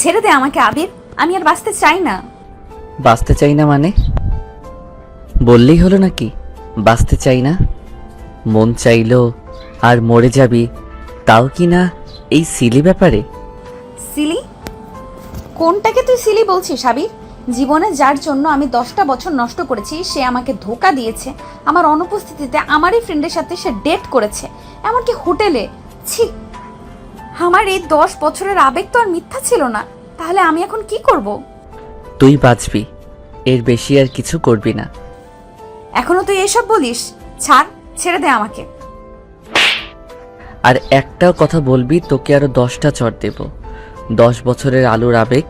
ছেড়ে দে আমাকে আবির, আমি আর বাঁচতে চাই না। বাঁচতে চাই না মানে? বললেই হলো নাকি বাঁচতে চাই না? মন চাইলো আর মরে যাবি, তাও কি না এই সিলি ব্যাপারে? সিলি? কোনটাকে তুই সিলি বলছিস আবির? জীবনে যার জন্য আমি 10টা বছর নষ্ট করেছি সে আমাকে ধোকা দিয়েছে, আমার অনুপস্থিতিতে আমারই ফ্রেন্ডের সাথে সে ডেট করেছে, এমনকি হোটেলে। ছি, আমার এই 10 বছরের আবেগ তো আর মিথ্যা ছিল না। তাহলে আমি এখন কি করব? তুই বাঁচবি, এর বেশি আর কিছু করবি না। এখনো তুই এসব বলিস? ছাড়, ছেড়ে দে আমাকে। আর একটাও কথা বলবি তোকে আরো 10টা চড় দেব। 10 বছরের আলুর আবেগ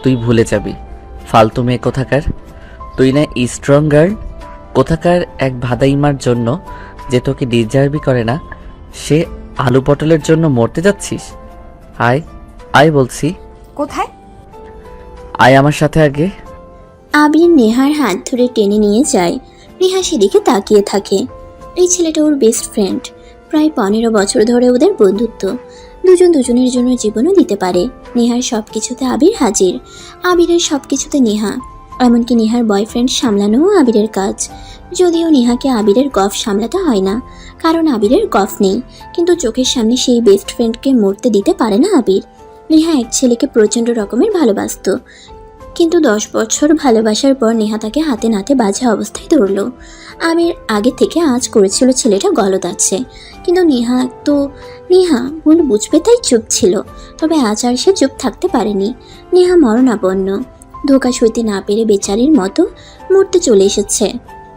তুই ভুলে যাবি। ফালতু মেয়ে কোথাকার। তুই না স্ট্রং গার্ল কোথাকার, এক ভাদাইমার জন্য যে তোকে ডিজার্ভই করে না, সে আলু পটলের জন্য মরতে যাচ্ছিস? আয় আয় বলছি, কোথায়? আয় আমার সাথে আগে। আবির নেহার হাত ধরে টেনে নিয়ে যায়। নেহা সেদিকে তাকিয়ে থাকে। এই ছেলেটা ওর বেস্ট ফ্রেন্ড, প্রায় 15 বছর ধরে ওদের বন্ধুত্ব। দুজন দুজনের জন্য জীবনও দিতে পারে। নেহার সব কিছুতে আবির হাজির, আবিরের সব কিছুতে নেহা। এমনকি নেহার বয়ফ্রেন্ড সামলানোও আবিরের কাজ। যদিও নেহাকে আবিরের গফ সামলাতে হয় না, কারণ আবিরের গফ নেই, কিন্তু চোখের সামনে সেই বেস্ট ফ্রেন্ডকে মরতে দিতে পারে না আবির। নেহা এক ছেলেকে প্রচণ্ড রকমের ভালোবাসতো, কিন্তু 10 বছর ভালোবাসার পর নেহা তাকে হাতে নাতে বাজে অবস্থায় ধরল। আবির আগে থেকে আঁচ করেছিল ছেলেটা গলদ আছে, কিন্তু নেহা ভুল বুঝবে তাই চুপ ছিল। তবে আজ আর সে চুপ থাকতে পারেনি। নেহা মরণাপন্ন, ধোকা সইতে না পেরে বেচারির মতো মরতে চলে এসেছে।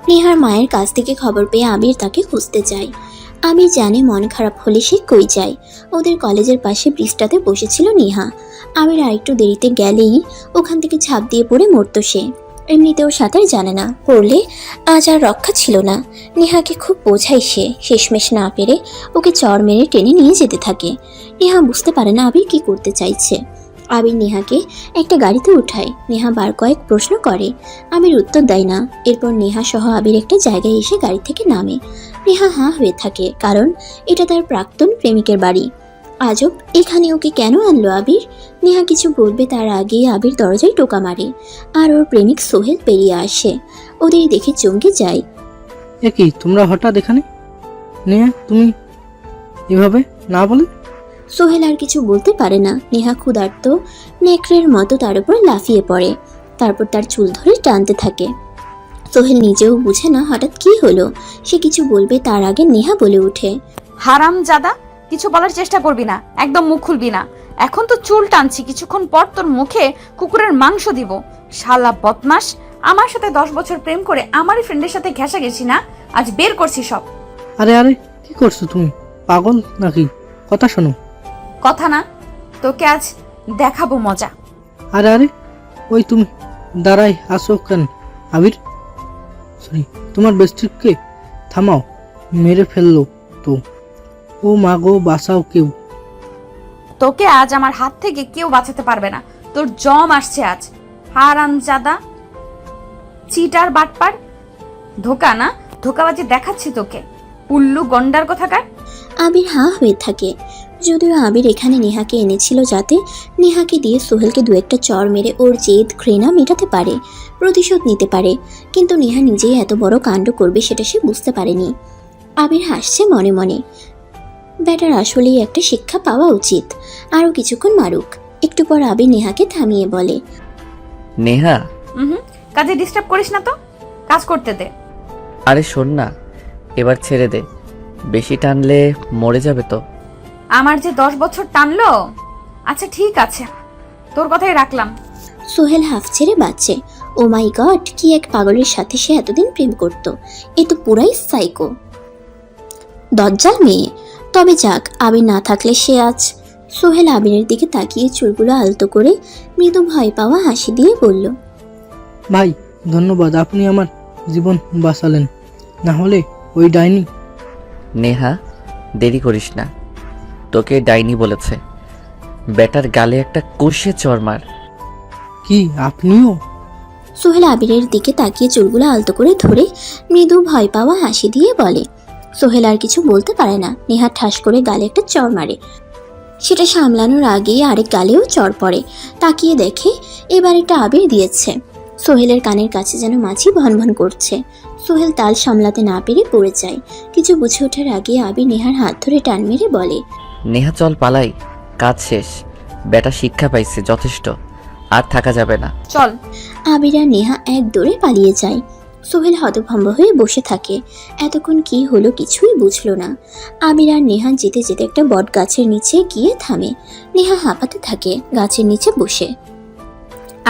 নেহার মায়ের কাছ থেকে খবর পেয়ে আবির তাকে খুঁজতে যায়। আবির জানে মন খারাপ হলে সে কই যায়। ওদের কলেজের পাশে ব্রিজটাতে বসেছিল নেহা। আবির আরেকটু দেরিতে গেলেই ওখান থেকে ঝাঁপ দিয়ে পড়ে মরতো সে। এমনিতেও সাঁতার জানে না, পড়লে আজ আর রক্ষা ছিল না। নেহাকে খুব বোঝায় সে, শেষমেশ না পেরে ওকে চড় মেরে টেনে নিয়ে যেতে থাকে। নেহা বুঝতে পারে না আবির কি করতে চাইছে। আবির নেহাকে একটা গাড়িতে উঠায়। নেহা বার কয়েক প্রশ্ন করে, আবির উত্তর দেয় না। এরপর নেহা সহ আবির একটা জায়গায় এসে গাড়ি থেকে নামে। নেহা হাঁ হয়ে থাকে, কারণ এটা তার প্রাক্তন প্রেমিকের বাড়ি। আজব, এখানে ওকে কেন আনলো আবির? নেহা কিছু বলবে তার আগেই আবির দরজায় টোকা মারে, আর ওর প্রেমিক সোহেল পেরিয়ে আসে। ওদের দেখে চমকে যায়। কি তোমরা হঠাৎ এখানে? নেহা, তুমি এভাবে না বলে? সোহেল আর কিছু বলতে পারে না। নেহা ক্ষুধার্ত নেকড়ের মতো তার উপর লাফিয়ে পড়ে, তারপর তার চুল ধরে টানতে থাকে। সোহেল নিজেও বুঝে না হঠাৎ কি হলো। সে কিছু বলবে তার আগে নেহা বলে ওঠে, হারাম জাদা, কিছু বলার চেষ্টা করবি না, একদম মুখ খুলবি না। এখন তো চুল টানছি, কিছুক্ষণ পর তোর মুখে কুকুরের মাংস দিব। শালা বদমাস, আমার সাথে 10 বছর প্রেম করে আমারই ফ্রেন্ডের সাথে ঘেঁষা গেছি না, আজ বের করছি সব। আরে আরে, কি করছো তুমি? পাগল নাকি? কথা শোনো। কথা না, তোকে আজ দেখাবো মজা। আরে আরে, ওই তুমি দাঁড়াই আসো কেন? আবির, সরি, তোমার বেস্টিকে থামাও, মেরে ফেললো তো। ও মা গো, বাঁচাও কেউ। তোকে আজ আমার হাত থেকে কেউ বাঁচাতে পারবে না। তোর জম আসছে আজ, হারাম জাদা, চিটার বাটপার। ধোকা না, ধোকাবাজি দেখাচ্ছি তোকে, উল্লু গন্ডার কোথাকার। আবির হাঁ হয়ে থাকে। যদিও আবির এখানে নেহাকে এনেছিল যাতে নেহাকে দিয়ে সোহেলকে দু একটা চড় মেরে ওর জেদ ঘৃণা মেটাতে পারে, প্রতিশোধ নিতে পারে, কিন্তু নেহা নিজেই এত বড় কাণ্ড করবে সেটা সে বুঝতে পারেনি। আবির হাসছে মনে মনে। ব্যাটার আসলেই একটা শিক্ষা পাওয়া উচিত। আরও কিছুক্ষণ মারুক। একটু পর আবির নেহাকে থামিয়ে বলে, নেহা, কাজে ডিস্টার্ব করিস না তো, কাজ করতে দে। আরে শোন না, এবার ছেড়ে দে, বেশি টানলে মরে যাবে তো। আমার যে 10 বছর টানলো। আচ্ছা ঠিক আছে, তোর কথাই রাখলাম। সোহেল হাফ ছেড়ে বাঁচে। ও মাই গড, কি এক পাগলের সাথে সে এতদিন প্রেম করত। এ তো পুরাই সাইকো, দজ্জাল মেয়ে। তবে যাক, আবির না থাকলে সে আজ। সোহেল আবিরের দিকে তাকিয়ে চুলগুলো আলতো করে মৃদু ভয় পাওয়া হাসি দিয়ে বলল, ভাই ধন্যবাদ, আপনি আমার জীবন বাঁচালেন, না হলে ওই ডাইনি। নেহা, দেরি করিস না, তোকে ডাইনি বলেছে। বেটার গালে একটা কষে চড় মার। কি আপনিও? সোহেল আবিরের দিকে তাকিয়ে চুলগুলো আলতো করে ধরে মৃদু ভয় পাওয়া হাসি দিয়ে বলে। সোহেল আর কিছু বলতে পারে না। নেহা ঠাস করে গালে একটা চড় মারে। সেটা সামলানোর আগেই আরেক গালেও চড় পড়ে। তাকিয়ে দেখে এবার একটা আবির দিয়েছে। সোহেলের কানের কাছে যেন মাছি ভনভন করছে। সোহেল তাল সামলাতে না পেরে পড়ে যায়। কিছু বুঝে ওঠার আগে আবির নেহার হাত ধরে টান মেরে বলে, নেহা চল পালাই, কাজ শেষ। বেটা শিক্ষা পাইছে, যথেষ্ট, আর থাকা যাবে না। চল। আবির আর নেহা এক দৌড়ে পালিয়ে যায়। সোহেল হতভম্ব হয়ে বসে থাকে। এতক্ষণ কি হলো কিছুই বুঝলো না। আবির আর নেহা যেতে যেতে একটা বট গাছের নিচে গিয়ে থামে। নেহা হাঁপাতে থাকে গাছের নিচে বসে।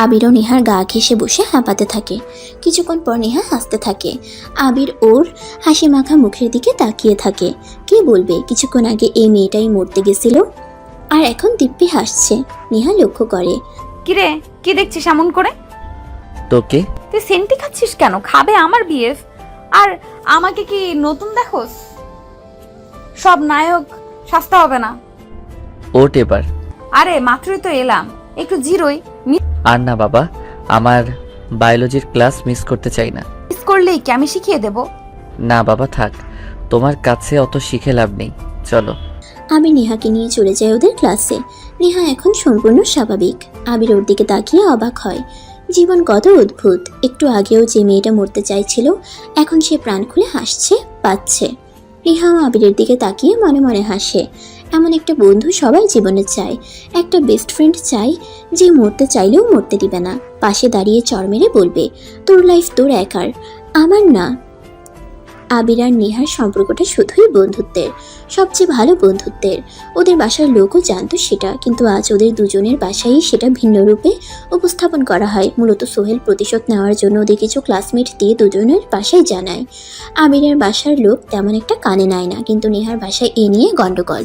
আবিরও নেহার গা ঘেঁষে বসে হাঁপাতে থাকে। কিছুক্ষণ পর নেহা হাসতে থাকে। আবির ওর হাসি মাখা মুখের দিকে তাকিয়ে থাকে। কে বলবে কিছুক্ষণ আগে এই মেয়েটাই মরতে গেছিল, আর এখন দিব্যি হাসছে। নেহা লক্ষ্য করে। কিরে, কি দেখছিস এমন করে? তোকে? তুই সেন্টি খাচ্ছিস কেন? খাবে আমার বিএফ, আর আমাকে কি নতুন দেখোস? সব নায়ক সস্তা হবে না। ওট এবার। আরে মাত্রই তো এলাম, একটু জিরোই। আর না বাবা, আমার বায়োলজির ক্লাস মিস করতে চাই না। মিস করলেই কি আমি শিখিয়ে দেব? না বাবা থাক, তোমার কাছে অত শিখে লাভ নেই, চলো। আমি নেহাকে নিয়ে চলে যাই ওদের ক্লাসে। নেহা এখন সম্পূর্ণ স্বাভাবিক। আবির ওর দিকে তাকিয়ে অবাক হয়। জীবন কত অদ্ভুত। একটু আগেও যে মেয়েটা মরতে চাইছিল, এখন সে প্রাণ খুলে হাসছে, পাচ্ছে। নেহাও আবিরের দিকে তাকিয়ে মনে মনে হাসে। এমন একটা বন্ধু সবাই জীবনে চায়। একটা বেস্ট ফ্রেন্ড চাই, যে মরতে চাইলেও মরতে দিবে না, পাশে দাঁড়িয়ে চড় মেরে বলবে, তোর লাইফ তোর একার, আমার না। আবির আর নেহার সম্পর্কটা শুধুই বন্ধুত্বের, সবচেয়ে ভালো বন্ধুত্বের। ওদের বাসার লোকও জানতো সেটা, কিন্তু আজ ওদের দুজনের বাসায় সেটা ভিন্ন রূপে উপস্থাপন করা হয়। মূলত সোহেল প্রতিশোধ নেওয়ার জন্য ওদের কিছু ক্লাসমেট দিয়ে দুজনের বাসায় জানায়। আবিরের বাসার লোক তেমন একটা কানে নেয় না, কিন্তু নেহার বাসায় এ নিয়ে গন্ডগোল।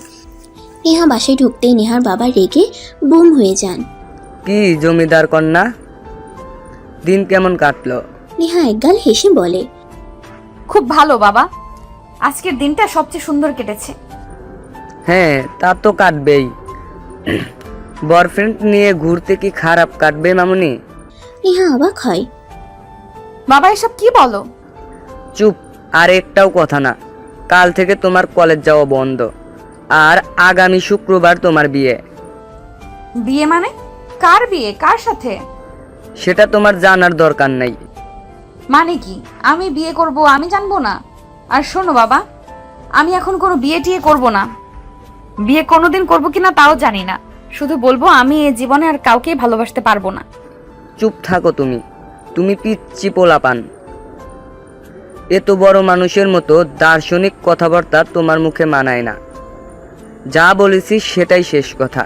নেহা বাসায় ঢুকতেই নেহার বাবা রেগে বুম হয়ে যান। কি জমিদার কন্যা, দিন কেমন কাটলো? নেহা একগাল হেসে বলে, খুব ভালো বাবা, আজকের দিনটা সবচেয়ে সুন্দর কেটেছে। হ্যাঁ তা তো কাটবেই, বয়ফ্রেন্ড নিয়ে ঘুরতে কি খারাপ কাটবে মামুনি? নেহা অবাক হয়। বাবা এসব কি বলো? চুপ, আর একটাও কথা না। কাল থেকে তোমার কলেজ যাওয়া বন্ধ, আর আগামী শুক্রবার তোমার বিয়ে। বিয়ে মানে? কার বিয়ে, কার সাথে? সেটা তোমার জানার দরকার নাই। মানে কি আমি বিয়ে করব আমি জানবো না? আর শোনো বাবা, আমি এখন কোনো বিয়ে টিয়ে করবো না। বিয়ে কোনোদিন করবো কিনা তাও জানি না, শুধু বলবো আমি এ জীবনে আর কাউকে ভালোবাসতে পারবো না। চুপ থাকো তুমি, তুমি পিচ্চি পোলাপান। এত বড় মানুষের মতো দার্শনিক কথাবার্তা তোমার মুখে মানায় না। যা বলেছি সেটাই শেষ কথা।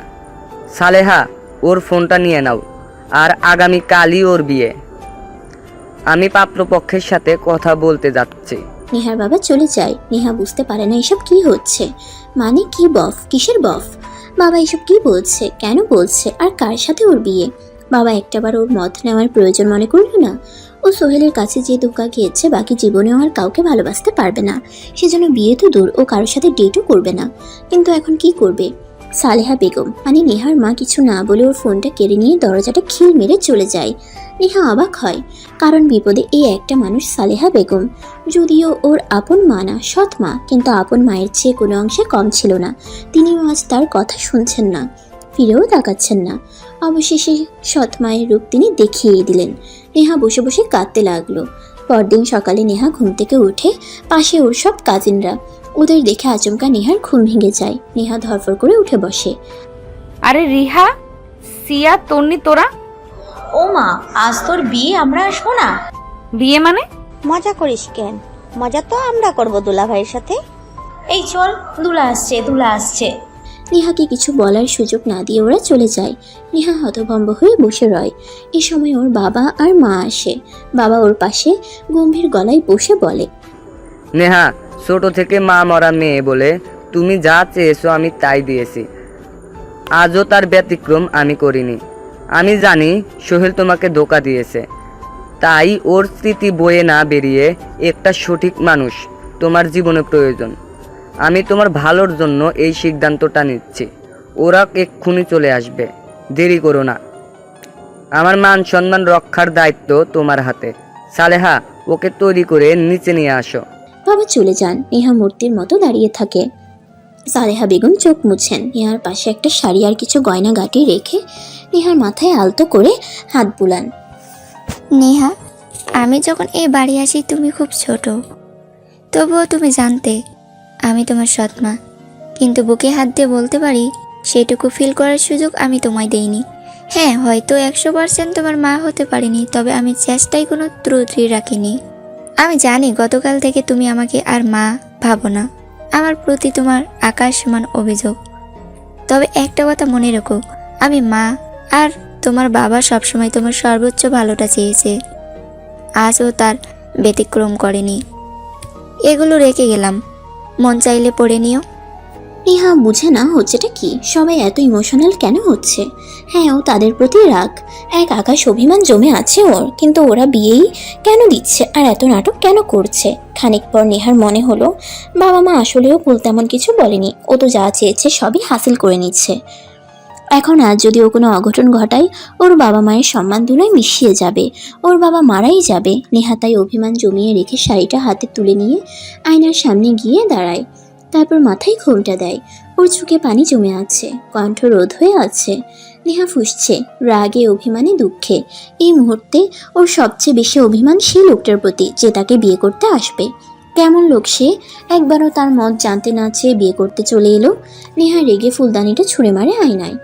সালেহা, ওর ফোনটা নিয়ে নাও, আর আগামী কালই ওর বিয়ে। আমি পাত্রপক্ষের সাথে কথা বলতে যাচ্ছি। নেহার বাবা চলে যায়। নেহা বুঝতে পারে না এসব কি হচ্ছে। মানে কি বফ, কিসের বফ? বাবা এসব কি বলছে, কেন বলছে, আর কার সাথে ওর বিয়ে? বাবা একটাবার ওর মত নেওয়ার প্রয়োজন মনে করলো না? ও সোহেলের কাছে যে ধোঁকা খেয়েছে, বাকি জীবনেও আর কাউকে ভালোবাসতে পারবে না। সেজন্য বিয়ে তো দূর, ও কারোর সাথে ডেটও করবে না। কিন্তু এখন কি করবে? সালেহা বেগম মানে নেহার মা কিছু না বলে ওর ফোনটা কেড়ে নিয়ে দরজাটা খিল মেরে চলে যায়। নেহা অবাক হয়, কারণ বিপদে এই একটা মানুষ সালেহা বেগম। যদিও ওর আপন মা না, সৎ মা, কিন্তু আপন মায়ের চেয়ে কোনো অংশে কম ছিল না। তিনিও আজ তার কথা শুনছেন না, ফিরেও তাকাচ্ছেন না। অবশেষে সৎ মায়ের রূপ তিনি দেখিয়ে দিলেন। নেহা বসে বসে কাঁদতে লাগলো। পরদিন সকালে নেহা ঘুম থেকে উঠে, পাশে ওর সব কাজিনরা। ওদের দেখে আচমকা নেহার ঘুম ভেঙে যায়। নেহা ধরফর করে উঠে বসে। আরে রিহা, সিয়া, তন্নি, তোরা? ও মা, আজ তোর বিয়ে, আমরা আসবো না? বিয়ে মানে? মজা করিস কেন? মজা তো আমরা করব দুলা ভাইয়ের সাথে। এই চল, দুলা আসছে, দুলা আসছে। নেহাকে কিছু বলার সুযোগ না দিয়ে ওরা চলে যায়। নেহা হতভম্ব হয়ে বসে রয়। এ সময় ওর বাবা আর মা আসে। বাবা ওর পাশে গম্ভীর গলায় বসে বলে, নেহা, ছোট থেকে মা মরা মেয়ে বলে তুমি যা চেয়েছো আমি তাই দিয়েছি। আজও তার ব্যতিক্রম আমি করিনি। আমি জানি সোহেল তোমাকে ধোঁকা দিয়েছে, তাই ওর স্মৃতি বয়ে না বেরিয়ে একটা সঠিক মানুষ তোমার জীবনে প্রয়োজন। আমি তোমার ভালোর জন্য এই সিদ্ধান্তটা নিচ্ছি। ওরা এক্ষুনি চলে আসবে, দেরি করো না। আমার মান সম্মান রক্ষার দায়িত্ব তোমার হাতে। সালেহা, ওকে তৈরি করে নিচে নিয়ে আসো। বাবা চলে যান। নেহা মূর্তির মতো দাঁড়িয়ে থাকে। সালেহা বেগম চোখ মুছেন। নেহার পাশে একটা শাড়ি আর কিছু গয়না গাটি রেখে নেহার মাথায় আলতো করে হাত বুলান। নেহা, আমি যখন এই বাড়ি আসি তুমি খুব ছোট, তবুও তুমি জানতে আমি তোমার সৎমা। কিন্তু বুকে হাত দিয়ে বলতে পারি সেটুকু ফিল করার সুযোগ আমি তোমায় দেইনি। হ্যাঁ, হয়তো 100% তোমার মা হতে পারিনি, তবে আমি চেষ্টায় কোনো ত্রুটি রাখিনি। আমি জানি গতকাল থেকে তুমি আমাকে আর মা ভাবো না। আমার প্রতি তোমার আকাশ সমান অভিযোগ। তবে একটা কথা মনে রেখো, আমি মা আর তোমার বাবা সবসময় তোমার সর্বোচ্চ ভালোটা চেয়েছে। আজও তার ব্যতিক্রম করেনি। এগুলো রেখে গেলাম, মন চাইলে পড়ে নিও। নেহা বুঝে না হচ্ছেটা কি, সবাই এত ইমোশনাল কেন হচ্ছে। হ্যাঁ, ও তাদের প্রতি রাগ, এক আকাশ অভিমান জমে আছে ওর, কিন্তু ওরা বিয়েই কেন দিচ্ছে আর এত নাটক কেন করছে। খানিক পর নেহার মনে হলো বাবা মা আসলেও ভুল তেমন কিছু বলেনি, ও তো যা চেয়েছে সবই হাসিল করে নিচ্ছে। এখন আজ যদি ও কোনো অঘটন ঘটায়, ওর বাবা মায়ের সম্মান দুলোয় মিশিয়ে যাবে, ওর বাবা মারাই যাবে। নেহা তাই অভিমান জমিয়ে রেখে শাড়িটা হাতে তুলে নিয়ে আয়নার সামনে গিয়ে দাঁড়ায়, তারপর মাথায় ঘোমটা দেয়। ওর চোখে পানি জমে আছে, কণ্ঠ রোধ হয়ে আছে। নেহা ফুঁসছে রাগে, অভিমানে, দুঃখে। এই মুহূর্তে ওর সবচেয়ে বেশি অভিমান সেই লোকটার প্রতি যে তাকে বিয়ে করতে আসবে। কেমন লোক সে, একবারও তার মত জানতে না চেয়ে বিয়ে করতে চলে এলো। নেহা রেগে ফুলদানিটা ছুঁড়ে মারে আয়নায়,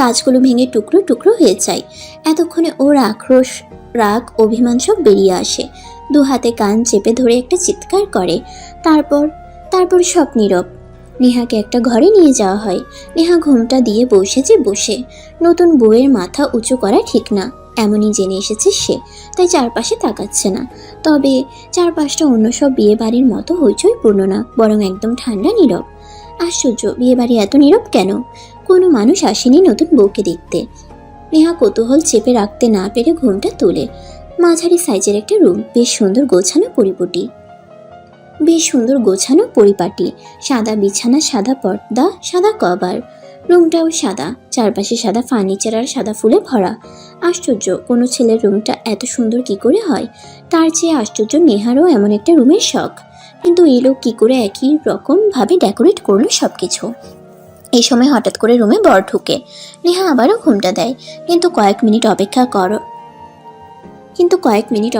কাজগুলো ভেঙে টুকরো টুকরো হয়ে যায়। এতক্ষণে ওর আক্রোশ, রাগ, অভিমান সব বেরিয়ে আসে। দু হাতে কান চেপে ধরে একটা চিৎকার করে। তারপর সব নীরব। নেহাকে একটা ঘরে নিয়ে যাওয়া হয়। নেহা ঘুমটা দিয়ে বসে। নতুন বউয়ের মাথা উঁচু করা ঠিক না, এমনই জেনে এসেছে সে, তাই চারপাশে তাকাচ্ছে না। তবে চারপাশটা অন্য সব বিয়ে বাড়ির মতো হইচইপূর্ণ না, বরং একদম ঠান্ডা নীরব। আশ্চর্য, বিয়ে বাড়ি এত নীরব কেন? কোনো মানুষ আসেনি নতুন বউকে দেখতে। নেহা কৌতূহল চেপে রাখতে না পেরে ঘুমটা তোলে। মাঝারি সাইজের একটা রুম, বেশ সুন্দর গোছানো পরিপাটি, সাদা বিছানা, সাদা পর্দা, সাদা কভার। রুমটাও সাদা, চারপাশে সাদা ফার্নিচার আর সাদা ফুলে ভরা। আশ্চর্য, কোনো ছেলের রুমটা এত সুন্দর কি করে হয়? তার চেয়ে আশ্চর্য নেহারও এমন একটা রুমের শখ, কিন্তু এই লোক কি করে একই রকম ভাবে ডেকোরেট করলো সবকিছু। এই সময় হঠাৎ করে রুমে বর ঢুকে। নেহা আবারও ঘুমটা দেয়, কিন্তু কয়েক মিনিট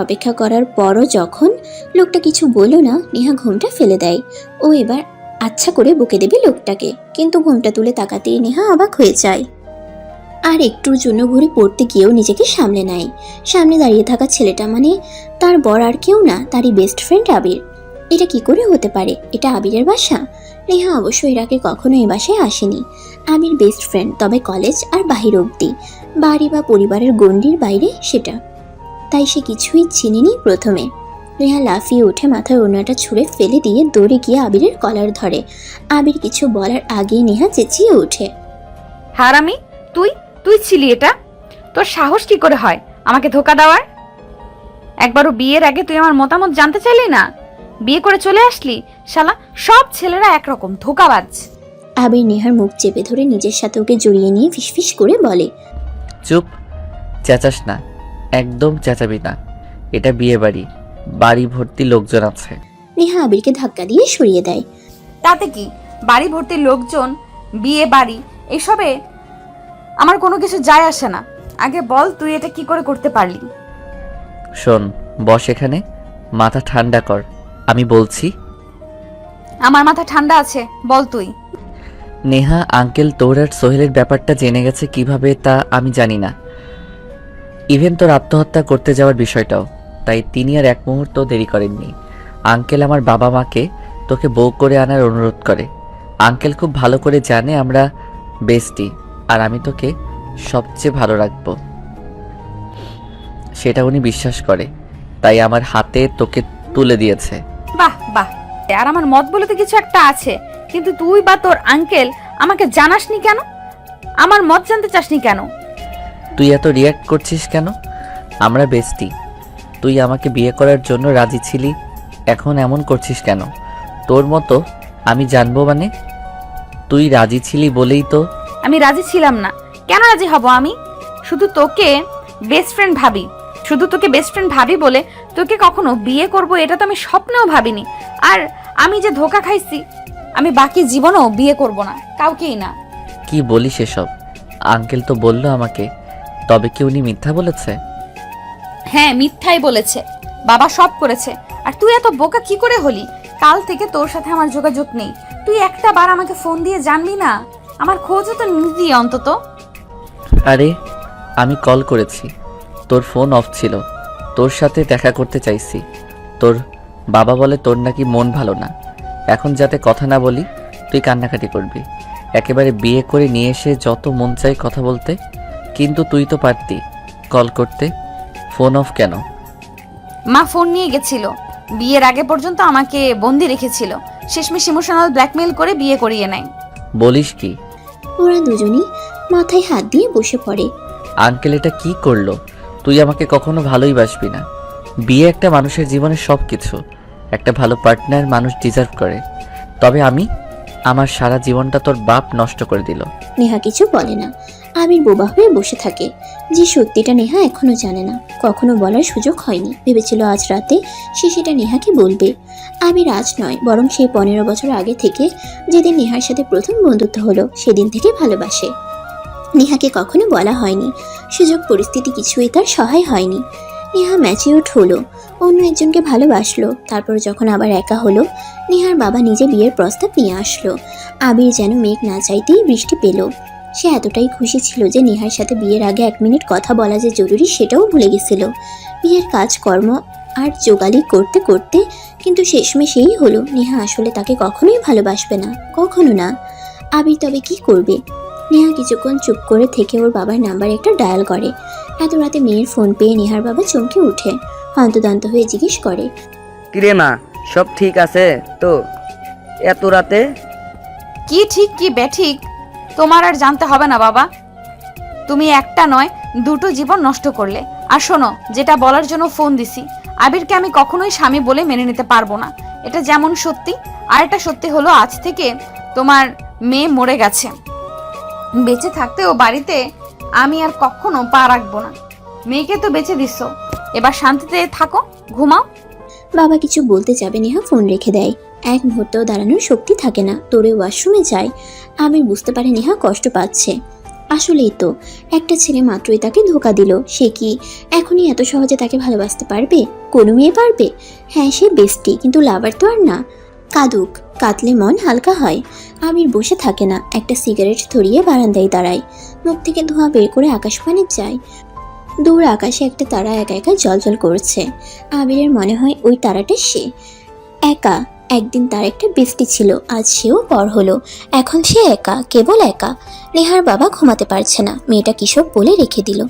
অপেক্ষা করার পরও যখন লোকটা কিছু বলল না, নেহা ঘুমটা ফেলে দেয়। ও এবার আচ্ছা করে বকে দেবে লোকটাকে, কিন্তু ঘুমটা তুলে তাকাতেই নেহা অবাক হয়ে যায়। আর একটুর জন্য ঘুরে পড়তে গিয়েও নিজেকে সামলে নেয়। সামনে দাঁড়িয়ে থাকা ছেলেটা মানে তার বর আর কেউ না, তারই বেস্ট ফ্রেন্ড আবির। এটা কি করে হতে পারে? এটা আবিরের বাসা? নেহা অবশ্য এর আগে কখনো এই বাসায় আসেনি। আবির বেস্ট ফ্রেন্ড, তবে কলেজ আর বাহির অবধি, বাড়ি বা পরিবারের গণ্ডির বাইরে সেটা, তাই সে কিছুই চিনেনি প্রথমে। নেহা লাফিয়ে উঠে মাথায় ওড়নাটা ছুঁড়ে ফেলে দিয়ে দৌড়ে গিয়ে আবিরের কলার ধরে। আবির কিছু বলার আগেই নেহা চেঁচিয়ে ওঠে, হারামি, তুই ছিলি এটা? তোর সাহস কি করে হয় আমাকে ধোকা দেওয়ার? একবারও বিয়ের আগে তুই আমার মতামত জানতে চাইলি না, বিয়ে করে চলে আসলি। শালা, সব ছেলেরা একরকম ধোকাবাজ। আবির নেহার মুখ চেপে ধরে নিজের সাথে ওকে জড়িয়ে নিয়ে ফিসফিস করে বলে, চুপ, চেঁচাস না, একদম চেঁচাবি না। এটা বিয়ে বাড়ি, বাড়ি ভর্তি লোকজন আছে। নেহা আবিরকে ধাক্কা দিয়ে সরিয়ে দেয়। তাতে কি, বাড়ি ভর্তি লোকজন, বিয়ে বাড়ি, এসবে আমার কোনো কিছু যায় আসে না। আগে বল তুই এটা কি করে করতে পারলি? শোন, বস এখানে, মাথা ঠান্ডা কর, আমি বলছি। আমার মাথা ঠান্ডা আছে, বল তুই। নেহা আঙ্কেল তোর আর সোহেলের ব্যাপারটা জেনে গেছে কিভাবে তা আমি জানি না। ইভেন তোর আত্মহত্যা করতে যাওয়ার বিষয়টাও, তাই তিনি আর এক মুহূর্ত দেরি করেননি। আঙ্কেল আমার বাবা মাকে তোকে বউ করে আনার অনুরোধ করে। আঙ্কেল খুব ভালো করে জানে আমরা বেস্টি, আর আমি তোকে সবচেয়ে ভালো রাখবো, সেটা উনি বিশ্বাস করে, তাই আমার হাতে তোকে তুলে দিয়েছে। বাহ বাহ, আর আমার মত বলে তো কিছু একটা আছে, কিন্তু তুই বা তোর আঙ্কেল আমাকে জানাসনি কেন? আমার মত জানতে চাসনি কেন? তুই এত রিয়াক্ট করছিস কেন? আমরা বেস্টি, তুই আমাকে বিয়ে করার জন্য রাজি ছিলি, এখন এমন করছিস কেন? তোর মতো আমি জানবো মানে? তুই রাজি ছিলি বলেই তো। আমি রাজি ছিলাম না। কেন রাজি হব আমি? শুধু তোকে বেস্ট ফ্রেন্ড ভাবি বলে তোকে কখনো বিয়ে করব এটা তো আমি স্বপ্নেও ভাবিনি। আর আমি যে ধোকা খাইছি আমি বাকি জীবনও বিয়ে করব না, কাউকেই না। কি বলিস এসব? আঙ্কেল তো বললো আমাকে। তবে কি উনি মিথ্যা বলেছে? হ্যাঁ, মিথ্যাই বলেছে। বাবা সব করেছে। আর তুই এত বোকা কি করে হলি? কাল থেকে তোর সাথে আমার যোগাযোগ নেই। তুই একটা বার আমাকে ফোন দিয়ে জানবি না? আমার খোঁজও তো নিবি অন্তত। আরে আমি কল করেছি, তোর ফোন অফ ছিল। তোর সাথে দেখা করতে চাইছি। তোর বাবা বলে তোর নাকি মন ভালো না। এখন যাতে কথা না বলি তুই কান্নাকাটি করবি। একেবারে বিয়ে করে নিয়ে এসে যত মন চাই কথা বলতে। কিন্তু তুই তো পারতি কল করতে। ফোন অফ কেন? মা ফোন নিয়ে গেছিল। বিয়ের আগে পর্যন্ত আমাকে বন্দি রেখেছিল। শেষমেশ ইমোশনাল ব্ল্যাকমেইল করে বিয়ে করিয়ে নেয়। বলিস কি? ওরা দুজনই মাথায় হাত দিয়ে বসে পড়ে। আঙ্কেল এটা কি করলো? তুই আমাকে কখনো ভালোই বাসবি না। বিয়ে একটা মানুষের জীবনের সব কিছু। একটা ভালো পার্টনার মানুষ ডিজার্ভ করে। তবে আমার সারা জীবনটা তোর বাপ নষ্ট করে দিল। নেহা কিছু বলে না। আবির বোবা হয়ে বসে থাকে। যে সত্যিটা নেহা এখনো জানে না, কখনো বলার সুযোগ হয়নি। ভেবেছিল আজ রাতে সে সেটা নেহাকে বলবে। আবির আজ নয়, বরং সেই 15 বছর আগে থেকে, যেদিন নেহার সাথে প্রথম বন্ধুত্ব হলো, সেদিন থেকে ভালোবাসে। নেহাকে কখনো বলা হয়নি, সুযোগ পরিস্থিতি কিছুই তার সহায় হয়নি। নেহা ম্যাচিউরড হলো, অন্য একজনকে ভালোবাসলো। তারপর যখন আবার একা হলো, নেহার বাবা নিজে বিয়ের প্রস্তাব নিয়ে আসলো। আবির যেন মেঘ না চাইতেই বৃষ্টি পেল। সে এতটাই খুশি ছিল যে নেহার সাথে বিয়ের আগে 1 মিনিট কথা বলা যে জরুরি সেটাও ভুলে গেছিল। বিয়ের কাজকর্ম আর জোগালি করতে করতে কিন্তু শেষমেশ এই হলো, নেহা আসলে তাকে কখনোই ভালোবাসবে না, কখনো না। আবির তবে কি করবে? নেহা কিছুক্ষণ চুপ করে থেকে ওর বাবার নাম্বার একটা ডায়াল করে। এত রাতে মেয়ের ফোন পেয়ে নেহার বাবা চমকে উঠে, হন্তদন্ত হয়ে জিজ্ঞেস করে, কিরে মা, সব ঠিক আছে তো? এত রাতে? কি ঠিক কি বেঠিক তোমার আর জানতে হবে না বাবা। তুমি একটা নয়, 2টো জীবন নষ্ট করলে। আর শোনো, যেটা বলার জন্য ফোন দিছি, আবিরকে আমি কখনোই স্বামী বলে মেনে নিতে পারবো না। এটা যেমন সত্যি, আর এটা সত্যি হলো আজ থেকে তোমার মেয়ে মরে গেছে। বেঁচে থাকতেও বাড়িতে আমি আর কখনো পা রাখবো না। মেয়েকে তো বেঁচে দিচ্ছ, এবার শান্তিতে থাকো, ঘুমাও। বাবা কিছু বলতে যাবে, নেহা ফোন রেখে দেয়। এক মুহূর্তেও দাঁড়ানোর শক্তি থাকে না, দৌড়ে ওয়াশরুমে যায়। আবির বুঝতে পারে নেহা কষ্ট পাচ্ছে। আসলেই তো, একটা ছেলে মাত্রই তাকে ধোকা দিল। সে কি এখনই এত সহজে তাকে ভালোবাসতে পারবে? কোনো মেয়ে পারবে? হ্যাঁ, সে বেস্টি, কিন্তু লাভার তো আর না। কাঁদুক, কাঁদলে মন হালকা হয়। আবির বসে থাকে না, একটা সিগারেট ধরিয়ে বারান্দায় দাঁড়ায়। মুখ থেকে ধোঁয়া বের করে আকাশপানে যায়। দূর আকাশে একটা তারা একা একা জ্বলজ্বল করছে। আবিরের মনে হয় ওই তারাটা সে। একা। একদিন তার একটা বেস্টি ছিল, আজ সেও পর হলো। এখন সে একা, কেবল একা। নেহার বাবা ঘুমাতে পারছে না, মেয়েটা কিসব বলে রেখে দিল।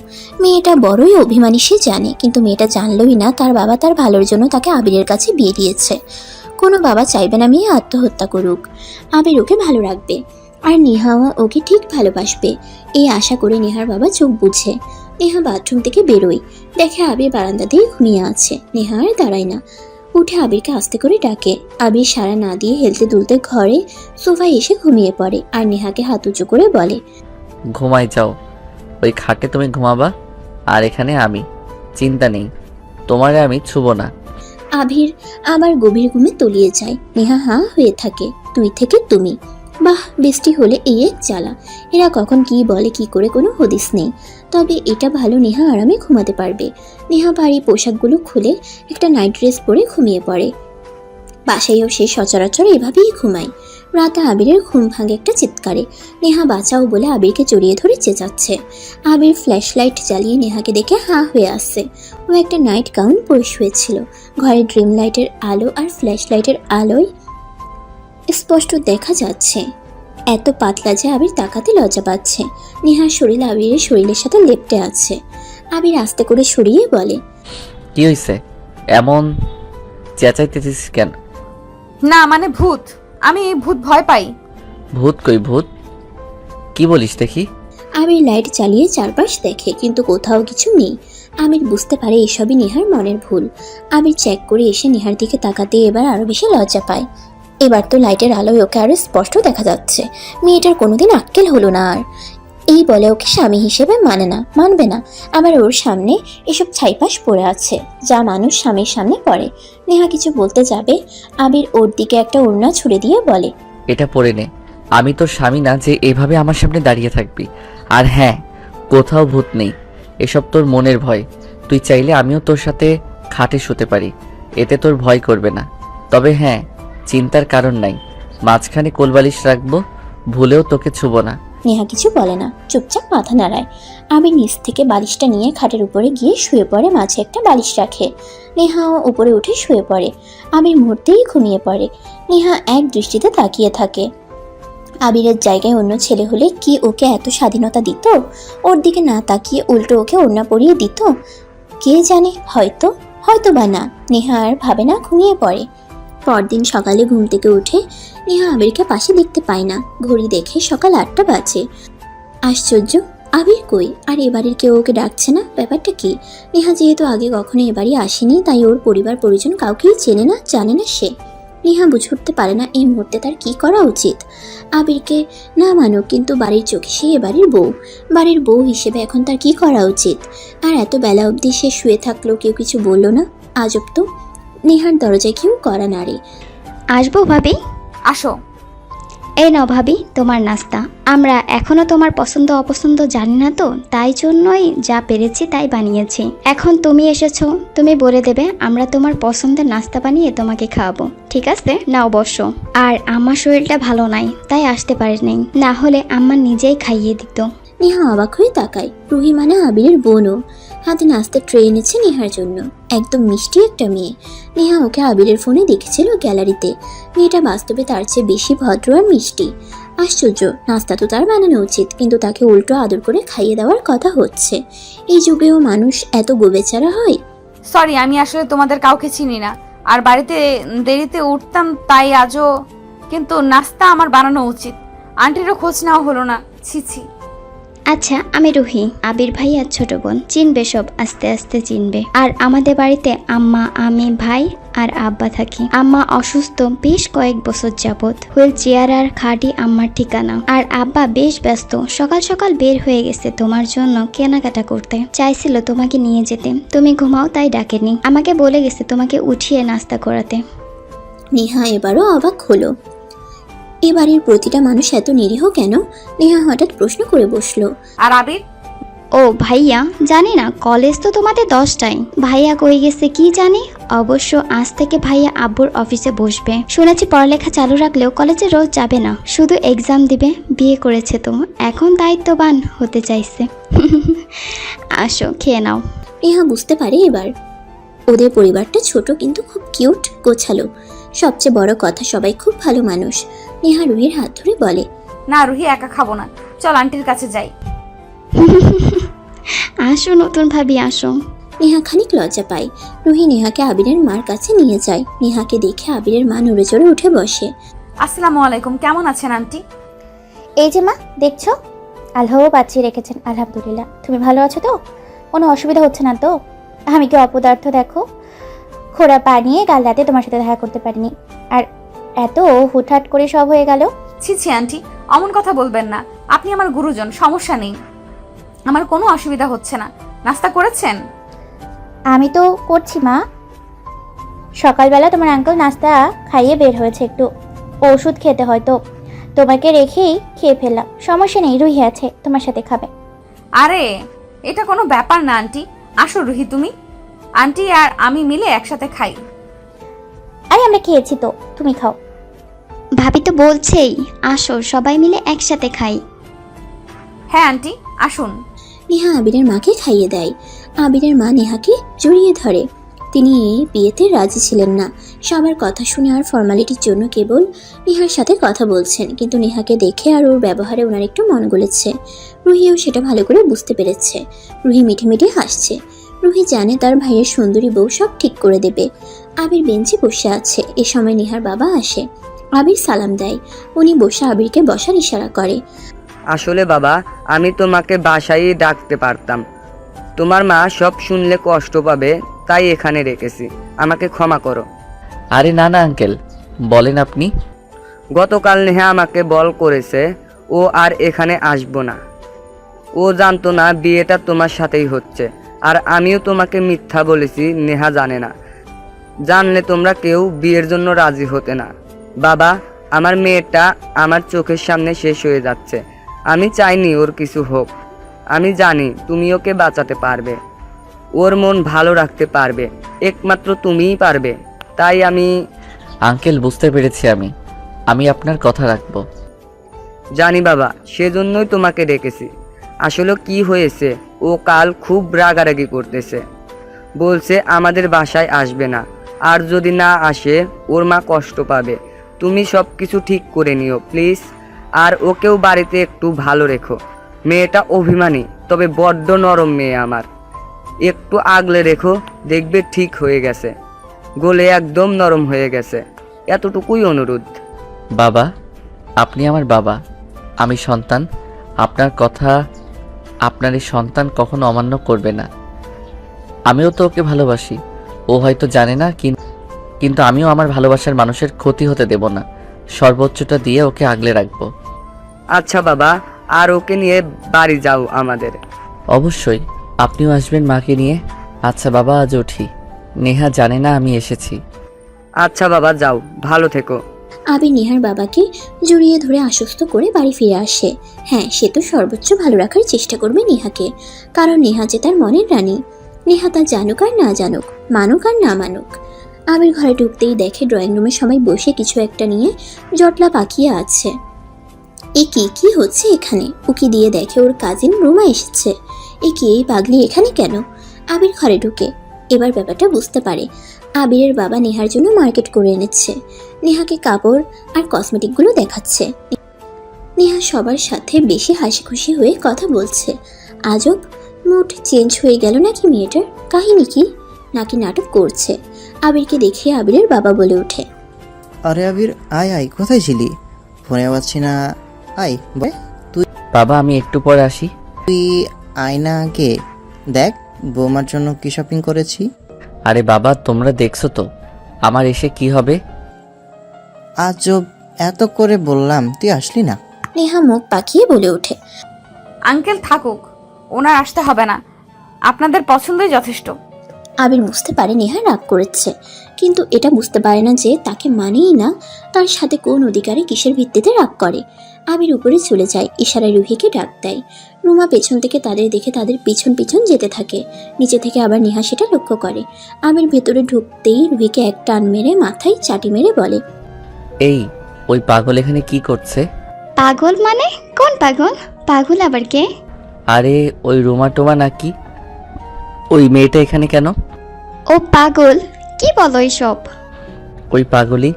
মেয়েটা বড়ই অভিমানী সে জানে, কিন্তু মেয়েটা জানলই না তার বাবা তার ভালোর জন্য তাকে আবিরের কাছে বিয়ে দিয়েছে। কোনো বাবা চাইবে না মেয়ে আত্মহত্যা করুক। আবির ওকে ভালো রাখবে, আর নেহাও ওকে ঠিক ভালোবাসবে, এই আশা করে নেহার বাবা চোখ বুঝে। নেহা বাথরুম থেকে বেরোয়, দেখে আবির বারান্দাতেই ঘুমিয়ে আছে। নেহা আর দাঁড়ায় না, উঠে আবিরকে আস্তে করে ডাকে। আবির সাড়া না দিয়ে হেলতে দুলতে ঘরে সোফায় এসে ঘুমিয়ে পড়ে, আর নেহাকে হাত উঁচু করে বলে, ঘুমাই যাও, ওই খাটে তুমি ঘুমাবা, আর এখানে আমি। চিন্তা নেই, তোমারে আমি ছুব না। আবির আবার গভীর ঘুমে তলিয়ে যায়। নেহা হাঁ হয়ে থাকে, তুই থেকে তুমি। বাহ, বৃষ্টি হলে এই এক জ্বালা। এরা কখন কি বলে কি করে কোনো হদিস নেই। তবে এটা ভালো, নেহা আরামে ঘুমাতে পারবে। নেহা ভারী পোশাকগুলো খুলে একটা নাইট ড্রেস পরে ঘুমিয়ে পড়ে। বাসায়ও সে সচরাচর এভাবেই ঘুমায়। রাতে আবিরের ঘুম ভাঙে একটা চিৎকারে। নেহা বাঁচাও বলে আবিরকে জড়িয়ে ধরে চেঁচাচ্ছে। আবির ফ্ল্যাশ লাইট জ্বালিয়ে নেহাকে দেখে হাঁ হয়ে আসছে। ও একটা নাইট গাউন পরে শুয়েছিল। ঘরে ড্রিম লাইটের আলো আর ফ্ল্যাশ লাইটের আলোয় স্পষ্ট দেখা যাচ্ছে। এত পাতলা যে আবির তাকাতে লজ্জা পাচ্ছে। নেহার শরীর আবিরের শরীরের সাথে লেপ্টে আছে। আবির আস্তে করে সরিয়ে বলে, কি হইছে? এমন চেঁচাইতেছিস কেন? না মানে ভূত, আমি ভূত ভয় পাই। ভূত কই ভূত? কি বলিস দেখি? আবির লাইট চালিয়ে চারপাশ দেখে, কিন্তু কোথাও কিছু নেই। আবির বুঝতে পারে এসবই নেহার মনের ভুল। আবির চেক করে এসে নেহার দিকে তাকাতে এবার আরো বেশি লজ্জা পায়। এবার তো লাইটের আলোয় ওকে আরো স্পষ্ট দেখা যাচ্ছে। মেয়েটার কোনোদিন আক্কেল হলো না আর। এই বলে ওকে স্বামী হিসেবে মানবে না। আবার ওর সামনে এসব ছাইপাশ পড়ে আছে, যা মানুষ স্বামীর সামনে পড়ে। নেহা কিছু বলতে যাবে, আবির ওর দিকে একটা ওড়না ছুড়ে দিয়ে বলে, এটা পরে নে। আমি তোর স্বামী না যে এভাবে আমার সামনে দাঁড়িয়ে থাকবি। আর হ্যাঁ, কোথাও ভূত নেই, এসব তোর মনের ভয়। তুই চাইলে আমিও তোর সাথে খাটে শুতে পারি, এতে তোর ভয় করবে না। তবে হ্যাঁ, চিন্তার কারণ নাই, মাঝখানে কোলবালিশ রাখবো, ভুলেও তোকে ছুবো না। নেহা কিছু বলে না, চুপচাপ মাথা নাড়ায়। আবির নিচ থেকে বালিশটা নিয়ে খাটের উপরে গিয়ে শুয়ে পড়ে, মাঝে একটা বালিশ রাখে। নেহাও উপরে উঠে শুয়ে পড়ে। আবির মুহূর্তেই ঘুমিয়ে পড়ে। নেহা এক দৃষ্টিতে তাকিয়ে থাকে। আবিরের জায়গায় অন্য ছেলে হলে কি ওকে এত স্বাধীনতা দিত? ওর দিকে না তাকিয়ে উল্টো ওকে ওড়না পরিয়ে দিত? কে জানে, হয়তো হয়তো বা না। নেহা আর ভাবে না, ঘুমিয়ে পড়ে। পরদিন সকালে ঘুম থেকে উঠে নেহা আবিরকে পাশে দেখতে পায় না। ঘড়ি দেখে সকাল 8টা বাজে। আশ্চর্য, আবির কই? আর এবাড়ির কেউ ওকে ডাকছে না, ব্যাপারটা কি? নেহা যেহেতু আগে কখনো এবাড়ি আসেনি, তাই ওর পরিবার পরিজন কাউকেই চেনে না, জানে না সে। নেহা বুঝে উঠতে পারে না এই মুহূর্তে তার কি করা উচিত। আবিরকে না মানুক, কিন্তু বাড়ির চোখে সে এবাড়ির বউ। বাড়ির বউ হিসেবে এখন তার কি করা উচিত? আর এত বেলা অবধি সে শুয়ে থাকলো, কেউ কিছু বলল না। আজব তো। নেহার দরজায় কেউ কড়া নাড়ে। আসবো ভাবি? আসো। এই নাও ভাবি তোমার নাস্তা। আমরা এখনো তোমার পছন্দ অপছন্দ জানি না তো, তাই জন্যই যা পেরেছি তাই বানিয়েছি। এখন তুমি এসেছো, তুমি বলে দেবে, আমরা তোমার পছন্দের নাস্তা বানিয়ে তোমাকে খাওয়াবো। ঠিক আছে, নাও বসো। আর আমার শরীরটা ভালো নাই, তাই আসতে পারিনি, না হলে আম্মা নিজেই খাইয়ে দিত। নেহা অবাক হয়ে তাকায়। রুহি মানে আবিরের বোনও। হাতে নাস্তার ট্রে এনেছে নেহার জন্য। একদম মিষ্টি একটা মেয়ে। নেহা ওকে আবিরের ফোনে দেখেছিল গ্যালারিতে। মেয়েটা বাস্তবে তার চেয়ে বেশি ভদ্র আর মিষ্টি। আশ্চর্য, নাস্তা তো তার বানানো উচিত, কিন্তু তাকে উল্টো আদর করে খাইয়ে দেওয়ার কথা হচ্ছে। এই যুগেও মানুষ এত গোবেচারা হয়? সরি, আমি আসলে তোমাদের কাউকে চিনি না, আর বাড়িতে দেরিতে উঠতাম তাই আজও। কিন্তু নাস্তা আমার বানানো উচিত। আন্টিরও খোঁজ নেওয়া হলো না, ছি ছি। আচ্ছা, আমি রুহি, আবির ভাই আর ছোট বোন। চিনবে সব, আস্তে আস্তে চিনবে। আর আমাদের বাড়িতে আম্মা, আমি, ভাই আর আব্বা থাকি। আম্মা অসুস্থ বেশ কয়েক বছর যাবত। হুইল চেয়ার আর খাটি আম্মার ঠিকানা। আর আব্বা বেশ ব্যস্ত, সকাল সকাল বের হয়ে গেছে তোমার জন্য কেনাকাটা করতে। চাইছিল তোমাকে নিয়ে যেতে, তুমি ঘুমাও তাই ডাকেনি। আমাকে বলে গেছে তোমাকে উঠিয়ে নাস্তা করাতে। নেহা এবারও অবাক হলো। এ বাড়ির প্রতিটা মানুষ এত নিরীহ কেন? নেহা হঠাৎ প্রশ্ন করে বসলো। আর আবির? ও ভাইয়া, জানি না, কলেজ তো তোমাদের 10টায়। ভাইয়া কই গেছে কি জানি। অবশ্য আজ থেকে ভাইয়া আব্বুর অফিসে বসবে। শুনেছি পড়ালেখা চালু রাখলেও কলেজে রোজ যাবে না, শুধু এক্সাম দিবে। বিয়ে করেছে তো, এখন দায়িত্ববান হতে চাইছে। আসো, খেয়ে নাও। নেহা বুঝতে পারে এবার ওদের পরিবারটা ছোট কিন্তু খুব কিউট, গোছালো। সবচেয়ে বড় কথা, সবাই খুব ভালো মানুষ। নেহা রুহির হাত ধরে বলে, না রুহি, একা খাবো না, চল আন্টির কাছে যাই। আসো নতুন ভাবি, আসো। নেহা খানিক লজ্জা পায়। রুহি নেহাকে আবিরের মার কাছে নিয়ে যায়। নেহাকে দেখে আবিরের মা নড়ে চড়ে উঠে বসে। আসসালামু আলাইকুম, কেমন আছেন আন্টি? এই যে মা, দেখছো, আল্লাহ বাঁচিয়ে রেখেছেন, আলহামদুলিল্লাহ। তুমি ভালো আছো তো? কোনো অসুবিধা হচ্ছে না তো? আমি কি অপদার্থ দেখো, খোড়া বানিয়ে কাল রাতে তোমার সাথে দেখা করতে পারিনি, আর এত হুটহাট করে সব হয়ে গেল। ছি ছি আন্টি, অমন কথা বলবেন না। আপনি আমার গুরুজন, সমস্যা নেই, আমার কোনো অসুবিধা হচ্ছে না। নাস্তা করেছেন? আমি তো করছি মা। সকালবেলা তোমার আঙ্কেল নাস্তা খাইয়ে বের হয়েছে, একটু ওষুধ খেতে হয় তো তোমাকে রেখেই খেয়ে ফেললাম। সমস্যা নেই, রুহি আছে, তোমার সাথে খাবে। আরে এটা কোনো ব্যাপার না আন্টি, আসো রুহি, তুমি আন্টি আর আমি মিলে একসাথে খাই। আরে আমরা খেয়েছি তো, তুমি খাও। ভাবি তো বলছেই, আসো সবাই মিলে একসাথে খাই। হ্যাঁ আন্টি, আসুন। নেহা আবিরের মাকে খাইয়ে দেয়। আবিরের মা নেহাকে জড়িয়ে ধরে। তিনি এই বিয়েতে রাজি ছিলেন না। সবার কথা শুনে আর ফর্মালিটির জন্য কেবল নেহার সাথে কথা বলছেন, কিন্তু নেহাকে দেখে আর ওর ব্যবহারে ওনার একটু মন গলেছে। রুহিও সেটা ভালো করে বুঝতে পেরেছে। রুহি মিঠে মিঠে হাসছে। রুহি জানে তার ভাইয়ের সুন্দরী বউ সব ঠিক করে দেবে। আবির বেঞ্চে বসে আছে। এ সময় নেহার বাবা আসে। আবির সালাম দেয়। উনি বসে আবিরকে বসার ইশারা করে। আসলে বাবা, আমি তোমাকে বাসায় ডাকতে পারতাম। তোমার মা সব শুনলে কষ্ট পাবে, তাই এখানে রেখেছি। আমাকে ক্ষমা করো। আরে না না আঙ্কেল, বলেন আপনি। গতকাল নেহা আমাকে বল করেছে ও আর এখানে আসবো না। ও জানতো না বিয়েটা তোমার সাথেই হচ্ছে, আর আমিও তোমাকে মিথ্যা বলেছি, নেহা জানে না। জানলে তোমরা কেউ বিয়ের জন্য রাজি হতে না। বাবা, আমার মেয়েটা আমার চোখের সামনে শেষ হয়ে যাচ্ছে। আমি চাইনি ওর কিছু হোক। আমি জানি তুমি ওকে বাঁচাতে পারবে, ওর মন ভালো রাখতে পারবে, একমাত্র তুমিই পারবে। তাই আমি আঙ্কেল বুঝতে পেরেছি, আমি আপনার কথা রাখবো। জানি বাবা, সেজন্যই তোমাকে ডেকেছি। আসলে কি হয়েছে, ও কাল খুব রাগারাগি করতেছে, বলছে আমাদের বাসায় আসবে না, আর যদি না আসে ওর মা কষ্ট পাবে। তুমি সব কিছু ঠিক করে নিও প্লিজ, আর ওকেও বাড়িতে একটু ভালো রেখো। মেয়েটা অভিমানী, তবে বড্ড নরম মেয়ে আমার। একটু আগলে রেখো, দেখবে ঠিক হয়ে গেছে, গলে একদম নরম হয়ে গেছে। এতটুকুই অনুরোধ। বাবা, আপনি আমার বাবা, আমি সন্তান। আপনার কথা আপনার এই সন্তান কখনো অমান্য করবে না। আমিও তো ওকে ভালোবাসি, ও হয়তো জানে না, কিন্তু আমিও আমার ভালোবাসার মানুষের ক্ষতি হতে দেব না। সর্বোচ্চটা দিয়ে ওকে আগলে রাখবো। আচ্ছা বাবা, আর ওকে নিয়ে বাড়ি যাও আমাদের। অবশ্যই, আপনিও আসবেন মাকে নিয়ে। আচ্ছা বাবা, আজ উঠি। নেহা জানে না আমি এসেছি। আচ্ছা বাবা, যাও, ভালো থেকো। আবির নেহার বাবাকে জড়িয়ে ধরে আশ্বস্ত করে বাড়ি ফিরে আসে। হ্যাঁ, সে তো সর্বোচ্চ ভালো রাখার চেষ্টা করবে নেহাকে, কারণ নেহা যে তার মনের রানী। নেহা তা জানুক আর না জানুক, মানুক আর না মানুক। আবির ঘরে ঢুকতেই দেখে ড্রয়িং রুমে সবাই বসে কিছু একটা নিয়ে জটলা পাকিয়ে আছে। এ কি হচ্ছে এখানে? উকি দিয়ে দেখে ওর কাজিন রুমা এসেছে। এই পাগলি এখানে কেন? আবির ঘরে ঢুকে এবার ব্যাপারটা বুঝতে পারে। আবিরের বাবা নেহার জন্য মার্কেট করে এনেছে। নেহাকে কাপড় আর কসমেটিকগুলো দেখাচ্ছে। নেহা সবার সাথে বেশি হাসি খুশি হয়ে কথা বলছে। আজব, মুড চেঞ্জ হয়ে গেল নাকি মেয়েটার? কাহিনী কি? নাকি নাটক করছে? আবিরকে দেখে আবিরের বাবা বলে ওঠে, আরে আবির, আয় আয়, কোথায় ছিলি? ফোনে পাচ্ছি না। আয় বয়, বাবা, আমি একটু পরে আসি। তুই আয় না আগে, দেখ বৌমার জন্য কি শপিং করেছি। আরে বাবা, তোমরা দেখছো তো আমার এসে কি হবে? আজব, এত করে বললাম তুই আসলি না। নেহা মুখ পাকিয়ে বলে ওঠে, আঙ্কেল থাকুক, ওনার আসতে হবে না, আপনাদের পছন্দই যথেষ্ট। আবির বুঝতে পারে নেহা রাগ করেছে, কিন্তু এটা বুঝতে পারে না যে তাকে মানেই না তার সাথে কোন অধিকারে কিসের ভিত্তিতে রাগ করে। আবির উপরে চলে যায়, ইশারায় রুহিকে ডাক দেয়। রুমা পেছন থেকে তাদের দেখে তাদের পিছন পিছন যেতে থাকে। নিচে থেকে আবার নেহা সেটা লক্ষ্য করে। আবির ভেতরে ঢুকতেই রুহিকে এক টান মেরে মাথায় চাটি মেরে বলে, এই, ওই পাগল এখানে কি করছে? পাগল মানে? কোন পাগল? পাগল আবার কে? আরে ওই রুমা টোমা নাকি? ওই মেয়েটা এখানে কেন? ও পাগল? কি বলো এসব? ওই পাগলই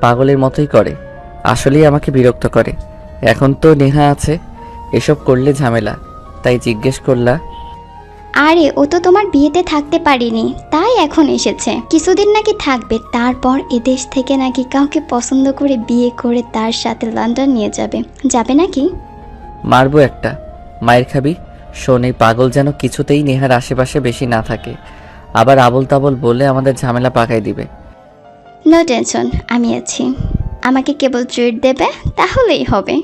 পাগলের মতোই করে, আসলেই আমাকে বিরক্ত করে। এখন তো নেহা আছে, এসব করলে ঝামেলা, তাই জিজ্ঞেস করলা। আরে ও তো তোমার বিয়েতে থাকতে পারিনি, তাই এখন এসেছে। কিছুদিন নাকি থাকবে, তারপর এদেশ থেকে নাকি কাউকে পছন্দ করে বিয়ে করে তার সাথে লন্ডন নিয়ে যাবে। যাবে নাকি? মারবো একটা, মায়ের খাবি। শোন, এই পাগল যেন কিছুতেই নেহার আশেপাশে বেশি না থাকে, আবার আবল তাবল বলে আমাদের ঝামেলা পাকাই দিবে। নো টেনশন, আমি আছি। আমাকে কেবল ট্রিট দেবে, তাহলেই হবে।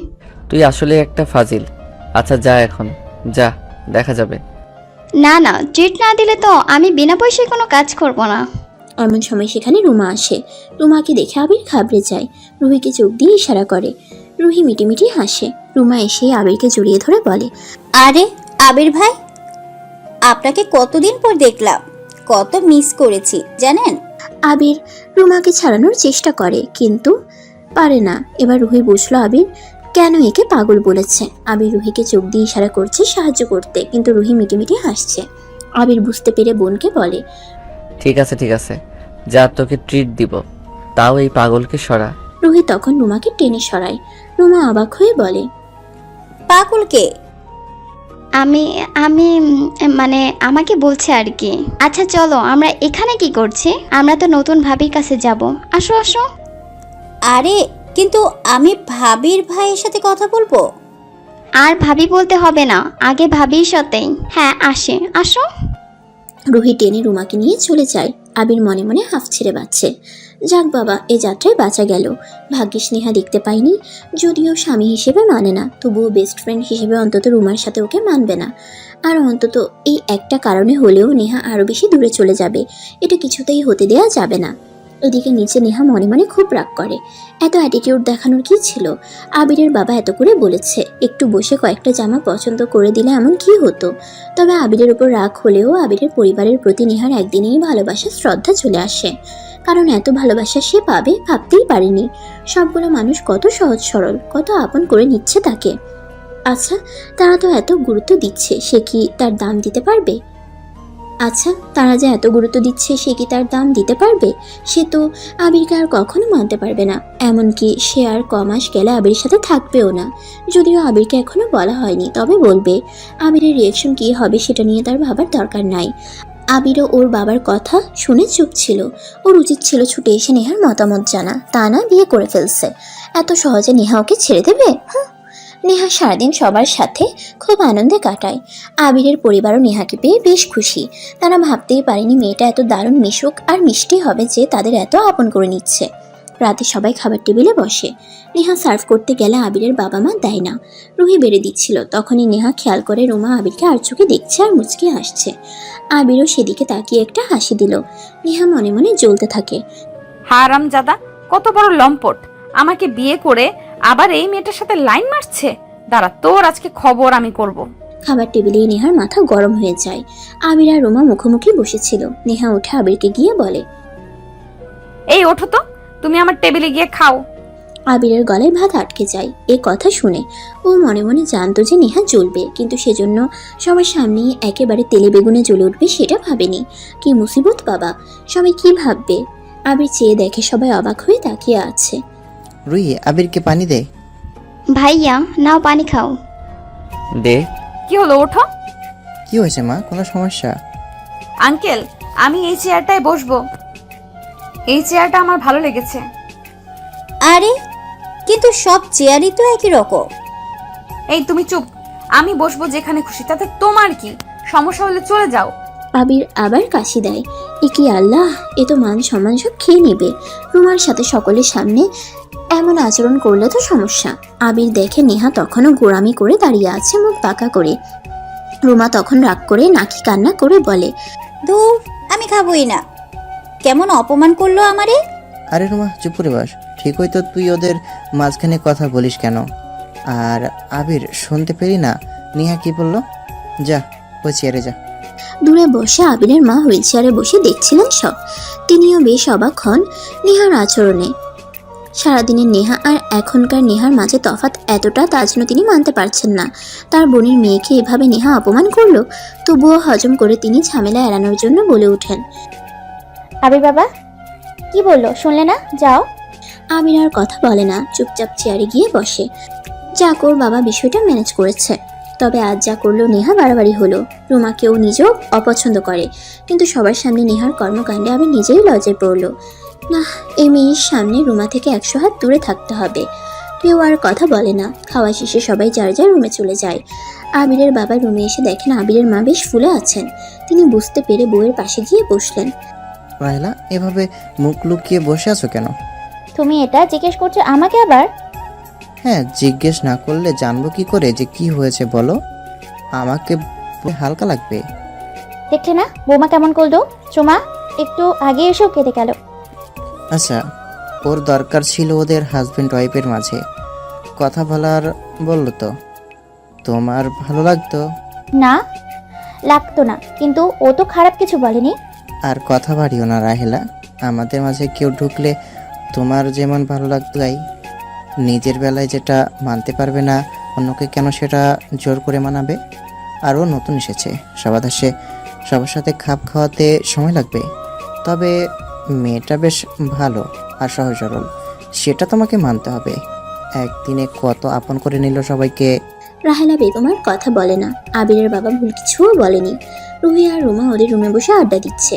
তুই আসলে একটা ফাজিল। আচ্ছা যা, এখন যা, দেখা যাবে। না না, ট্রিট না দিলে তো আমি বিনা পয়সায় কোনো কাজ করব না। এমন সময় সেখানে রুমা আসে। রুমাকে দেখে আবির ঘাবড়ে যায়। রুহিকে চোখ দিয়ে ইশারা করে। রুহি মিটিমিটি হাসে। রুমা এসে আবিরকে জড়িয়ে ধরে বলে, আরে আবির ভাই, আপনাকে কতদিন পর দেখলাম, কত মিস করেছি জানেন। আবির রুমাকে ছাড়ানোর চেষ্টা করে, কিন্তু পারে না। এবার রুহি বুঝলো আবির কেন একে পাগল বলেছে। আবির রুহিকে চোখ দিয়ে ইশারা করছে সাহায্য করতে, কিন্তু রুহি মিটিমিটি হাসছে। আবির বুঝতে পেরে বোনকে বলে, ঠিক আছে, যা, তোকে ট্রিট দিব, তাও এই পাগলকে সরা। রুহি তখন রুমাকে টেনে সরায়। রুমা অবাক হয়ে বলে, পাগলকে? আমি আমি মানে আমাকে বলছে আর কি। আচ্ছা চলো, আমরা এখানে কি করছি? আমরা তো নতুন ভাবির কাছে যাব। আসো আসো। আরে কিন্তু আমি ভাবির ভাইয়ের সাথে কথা বলবো। আর ভাবি বলতে হবে না, আগে ভাবির সাথেই। হ্যাঁ আসে, আসো। রুহি টেনে রুমাকে নিয়ে চলে যায়। আবির মনে মনে হাফ ছেড়ে বাঁচছে। যাক বাবা, এ যাত্রায় বাঁচা গেল। ভাগ্যিস নেহা দেখতে পাইনি। যদিও স্বামী হিসেবে মানে না, তবুও বেস্ট ফ্রেন্ড হিসেবে অন্তত রুমার সাথে ওকে মানবে না। আর অন্তত এই একটা কারণে হলেও নেহা আরও বেশি দূরে চলে যাবে। এটা কিছুতেই হতে দেওয়া যাবে না। এদিকে নিচে নেহা মনে মনে খুব রাগ করে। এত অ্যাটিটিউড দেখানোর কি ছিল? আবিরের বাবা এত করে বলেছে, একটু বসে কয়েকটা জামা পছন্দ করে দিলে এমন কি হতো? তবে আবিরের উপর রাগ হলেও আবিরের পরিবারের প্রতি নেহার একদিনেই ভালোবাসা শ্রদ্ধা চলে আসে। কারণ এত ভালোবাসা সে পাবে ভাবতেই পারেনি। সবগুলো মানুষ কত সহজ সরল, কত আপন করে নিচ্ছে তাকে। আচ্ছা, তারা তো এত গুরুত্ব দিচ্ছে, সে কি তার দাম দিতে পারবে? সে কি তার দাম দিতে পারবে? সে তো আবিরকে আর কখনো মানতে পারবে না। এমনকি সে আর কমাস গেলে আবিরের সাথে থাকবেও না। যদিও আবিরকে এখনো বলা হয়নি, তবে বলবে। আবিরের রিয়েকশন কি হবে সেটা নিয়ে তার ভাবার দরকার নাই। আবিরও ওর বাবার কথা শুনে চুপ ছিল। ওর উচিত ছিল ছুটে এসে নেহার মতামত জানা, তা না বিয়ে করে ফেলছে। এত সহজে নেহা ওকে ছেড়ে দেবে? নেহা সারাদিন সবার সাথে খুব আনন্দে কাটায়। আবিরের পরিবারও নেহাকে পেয়ে বেশ খুশি। তারা ভাবতেই পারেনি মেয়েটা এত দারুণ মিশুক আর মিষ্টি হবে যে তাদের এত আপন করে নিচ্ছে। রাতে সবাই খাবার টেবিলে বসে। নেহা সার্ভ করতে গেলে আবিরের বাবা মা দেয় না। রুহি বেড়ে দিচ্ছিল, তখনই নেহা খেয়াল করে রুমা আবিরকে আর চোখে দেখছে আর মুচকে হাসছে। আবিরও সেদিকে তাকিয়ে একটা হাসি দিল। নেহা মনে মনে জ্বলতে থাকে। হারামজাদা, কত বড় লম্পট! আমাকে বিয়ে করে আবার এই মেয়েটার সাথে লাইন মারছে। দাঁড়া, তোর আজকে খবর আমি করব। খাবার টেবিলেই নেহার মাথা গরম হয়ে যায়। আবির আর রুমা মুখোমুখি বসেছিল। নেহা উঠে আবিরকে গিয়ে বলে, এই ওঠো তো, তুমি আমার টেবিলে গিয়ে খাও। আবিরের গলায় ভাত আটকে যায়। এ কথা শুনে ও মনে মনে জানতো যে নেহা জ্বলবে, কিন্তু সেজন্য সবার সামনেই একেবারে তেলে বেগুনে জ্বলে উঠবে সেটা ভাবেনি। কি মুসিবত বাবা, সবাই কি ভাববে? আবির চেয়ে দেখে সবাই অবাক হয়ে তাকিয়ে আছে। রুহি, আবিরকে পানি দে। ভাইয়া নাও পানি খাও। দে। কি হলো, ওঠো। কি হয়েছে মা, কোনো সমস্যা? আঙ্কেল, আমি এই চেয়ারটায় বসবো। এই চেয়ারটা আমার ভালো লেগেছে। আরে, কিন্তু সব চেয়ারই তো একই রকম। এই তুমি চুপ। আমি বসবো যেখানে খুশি, তাতে তোমার কি? সমস্যা হলে চলে যাও। আবির আবার কাশি দেয়। এ কি আল্লাহ, এ তো মান সম্মান সব খেয়ে নেবে। রুমার সাথে সকলের সামনে এমন আচরণ করলে তো সমস্যা। আবির দেখে নেহা তখনও গোড়ামি করে দাঁড়িয়ে আছে, মুখ বাঁকা করে। রুমা তখন রাগ করে নাকি কান্না করে বলে, ধুর, আমি খাবোই না। কেমন অপমান করলো আমারে। আরে রুমা, চুপ করে বস। ঠিক হয়তো তুই ওদের মাঝখানে কথা বলিস কেন? আর আবির, শুনতে পেলি না নেহা কি বললো? যা, ওই চেয়ারে যা। দূরে বসে আবিরের মা হুইল চেয়ারে বসে দেখছিলেন সব। তিনিও বেশ অবাক হন নেহার আচরণে। সারাদিনের নেহা আর এখনকার নেহার মাঝে তফাৎ এতটা, তা যেন তিনি মানতে পারছেন না। তার বোনের মেয়েকে এভাবে নেহা অপমান করলো, তবুও হজম করে তিনি ঝামেলা এড়ানোর জন্য বলে ওঠেন, আবির বাবা কি বললো শুনলে না? যাও। আবির আর কথা বলে না, চুপচাপ চেয়ারে গিয়ে বসে। যাক, ওর বাবা বিষয়টা ম্যানেজ করেছে। তবে আজ যা করলো নেহা বাড়াবাড়ি হলো। রুমাকেও নিজেও অপছন্দ করে, কিন্তু সবার সামনে নেহার কর্মকাণ্ডে আবির নিজেই লজ্জায় পড়ল। না, এই মেয়ের সামনে রুমা থেকে 100 হাত দূরে থাকতে হবে। কেউ আর কথা বলে না। খাওয়া শেষে সবাই যার যার রুমে চলে যায়। আবিরের বাবা রুমে এসে দেখেন আবিরের মা বেশ ফুলে আছেন। তিনি বুঝতে পেরে বউয়ের পাশে গিয়ে বসলেন। রাহেলা, এভাবে মুখ লুকিয়ে বসে আছো কেন? তুমি এটা জিজ্ঞেস করছো আমাকে আবার? হ্যাঁ, জিজ্ঞেস না করলে জানবো কি করে যে কি হয়েছে বলো? আমাকে হালকা লাগবে। দেখলে না বৌমা কেমন করলো? চুমা একটু আগে এসেও কেঁদে গেল। আচ্ছা, ওর দরকার ছিল ওদের হাজব্যান্ড ওয়াইফের মাঝে কথা বলার, বললো তো তোমার ভালো লাগতো? না, লাগতো না, কিন্তু ও তো খারাপ কিছু বলেনি। আর কথা বাড়িও না রাহেলা। আমাদের মাঝে কেউ ঢুকলে তোমার যেমন ভালো লাগতো, তাই নিজের বেলায় যেটা মানতে পারবে না, অন্যকে কেন সেটা জোর করে মানাবে? আর ও নতুন এসেছে, সবার দেশে সবার সাথে খাপ খাওয়াতে সময় লাগবে। তবে মেয়েটা বেশ ভালো আর সহজ সরল, সেটা তোমাকে মানতে হবে। একদিনে কত আপন করে নিল সবাইকে। রাহেলা বেগম আর কথা বলে না। আবিরের বাবা ভুল কিছুও বলেনি। রুহি আর রুমা ওদের রুমে বসে আড্ডা দিচ্ছে।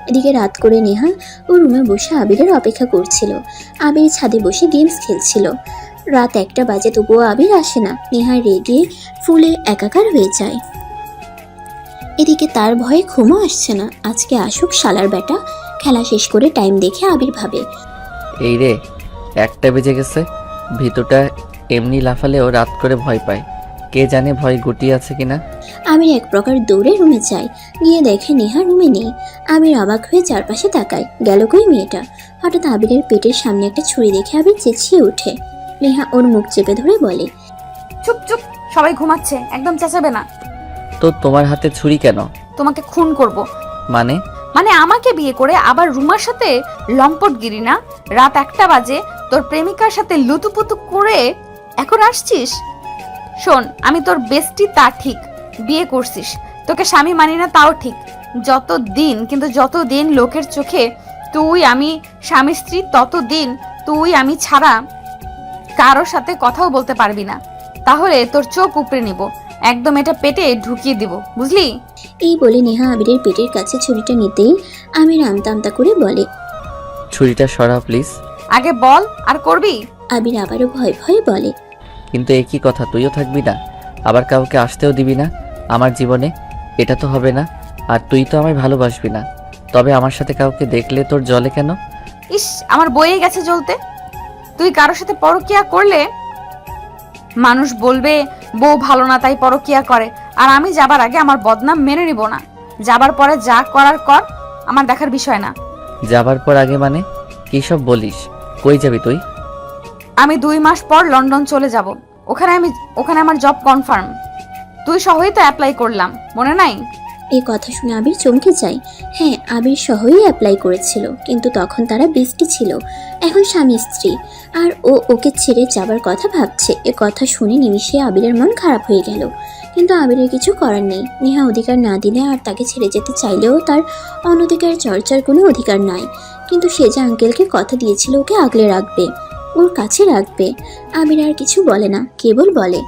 এদিকে রাত করে নেহা ও রুমে বসে আবিরের অপেক্ষা করছিল। আবির ছাদে বসে গেমস খেলছিল। রাত 1টা বাজে, তবুও আবির আসে না। নেহা রেগে ফুলে একাকার হয়ে যায়। এদিকে তার ভয়ে ঘুমও আসছে না। আজকে আসুক শালার বেটা। খেলা শেষ করে টাইম দেখে আবির ভাবে, এই রে, 1টা বেজে গেছে। ভিতরটা এমনি লাফালেও রাত করে ভয় পায়। কে জানে ভয় গুটিয়ে আছে কিনা। আমির এক প্রকার দৌড়ে রুমে যায়। গিয়ে দেখে নেহা রুমে নেই। আমির অবাক হয়ে চারপাশে তাকায়, গেল কই মেয়েটা? হঠাৎ আবিরের পেটের সামনে একটা ছুরি দেখে আবির চেঁচিয়ে ওঠে। নেহা ওর মুখ চেপে ধরে বলে, চুপ চুপ, সবাই ঘুমাচ্ছে, একদম চেঁচাবে না। তো তোমার হাতে ছুরি কেন? তোমাকে খুন করব। মানে? মানে আমাকে বিয়ে করে আবার রুমার সাথে লম্পটগিরি না? রাত 1টা বাজে, তোর প্রেমিকার সাথে লুতুপুতু করে এখন আসছিস? শোন, আমি তোর বেস্টি তা ঠিক, বিয়ে করছিস, তোকে স্বামী মানি না তাও ঠিক, যতদিন লোকের চোখে তুই আমি স্বামী স্ত্রী, ততদিন তুই আমি ছাড়া কারোর সাথে কথাও বলতে পারবি না। তাহলে তোর চোখ উপড়ে নিব, একদম এটা পেটে ঢুকিয়ে দিব, বুঝলি? এই বলে নেহা আবিরের পেটের কাছে ছুরিটা নিতেই আমির আমতা আমতা করে বলে, ছুরিটা সরাও প্লিজ। আগে বল, আর করবি? আবির আবারও ভয় ভয়ে বলে, কিন্তু একই কথা, তুইও থাকবি না, আবার কাউকে আসতেও দিবি না আমার জীবনে, এটা তো হবে না। আর তুই তো আমায় ভালোবাসবি না, তবে আমার সাথে কাউকে দেখলে তোর জ্বলে কেন? ইস, আমার বয়ে গেছে জ্বলতে। তুই কারোর সাথে পরকিয়া করলে মানুষ বলবে বউ ভালো না তাই পরকিয়া করে, আর আমি যাবার আগে আমার বদনাম মেনে নিব না। যাবার পরে যা করার কর, আমার দেখার বিষয় না। যাবার পর আগে মানে কি সব বলিস? কই যাবি তুই? আমি 2 মাস পর লন্ডন চলে যাব, ওখানে আমার জব কনফার্ম। তুই সহই তো অ্যাপ্লাই করলাম, মনে নাই? এই কথা শুনে আবির চমকে যায়। হ্যাঁ, আবির সহই অ্যাপ্লাই করেছিল, কিন্তু তখন তারা বেস্টি ছিল, এখন স্বামী স্ত্রী, আর ও ওকে ছেড়ে যাবার কথা ভাবছে। এ কথা শুনে নিমিষে আবিরের মন খারাপ হয়ে গেল, কিন্তু আবিরের কিছু করার নেই। নেহা অধিকার না দিলে আর তাকে ছেড়ে যেতে চাইলেও তার অনধিকার চর্চার কোনো অধিকার নাই। কিন্তু সে যে আঙ্কেলকে কথা দিয়েছিল ওকে আগলে রাখবে, ওর কাছে রাখবে। আবির আর কিছু বলে না, কেবল বলে,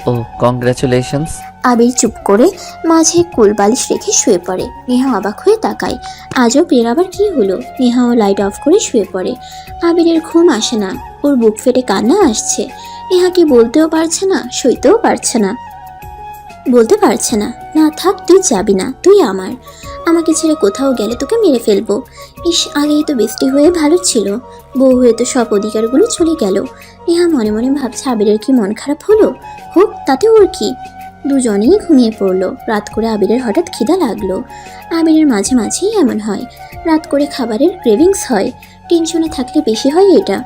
ও কংগ্রাচুলেশনস। আবির চুপ করে মাঝে কুলবালিশ রেখে শুয়ে পড়ে। নেহা অবাক হয়ে তাকায়, আজও এর আবার কি হলো? নেহাও লাইট অফ করে শুয়ে পড়ে। আবিরের ঘুম আসে না, ওর বুক ফেটে কান্না আসছে। নেহাকে বলতেও পারছে না, সইতেও পারছে না, বলতে পারছে না, না থাক, তুই যাবি না, তুই আমার, আমাকে ছেড়ে কোথাও গেলে তোকে মেরে ফেলবো। ইস, আগেই তো বেস্টি হয়ে ভালো ছিল, বউ হয়ে তো সব অধিকারগুলো চলে গেল। নেহা মনে মনে ভাবছে আবিরের কি মন খারাপ হলো? হোক, তাতে ওর কি। দুজনেই ঘুমিয়ে পড়লো। রাত করে আবিরের হঠাৎ খিদা লাগলো। আবিরের মাঝে মাঝেই এমন হয়, রাত করে খাবারের ক্রেভিংস হয়। টেনশনে থাকলে বেশি হয় এটা।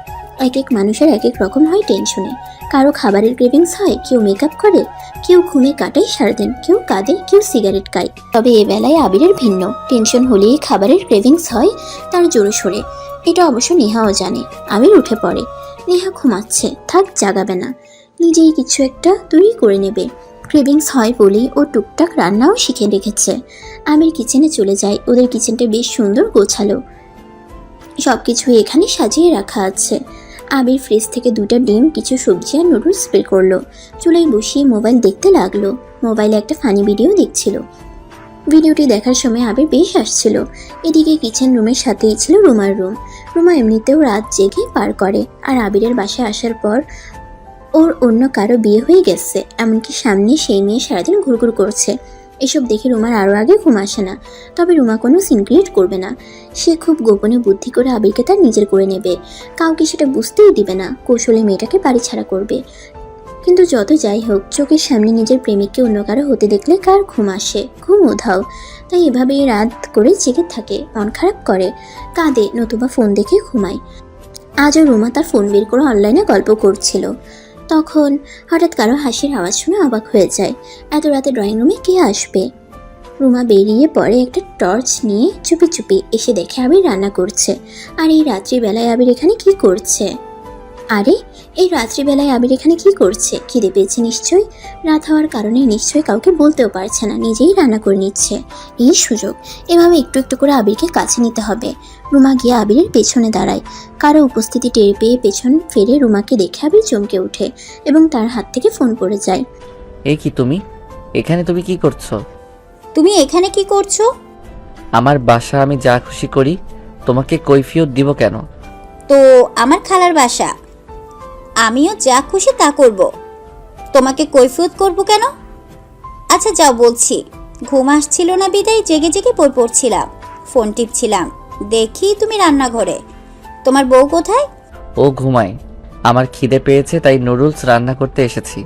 এক এক মানুষের এক এক রকম হয় টেনশনে। কারো খাবারের ক্রেভিংস হয়, কেউ মেকআপ করে, কেউ ঘুমে কাটায় সারাদিন, কেউ কাঁদে, কেউ সিগারেট খায়। তবে এ বেলায় আবিরের ভিন্ন, টেনশন হলেই খাবারের ক্রেভিংস হয় তার জোরে সোরে। এটা অবশ্য নেহাও জানে। আবির উঠে পড়ে। নেহা ঘুমাচ্ছে, থাক, জাগাবে না, নিজেই কিছু একটা তৈরি করে নেবে। ক্রেভিংস হয় বলেই ও টুকটাক রান্নাও শিখে রেখেছে। আমির কিচেনে চলে যায়। ওদের কিচেনটা বেশ সুন্দর গোছালো, সব কিছু এখানে সাজিয়ে রাখা আছে। আবির ফ্রিজ থেকে 2টা ডিম, কিছু সবজি আর নুডলস বের করলো। চুলায় বসিয়ে মোবাইল দেখতে লাগলো। মোবাইলে একটা ফানি ভিডিও দেখছিল। ভিডিওটি দেখার সময় আবির বেশ আসছিল। এদিকে কিচেন রুমের সাথেই ছিল রুমার রুম। রুমা এমনিতেও রাত জেগে পার করে, আর আবিরের বাসায় আসার পর ওর অন্য কারো বিয়ে হয়ে গেছে, এমনকি সামনে সেই মেয়ে সারাদিন ঘুরঘুর করছে। এসব দেখে রুমার আরও আগে ঘুম আসে না। তবে রুমা কোনো সিন ক্রিয়েট করবে না। সে খুব গোপনে বুদ্ধি করে আবিরকে তার নিজের করে নেবে। কাউকে সেটা বুঝতেই দিবে না। কৌশলে মেয়েটাকে বাড়ি ছাড়া করবে। কিন্তু যত যাই হোক, চোখের সামনে নিজের প্রেমিককে অন্য কারো হতে দেখলে কার ঘুম আসে? ঘুম উধাও। তাই এভাবেই রাত করে জেগে থাকে, মন খারাপ করে, কাঁদে, নতুবা ফোন দেখে ঘুমায়। আজও রুমা তার ফোন বের করে অনলাইনে গল্প করছিল। তখন হঠাৎ কারো হাসির আওয়াজ শুনে অবাক হয়ে যায়। এত রাতে ড্রয়িং রুমে কে আসবে? রুমা বেরিয়ে পড়ে একটা টর্চ নিয়ে, চুপি চুপি এসে দেখে আবির রান্না করছে। আর এই রাত্রিবেলায় আবির এখানে কি করছে? খিদে পেয়েছে নিশ্চয়ই। রাত হওয়ার কারণে নিশ্চয়ই কাউকে বলতেও পারছে না, নিজেই রান্না করে নিচ্ছে। এই সুযোগ, এভাবে একটু একটু করে আবিরকে কাছে নিতে হবে। রুমা গিয়ে আবিরের পেছনে দাঁড়ায়। কারো উপস্থিতি টের পেয়ে পেছন ফিরে রুমাকে দেখে আবির চমকে ওঠে এবং তার হাত থেকে ফোন পড়ে যায়। এই কি তুমি এখানে? তুমি কি করছো? তুমি এখানে কি করছো? আমার বাসা, আমি যা খুশি করি, তোমাকে কৈফিয়ত দিব কেন? তো আমার খালার বাসা, আমিও যা খুশি তা করব, তোমাকে কৈফিয়ত করব কেন? আচ্ছা যাও বলছি। ঘুম আসছিল না বিদায় জেগে জেগে বই পড়ছিলাম, ফোন টিপছিলাম, দেখি তুমি রান্নাঘরে। তোমার বউ কোথায়? ও ঘুমায়। আমার খিদে পেয়েছে তাই নুডলস রান্না করতে এসেছি।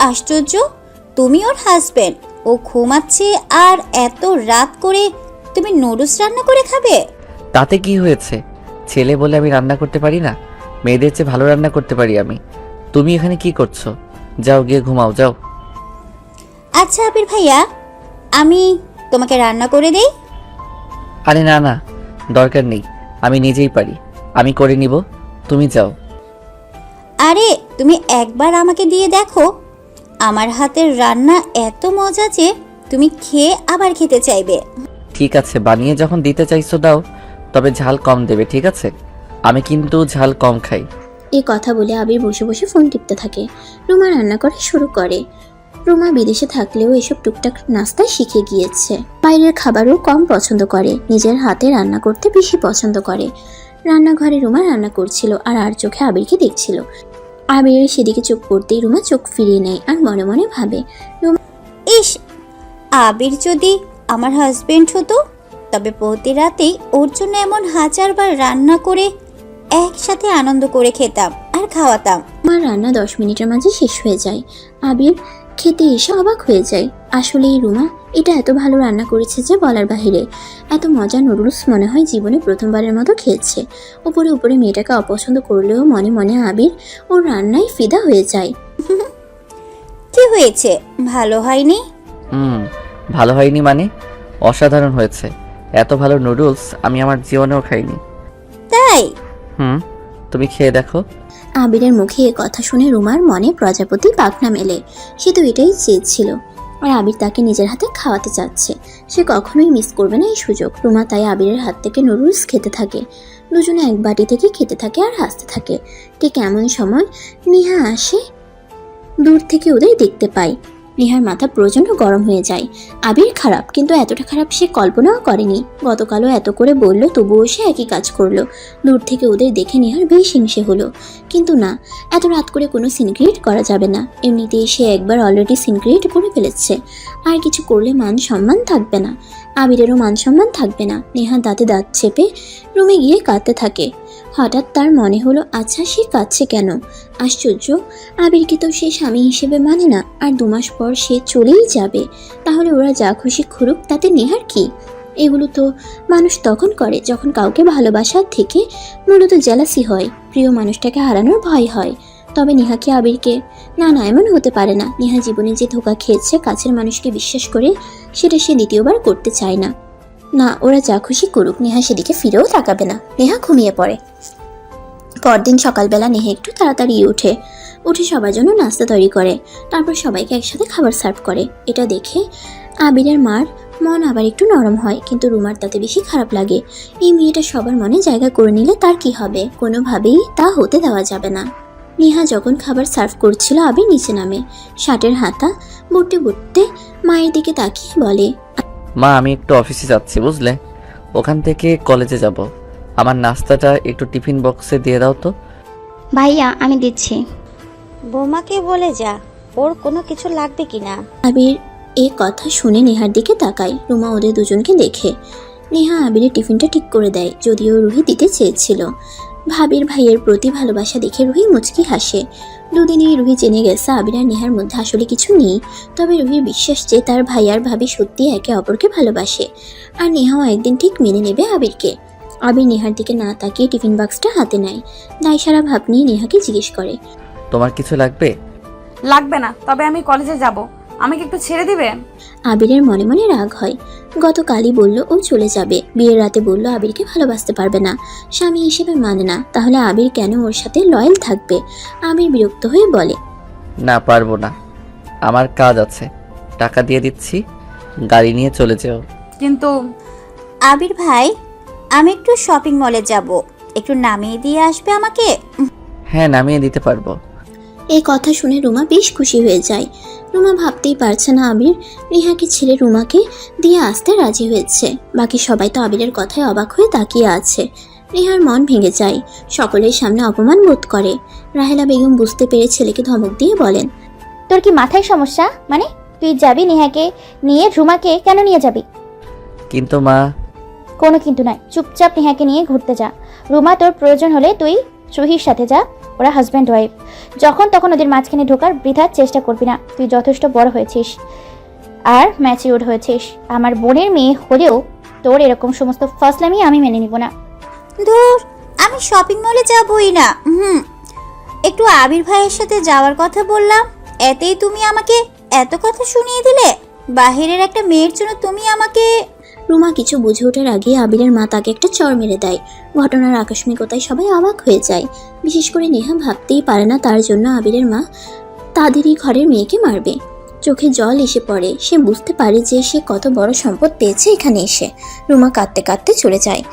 আশ্চর্য, তুমি ওর হাজবেন্ড, ও ঘুমাচ্ছে আর এত রাত করে তুমি নুডলস রান্না করে খাবে? তাতে কি হয়েছে? ছেলে বলে আমি রান্না করতে পারি না? মেয়েদের চেয়ে ভালো রান্না করতে পারি আমি। তুমি এখানে কি করছো? যাও গিয়ে ঘুমাও, যাও। আচ্ছা আবির ভাইয়া, আমি তোমাকে রান্না করে দেই। আরে না না, দরকার নেই, আমি নিজেই পারি, আমি করে নিব, তুমি যাও। আরে তুমি একবার আমাকে দিয়ে দেখো, আমার হাতের রান্না এত মজা যে তুমি খেয়ে আবার খেতে চাইবে। ঠিক আছে, বানিয়ে যখন দিতে চাইছো দাও, তবে ঝাল কম দেবে, ঠিক আছে? আমি কিন্তু ঝাল কম খাই। এই কথা বলে আবির বসে বসে ফোন টিপতে থাকে। রুমা রান্না করা শুরু করে। রুমা বিদেশে থাকলেও এসব টুকটাক নাস্তা শিখে গিয়েছে। বাইরের খাবারও কম পছন্দ করে, নিজের হাতে রান্না করতে বেশি পছন্দ করে। রান্নাঘরে রুমা রান্না করছিল আর চোখে আবিরকে দেখছিল। আবিরের সেদিকে চোখ পড়তেই রুমা চোখ ফিরিয়ে নেয় আর মনে মনে ভাবে, ইস, আবির যদি আমার হাজবেন্ড হতো তবে প্রতি রাতেই ওর জন্য এমন হাজারবার রান্না করে একসাথে আনন্দ করে খেতাম আর খাওয়াতাম। আমার রান্না 10 মিনিটের মাঝে শেষ হয়ে যায়। আবির খেতে এসে অবাক হয়ে যায়। আসলেই রুমা এটা এত ভালো রান্না করেছে যে বলার বাহিরে। এত মজা নুডলস মনে হয় জীবনে প্রথমবারের মতো খেয়েছে। উপরে উপরে মেয়েটাকে অপছন্দ করলেও মনে মনে আবির ওর রান্নায় ফিদা হয়ে যায়। কি হয়েছে, ভালো হয়নি? ভালো হয়নি মানে? অসাধারণ হয়েছে। এত ভালো নুডলস আমি আমার জীবনেও খাইনি। তাই? তুমি খেয়ে দেখো। আবিরের মুখে এ কথা শুনে রুমার মনে প্রজাপতি পাখনা মেলে। সে তো এটাই চেয়েছিল, আর আবির তাকে নিজের হাতে খাওয়াতে চাচ্ছে। সে কখনোই মিস করবে না এই সুযোগ। রুমা তাই আবিরের হাত থেকে নুডলস খেতে থাকে। দুজনে এক বাটি থেকে খেতে থাকে আর হাসতে থাকে। ঠিক এমন সময় নেহা আসে। দূর থেকে ওদের দেখতে পায়। নেহার মাথা প্রচণ্ড গরম হয়ে যায়। আবির খারাপ, কিন্তু এতটা খারাপ সে কল্পনাও করেনি। গতকালও এত করে বলল, তবুও সে একই কাজ করলো। দূর থেকে ওদের দেখে নেহার বেশ হিংসে হলো। কিন্তু না, এত রাত করে কোনো সিন ক্রিয়েট করা যাবে না। এমনিতেই সে একবার অলরেডি সিন ক্রিয়েট করে ফেলেছে। আর কিছু করলে মান সম্মান থাকবে না, আবিরেরও মান সম্মান থাকবে না। নেহা দাঁতে দাঁত চেপে রুমে গিয়ে কাঁদতে থাকে। হঠাৎ তার মনে হলো, আচ্ছা সে কাঁদছে কেন? আশ্চর্য, আবিরকে তো সে স্বামী হিসেবে মানে না, আর 2 মাস পর সে চলেই যাবে। তাহলে ওরা যা খুশি করুক, তাতে নেহার কি? এগুলো তো মানুষ তখন করে যখন কাউকে ভালোবাসার থেকে মূলত জেলাসি হয়, প্রিয় মানুষটাকে হারানোর ভয় হয়। তবে নেহা কি আবিরকে? না না, এমন হতে পারে না। নেহা জীবনে যে ধোঁকা খেয়েছে কাছের মানুষকে বিশ্বাস করে, সেটা সে দ্বিতীয়বার করতে চায় না। না, ওরা যা খুশি করুক, নেহা সেদিকে ফিরেও তাকাবে না। নেহা ঘুমিয়ে পড়ে। পরদিন সকালবেলা নেহা একটু তাড়াতাড়ি উঠে সবার জন্য নাস্তা তৈরি করে। তারপর সবাইকে একসাথে খাবার সার্ভ করে। এটা দেখে আবিরের মার মন আবার একটু নরম হয়, কিন্তু রুমার তাতে বেশি খারাপ লাগে। এই মেয়েটা সবার মনে জায়গা করে নিলে তার কি হবে? কোনোভাবেই তা হতে দেওয়া যাবে না। নেহা যখন খাবার সার্ভ করছিল, আবির নিচে নামে। শার্টের হাতা বুটতে বুটতে মায়ের দিকে তাকিয়ে বলে, মা, আমি একটু অফিসে যাচ্ছি, বুঝলে? ওখান থেকে কলেজে যাব। আমার নাস্তাটা একটু টিফিন বক্সে দিয়ে দাও তো। ভাইয়া আমি দিচ্ছি। বৌমাকে বলে যা ওর কোনো কিছু লাগবে কিনা। আবির এই কথা শুনে নেহার দিকে তাকায়। রুমা ওদের দুজনকে দেখে নেহা আবিরের টিফিনটা ঠিক করে দেয়, যদিও রুহি দিতে চেয়েছিল। ভাবির ভাইয়ের প্রতি ভালোবাসা দেখে রুহি মুচকি হাসে। দুদিনেই রুহি জেনে গেছে আবির আর নেহার মধ্যে আসলে কিছু নেই। তবে রুহির বিশ্বাস যে তার ভাই আর ভাবি সত্যি একে অপরকে ভালোবাসে, আর নেহাও একদিন ঠিক মেনে নেবে আবিরকে। আবির নেহার দিকে না তাকিয়ে টিফিন বক্সটা হাতে নেয়। দায়সারা ভাব নিয়ে নেহাকে জিজ্ঞেস করে, তোমার কিছু লাগবে? লাগবে না, তবে আমি কলেজে যাব, আমাকে একটু ছেড়ে দিবে? আবিরের মনে মনে রাগ হয়। গতকালই বলল ও চলে যাবে, বিয়ের রাতে বলল আবিরকে ভালোবাসতে পারবে না, স্বামী হিসেবে মানে না। তাহলে আবির কেন ওর সাথে লয়াল থাকবে? আবির বিরক্ত হয়ে বলে, না, পারবো না, আমার কাজ আছে, টাকা দিয়ে দিচ্ছি, গাড়ি নিয়ে চলে যেও। কিন্তু আবির ভাই, আমি একটু শপিং মলে যাব, একটু নামিয়ে দিয়ে আসবে আমাকে? হ্যাঁ, নামিয়ে দিতে পারবো। এই কথা শুনে রুমা বেশ খুশি হয়ে যায়। রুমা ভাবতেই পারছে না আবির নেহাকে ছেড়ে রুমাকে দিয়ে আসতে রাজি হয়েছে। বাকি সবাই তো আবিরের কথায় অবাক হয়ে তাকিয়ে আছে। নেহার মন ভেঙে যায়, সকলের সামনে অপমান বোধ করে। রাহেলা বেগম বুঝতে পেরে ছেলেকে ধমক দিয়ে বলেন, তোর কি মাথায় সমস্যা? মানে তুই যাবি নেহাকে নিয়ে, রুমাকে কেন নিয়ে যাবি? কিন্তু মা। কোনো কিন্তু নয়, চুপচাপ নেহাকে নিয়ে ঘুরতে যা। রুমা, তোর প্রয়োজন হলে তুই রুহির সাথে যা, ওরা হাজব্যান্ড ওয়াইফ। যখন তখন ওদের মাঝখানে ঢোকার বৃথা চেষ্টা করবি না। তুই যথেষ্ট বড় হয়েছিস আর ম্যাচিউর হয়েছিস। আমার বোনের মেয়ে হলেও তোর এরকম সমস্ত ফাসলামি আমি মেনে নিব না। ধুর, আমি শপিং মলে যাবই না। একটু আবির ভাইয়ের সাথে যাওয়ার কথা বললাম, এতেই তুমি আমাকে এত কথা শুনিয়ে দিলে। বাহিরের একটা মেয়ের জন্য তুমি আমাকে। রুমা কিছু বুঝে ওঠার আগে আবিরের মা তাকে একটা চড় মেরে দেয়। ঘটনার আকস্মিকতায় সবাই অবাক হয়ে যায়। বিশেষ করে নেহা ভাবতেই পারে না তার জন্য আবিরের মা তাদেরই ঘরের মেয়েকে মারবে। চোখে জল এসে পড়ে। সে বুঝতে পারে যে সে কত বড় সম্পদ পেয়েছে এখানে এসে। রুমা কাঁদতে কাঁদতে চলে যায়।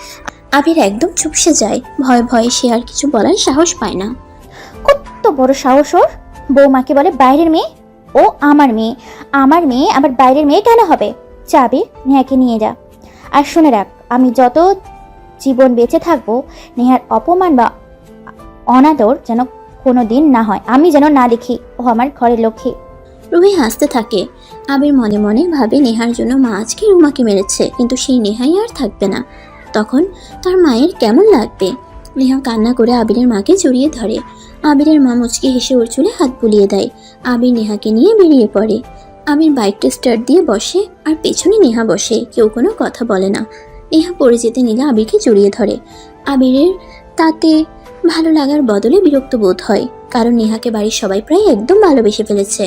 আবির একদম চুপসে যায়। ভয়ে ভয়ে সে আর কিছু বলার সাহস পায় না। কত বড় সাহস ওর! বৌমাকে বলে বাইরের মেয়ে। ও আমার মেয়ে, আমার মেয়ে আবার বাইরের মেয়ে কেন হবে? চাবি নেহাকে নিয়ে যা। আর শুনে রাখ, আমি যত জীবন বেঁচে থাকবো নেহার অপমান বা অনাদর যেন কোনো দিন না হয়, আমি যেন না দেখি। ও আমার ঘরের লক্ষ্মী। রুহি হাসতে থাকে। আবির মনে মনে ভাবে নেহার জন্য মা আজকে রুমাকে মেরেছে, কিন্তু সেই নেহাই আর থাকবে না। তখন তার মায়ের কেমন লাগবে। নেহা কান্না করে আবিরের মাকে জড়িয়ে ধরে। আবিরের মা মুচকি হেসে ওর চুলে হাত বুলিয়ে দেয়। আবির নেহাকে নিয়ে বেরিয়ে পড়ে। আবির বাইকটা স্টার্ট দিয়ে বসে আর পেছনে নেহা বসে। কেউ কোনো কথা বলে না। নেহা পড়ে যেতে নিলে আবিরকে জড়িয়ে ধরে। আবিরের তাতে ভালো লাগার বদলে বিরক্ত বোধ হয়, কারণ নেহাকে বাড়ির সবাই প্রায় একদম ভালোবেসে ফেলেছে।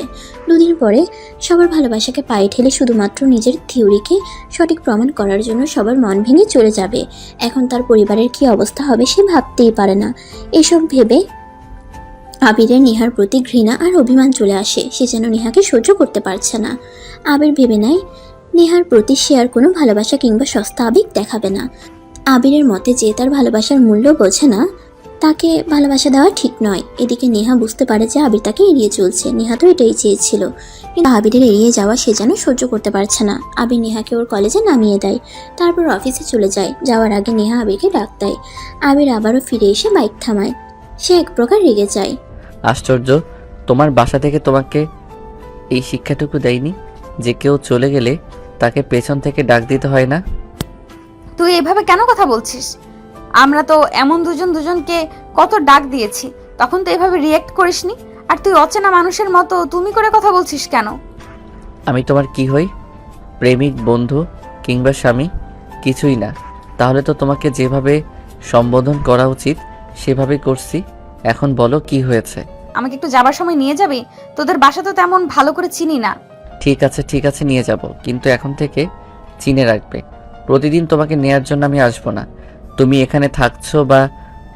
দুদিন পরে সবার ভালোবাসাকে পায়ে ঠেলে শুধুমাত্র নিজের থিওরিকে সঠিক প্রমাণ করার জন্য সবার মন ভেঙে চলে যাবে। এখন তার পরিবারের কি অবস্থা হবে সে ভাবতেই পারে না। এসব ভেবে আবিরের নেহার প্রতি ঘৃণা আর অভিমান চলে আসে। সে যেন নেহাকে সহ্য করতে পারছে না। আবির ভেবে নেয় নেহার প্রতি সে আর কোনো ভালোবাসা কিংবা সস্তা আবেগ দেখাবে না। আবিরের মতে যে তার ভালোবাসার মূল্য বোঝে না তাকে ভালোবাসা দেওয়া ঠিক নয়। এদিকে নেহা বুঝতে পারে যে আবির তাকে এড়িয়ে চলছে। নেহা তো এটাই চেয়েছিল, কিন্তু আবিরের এড়িয়ে যাওয়া সে যেন সহ্য করতে পারছে না। আবির নেহাকে ওর কলেজে নামিয়ে দেয়, তারপর অফিসে চলে যায়। যাওয়ার আগে নেহা আবিরকে ডাক দেয়। আবির আবারও ফিরে এসে বাইক থামায়। সে এক প্রকার রেগে যায়। আশ্চর্য, তোমার বাসা থেকে তোমাকে এই শিক্ষাটুকু দেয়নি যে কেউ চলে গেলে তাকে পেছন থেকে ডাক দিতে হয় না? তুই এভাবে কেন কথা বলছিস? আমরা তো এমন দুজন দুজনকে কত ডাক দিয়েছি, তখন তো এভাবে রিয়েক্ট করিসনি। আর তুই অচেনা মানুষের মতো তুমি করে কথা বলছিস কেন? আমি তোমার কি হই? প্রেমিক, বন্ধু কিংবা স্বামী? কিছুই না। তাহলে তো তোমাকে যেভাবে সম্বোধন করা উচিত সেভাবেই করছি। এখন বলো কি হয়েছে? আমাকে একটু যাবার সময় নিয়ে যাবি? তোদের বাসা তো তেমন ভালো করে চিনি না। ঠিক আছে নিয়ে যাব, কিন্তু এখন থেকে চিনে রাখবে প্রতিদিন তোমাকে নেয়ার জন্য আমি আসবো না। তুমি এখানে থাকছো বা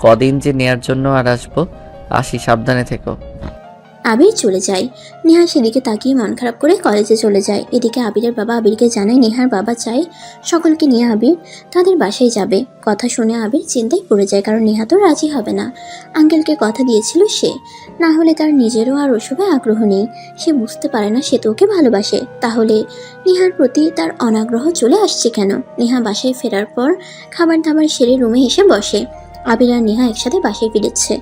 কদিন যে নেয়ার জন্য আর আসবো, আসি, সাবধানে থেকো। আবির চলে যায়। নেহা সেদিকে তাকিয়ে মন খারাপ করে কলেজে চলে যায়। এদিকে আবিরের বাবা আবিরকে জানায় নেহার বাবা চায় সকলকে নিয়ে আবির তাদের বাসায় যাবে। কথা শুনে আবির চিন্তায় পড়ে যায়, কারণ নেহা তো রাজি হবে না। আঙ্কেলকে কথা দিয়েছিল সে, না হলে তার নিজেরও আর ওসবে আগ্রহ নেই। সে বুঝতে পারে না সে তো ওকে ভালোবাসে, তাহলে নেহার প্রতি তার অনাগ্রহ চলে আসছে কেন। নেহা বাসায় ফেরার পর খাবার দাবার সেরে রুমে এসে বসে। আবির আর নেহা একসাথে বাসায় ফিরেছে।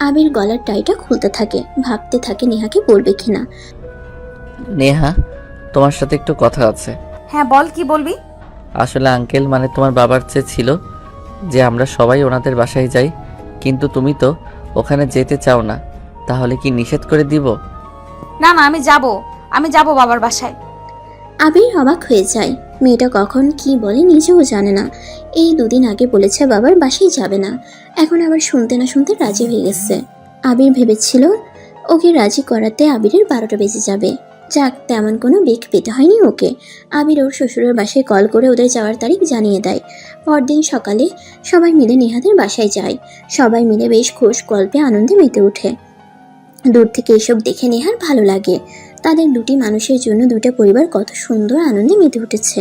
আবির গলার টাইটা খুলতে থাকে, ভাবতে থাকে নেহাকে বলবে কিনা। নেহা, তোমার সাথে একটু কথা আছে। হ্যাঁ বল, কি বলবি? আসলে আঙ্কেল মানে তোমার বাবার চেয়ে ছিল যে আমরা সবাই ওনাদের বাসায় যাই, কিন্তু তুমি তো ওখানে যেতে চাও না। তাহলে কি নিষেধ করে দিব? না না, আমি যাব বাবার বাসায়। আবির অবাক হয়ে যায়। মেয়েটা কখন কি বলে নিজেও জানে না। এই দুদিন আগে বলেছে বাবার বাসায় যাবে না, এখন আবার শুনতে না শুনতে রাজি হয়ে গেছে। আবির ভেবেছিল ওকে রাজি করাতে আবিরের 12টা বেজে যাবে। যাক, তেমন কোনো বেগ পেতে হয়নি ওকে। আবির ওর শ্বশুরের বাসায় কল করে ওদের যাওয়ার তারিখ জানিয়ে দেয়। পরদিন সকালে সবাই মিলে নেহাদের বাসায় যায়। সবাই মিলে বেশ খোশ গল্পে আনন্দে মেতে ওঠে। দূর থেকে এসব দেখে নেহার ভালো লাগে। তাদের দুটি মানুষের জন্য দুটো পরিবার কত সুন্দর আনন্দে মেতে উঠেছে।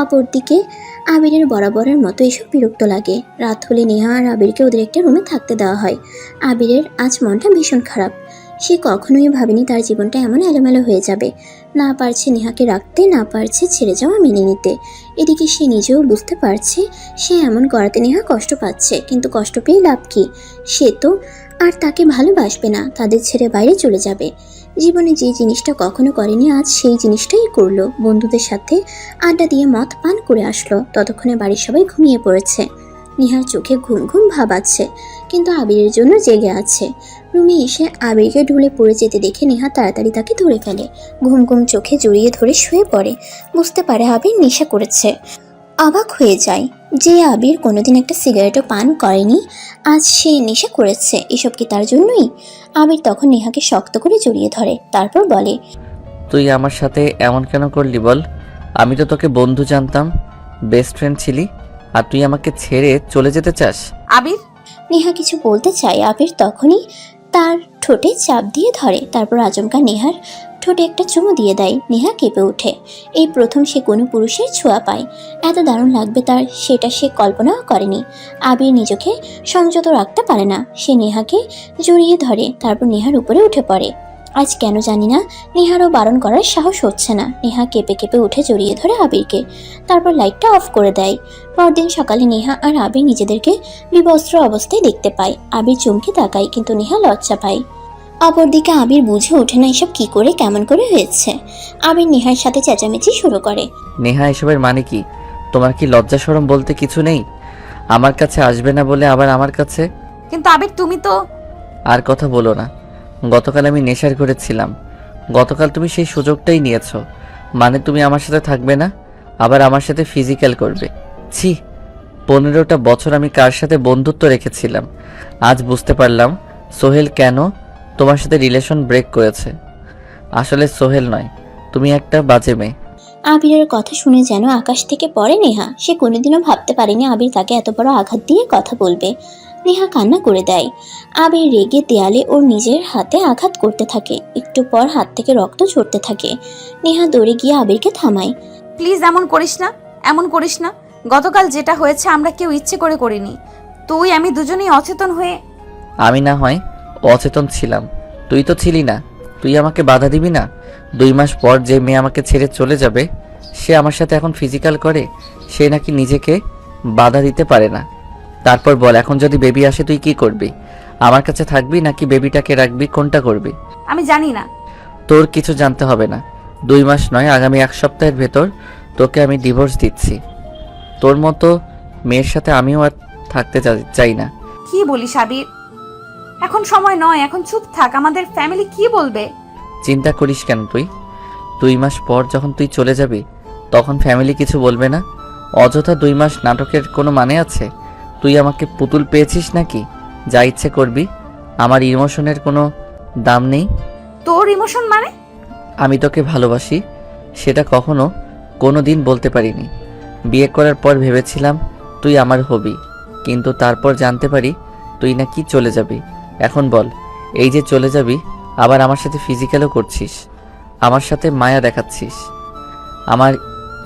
অপরদিকে আবিরের বরাবরের মতো এসব বিরক্ত লাগে। রাত হলে নেহা আর আবিরকে ওদের একটা রুমে থাকতে দেওয়া হয়। আবিরের আজ মনটা ভীষণ খারাপ। সে কখনোই ভাবেনি তার জীবনটা এমন এলোমেলো হয়ে যাবে। না পারছে নেহাকে রাখতে, না পারছে ছেড়ে যাওয়া মেনে নিতে। এদিকে সে নিজেও বুঝতে পারছে সে এমন করাতে নেহা কষ্ট পাচ্ছে, কিন্তু কষ্ট পেয়ে লাভ কি? সে তো আর তাকে ভালোবাসবে না, তাদের ছেড়ে বাইরে চলে যাবে। জীবনে যে জিনিসটা কখনো করেনি আজ সেই জিনিসটাই করলো। বন্ধুদের সাথে আড্ডা দিয়ে মদ পান করে আসলো। ততক্ষণে বাড়ির সবাই ঘুমিয়ে পড়েছে। নেহার চোখে ঘুম ঘুম ভাব আছে, কিন্তু আবিরের জন্য জেগে আছে। রুমে এসে আবিরকে ঢুলে পড়ে যেতে দেখে নেহা তাড়াতাড়ি তাকে ধরে ফেলে। ঘুম ঘুম চোখে জড়িয়ে ধরে শুয়ে পড়ে। বুঝতে পারে আবির নেশা করেছে। অবাক হয়ে যায়। যে আবির কোনোদিন একটা সিগারেটও পান করেনি, আজ সে নেশা করেছে। এসব কি তার জন্যই? আবির তখন নেহাকে শক্ত করে জড়িয়ে ধরে, তারপর বলে, তুই আমার সাথে এমন কেন করলি বল? আমি তো তোকে বন্ধু জানতাম, বেস্ট ফ্রেন্ড ছিলি, আর তুই আমাকে ছেড়ে চলে যেতে চাস? আবির, নেহা কিছু বলতে চায়, আবির তখনই তার ঠোঁটে চাপ দিয়ে ধরে, তারপর আচমকা নেহার ঠোঁটে একটা চুমু দিয়ে দেয়। নেহা কেঁপে ওঠে। এই প্রথম সে কোনো পুরুষের ছোঁয়া পায়। এত দারুণ লাগবে তার, সেটা সে কল্পনাও করেনি। আবির নিজেকে সংযত রাখতে পারে না, সে নেহাকে জড়িয়ে ধরে, তারপর নেহার উপরে উঠে পড়ে। আজ কেন জানি না নেহারও বারণ করার সাহস হচ্ছে না। নেহা কেঁপে কেঁপে উঠে জড়িয়ে ধরে আবিরকে, তারপর লাইটটা অফ করে দেয়। পরদিন সকালে নেহা আর আবির নিজেদেরকে বিবস্ত্র অবস্থায় দেখতে পায়। আবির চমকে তাকায়, কিন্তু নেহা লজ্জা পায়। অপরদিকে আবির বুঝে ওঠে না এসব কি করে কেমন করে হয়েছে। আবির নেহার সাথে চেঁচামেচি শুরু করে। নেহা, এসবের মানে কি? তোমার কি লজ্জা শরম বলতে কিছু নেই? আমার কাছে আসবে না বলে আবার আমার কাছে। কিন্তু আবির তুমি তো। আর কথা বলো না। গতকাল আমি নেশার করেছিলাম। গতকাল তুমি সেই সুযোগটাই নিয়েছো। মানে তুমি আমার সাথে থাকবে না, আবার আমার সাথে ফিজিক্যাল করবে। ছি, 15টা বছর আমি কার সাথে বন্ধুত্ব রেখেছিলাম, আজ বুঝতে পারলাম সোহেল কেন তোমার সাথে রিলেশন ব্রেক করেছে। আসলে সোহেল নয়, তুমি একটা বাজে মেয়ে। আবিরের কথা শুনে যেন আকাশ থেকে পড়ে নেহা। সে কোনোদিনও ভাবতে পারেনি আবির তাকে এত বড় আঘাত দিয়ে কথা বলবে। নেহা কান্না করে দেয়। আবির রেগে দেয়ালে ওর নিজের হাতে আঘাত করতে থাকে। একটু পর হাত থেকে রক্ত ঝরতে থাকে। নেহা দৌড়ে গিয়ে আবিরকে থামায়। প্লিজ এমন করিস না, এমন করিস না। গতকাল যেটা হয়েছে আমরা কেউ ইচ্ছে করে করিনি। তুই আমি দুজনেই অচেতন হয়ে। আমি না হয় অচেতন ছিলাম, তুই তো ছিলি না। তুই আমাকে বাধা দিবি না? 2 মাস পর যে মেয়ে আমাকে ছেড়ে চলে যাবে, সে আমার সাথে এখন ফিজিক্যাল করে, সে নাকি নিজেকে বাধা দিতে পারে না। তারপর বল, এখন যদি বেবি আসে তুই কি করবি? আমার কাছে থাকবি নাকি বেবিটাকে রাখবি? কোনটা করবি? আমি জানি না। তোর কিছু জানতে হবে না। 2 মাস নয়, আগামী 1 সপ্তাহের ভেতর তোকে আমি ডিভোর্স দিচ্ছি। তোর মতো মেয়ের সাথে আমিও আর থাকতে চাই না। কি বলিস আবির? এখন সময় নয়, এখন চুপ থাক। আমাদের ফ্যামিলি কি বলবে? চিন্তা করিস কেন তুই? 2 মাস পর যখন তুই চলে যাবি, তখন ফ্যামিলি কিছু বলবে না? অযথা 2 মাস নাটকের কোনো মানে আছে? তুই আমাকে পুতুল পেয়েছিস নাকি? যা ইচ্ছে করবি, আমার ইমোশনের কোনো দাম নেই। তোর ইমোশন মানে? আমি তোকে ভালোবাসি, সেটা কখনো কোনো দিন বলতে পারিনি। বিয়ে করার পর ভেবেছিলাম তুই আমার হবি, কিন্তু তারপর জানতে পারি তুই নাকি চলে যাবি। এখন বল, এই যে চলে যাবি, আবার আমার সাথে ফিজিক্যালও করছিস, আমার সাথে মায়া দেখাচ্ছিস, আমার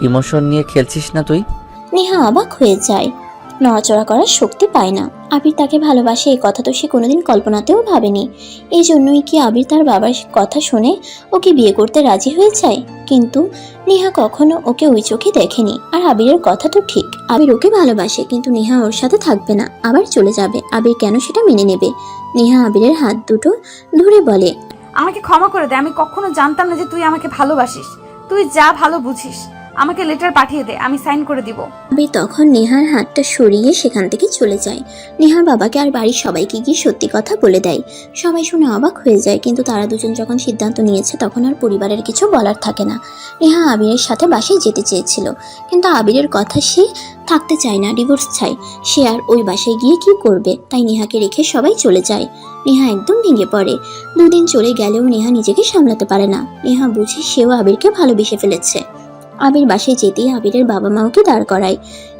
ইমোশন নিয়ে খেলছিস না তুই? নেহা অবাক হয়ে যায়, নড়াচড়া করার শক্তি পায় না। আবির তাকে ভালোবাসে এই কথা তো সে কোনোদিন কল্পনাতেও ভাবেনি। এই জন্যই কি আবির তার বাবার কথা শুনে ওকে বিয়ে করতে রাজি হয়ে যায়? কিন্তু নেহা কখনো ওকে ওই চোখে দেখেনি। আর আবিরের কথা তো ঠিক, আবির ওকে ভালোবাসে, কিন্তু নেহা ওর সাথে থাকবে না, আবার চলে যাবে। আবির কেন সেটা মেনে নেবে? নেহা আবিরের হাত দুটো ধরে বলে, আমাকে ক্ষমা করে দে। আমি কখনো জানতাম না যে তুই আমাকে ভালোবাসিস। তুই যা ভালো বুঝিস আমাকে লেটার পাঠিয়ে দে, আমি সাইন করে দিব। আবির তখন নেহার হাতটা সরিয়ে সেখান থেকে চলে যায়। নেহার বাবাকে আর বাড়ির সবাইকে গিয়ে সত্যি কথা বলে দেয়। সবাই শুনে অবাক হয়ে যায়, কিন্তু তারা দুজন যখন সিদ্ধান্ত নিয়েছে তখন আর পরিবারের কিছু বলার থাকে না। নেহা আবিরের সাথে বাসায় যেতে চেয়েছিল, কিন্তু আবিরের কথা সে থাকতে চায় না, ডিভোর্স চায়। সে আর ওই বাসায় গিয়ে কি করবে? তাই নেহাকে রেখে সবাই চলে যায়। নেহা একদম ভেঙে পড়ে। 2 দিন চলে গেলেও নেহা নিজেকে সামলাতে পারে না। নেহা বুঝে সেও আবিরকে ভালোবেসে ফেলেছে। আবির বাসায় যেতেই আবিরের বাবা মা ওকে দাঁড় করায়।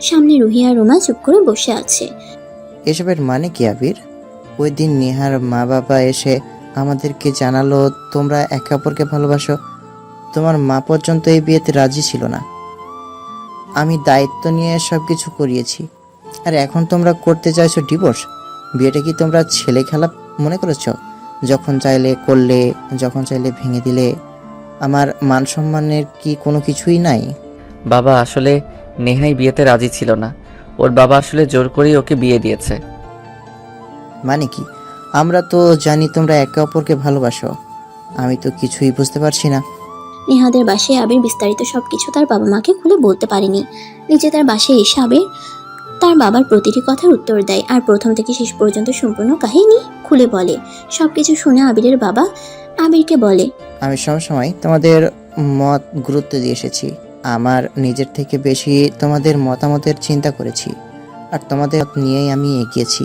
সামনে রুহি আর রুমা চুপ করে বসে আছে। এসবের মানে কি আবির? ওই দিন নেহার মা বাবা এসে আমাদেরকে জানালো তোমরা একে অপরকে ভালোবাসো। তোমার মা পর্যন্ত এই বিয়েতে রাজি ছিল না। আমি দায়িত্ব নিয়ে সব কিছু করিয়েছি, আর এখন তোমরা করতে চাইছো ডিভোর্স? বিয়েটা কি তোমরা ছেলে খেলা মনে করেছো? যখন চাইলে করলে, যখন চাইলে ভেঙে দিলে। আমার মান সম্মানের কি কোনো কিছুই নাই? বাবা, আসলে নেহাই বিয়েতে রাজি ছিল না। ওর বাবা আসলে জোর করেই ওকে বিয়ে দিয়েছে। মানে কি? আমরা তো জানি তোমরা একে অপরকে ভালোবাসো। আমি তো কিছুই বুঝতে পারছি না। নেহাদের বাসায় আবির বিস্তারিত সবকিছু তার বাবা মাকে খুলে বলতে পারেনি। নিজে তার বাসায় এসে আবির তার বাবার প্রতিটি কথার উত্তর দেয়, আর প্রথম থেকে শেষ পর্যন্ত সম্পূর্ণ কাহিনী খুলে বলে। সবকিছু শুনে আবিরের বাবা আবিরকে বলে, আমি সবসময় তোমাদের মত গুরুত্ব দিয়ে এসেছি, আমার নিজের থেকে বেশি তোমাদের মতামতের চিন্তা করেছি, আর তোমাদের মত নিয়েই আমি এগিয়েছি।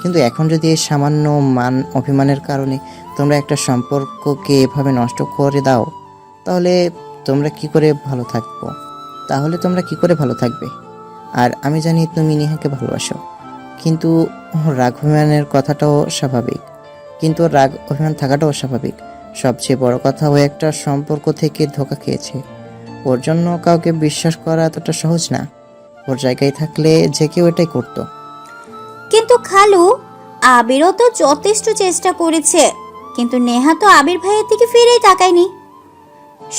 কিন্তু এখন যদি এই সামান্য মান অভিমানের কারণে তোমরা একটা সম্পর্ককে এভাবে নষ্ট করে দাও, তাহলে তোমরা কি করে ভালো থাকবে? আর আমি জানি তুমি নেহাকে ভালোবাসো, কিন্তু রাগ অভিমানের কথাটাও স্বাভাবিক, কিন্তু রাগ অভিমান থাকাটাও স্বাভাবিক। সবচেয়ে বড় কথা, ও একটা সম্পর্ক থেকে ধোঁকা খেয়েছে। ওর জন্য কাউকে বিশ্বাস করা এতটা সহজ না। ওর জায়গায় থাকলে যে কেউ এটাই করতো। কিন্তু খালু, আবিরও তো যথেষ্ট চেষ্টা করেছে, কিন্তু নেহা তো আবির ভাইয়ের দিকে ফিরেই তাকায়নি।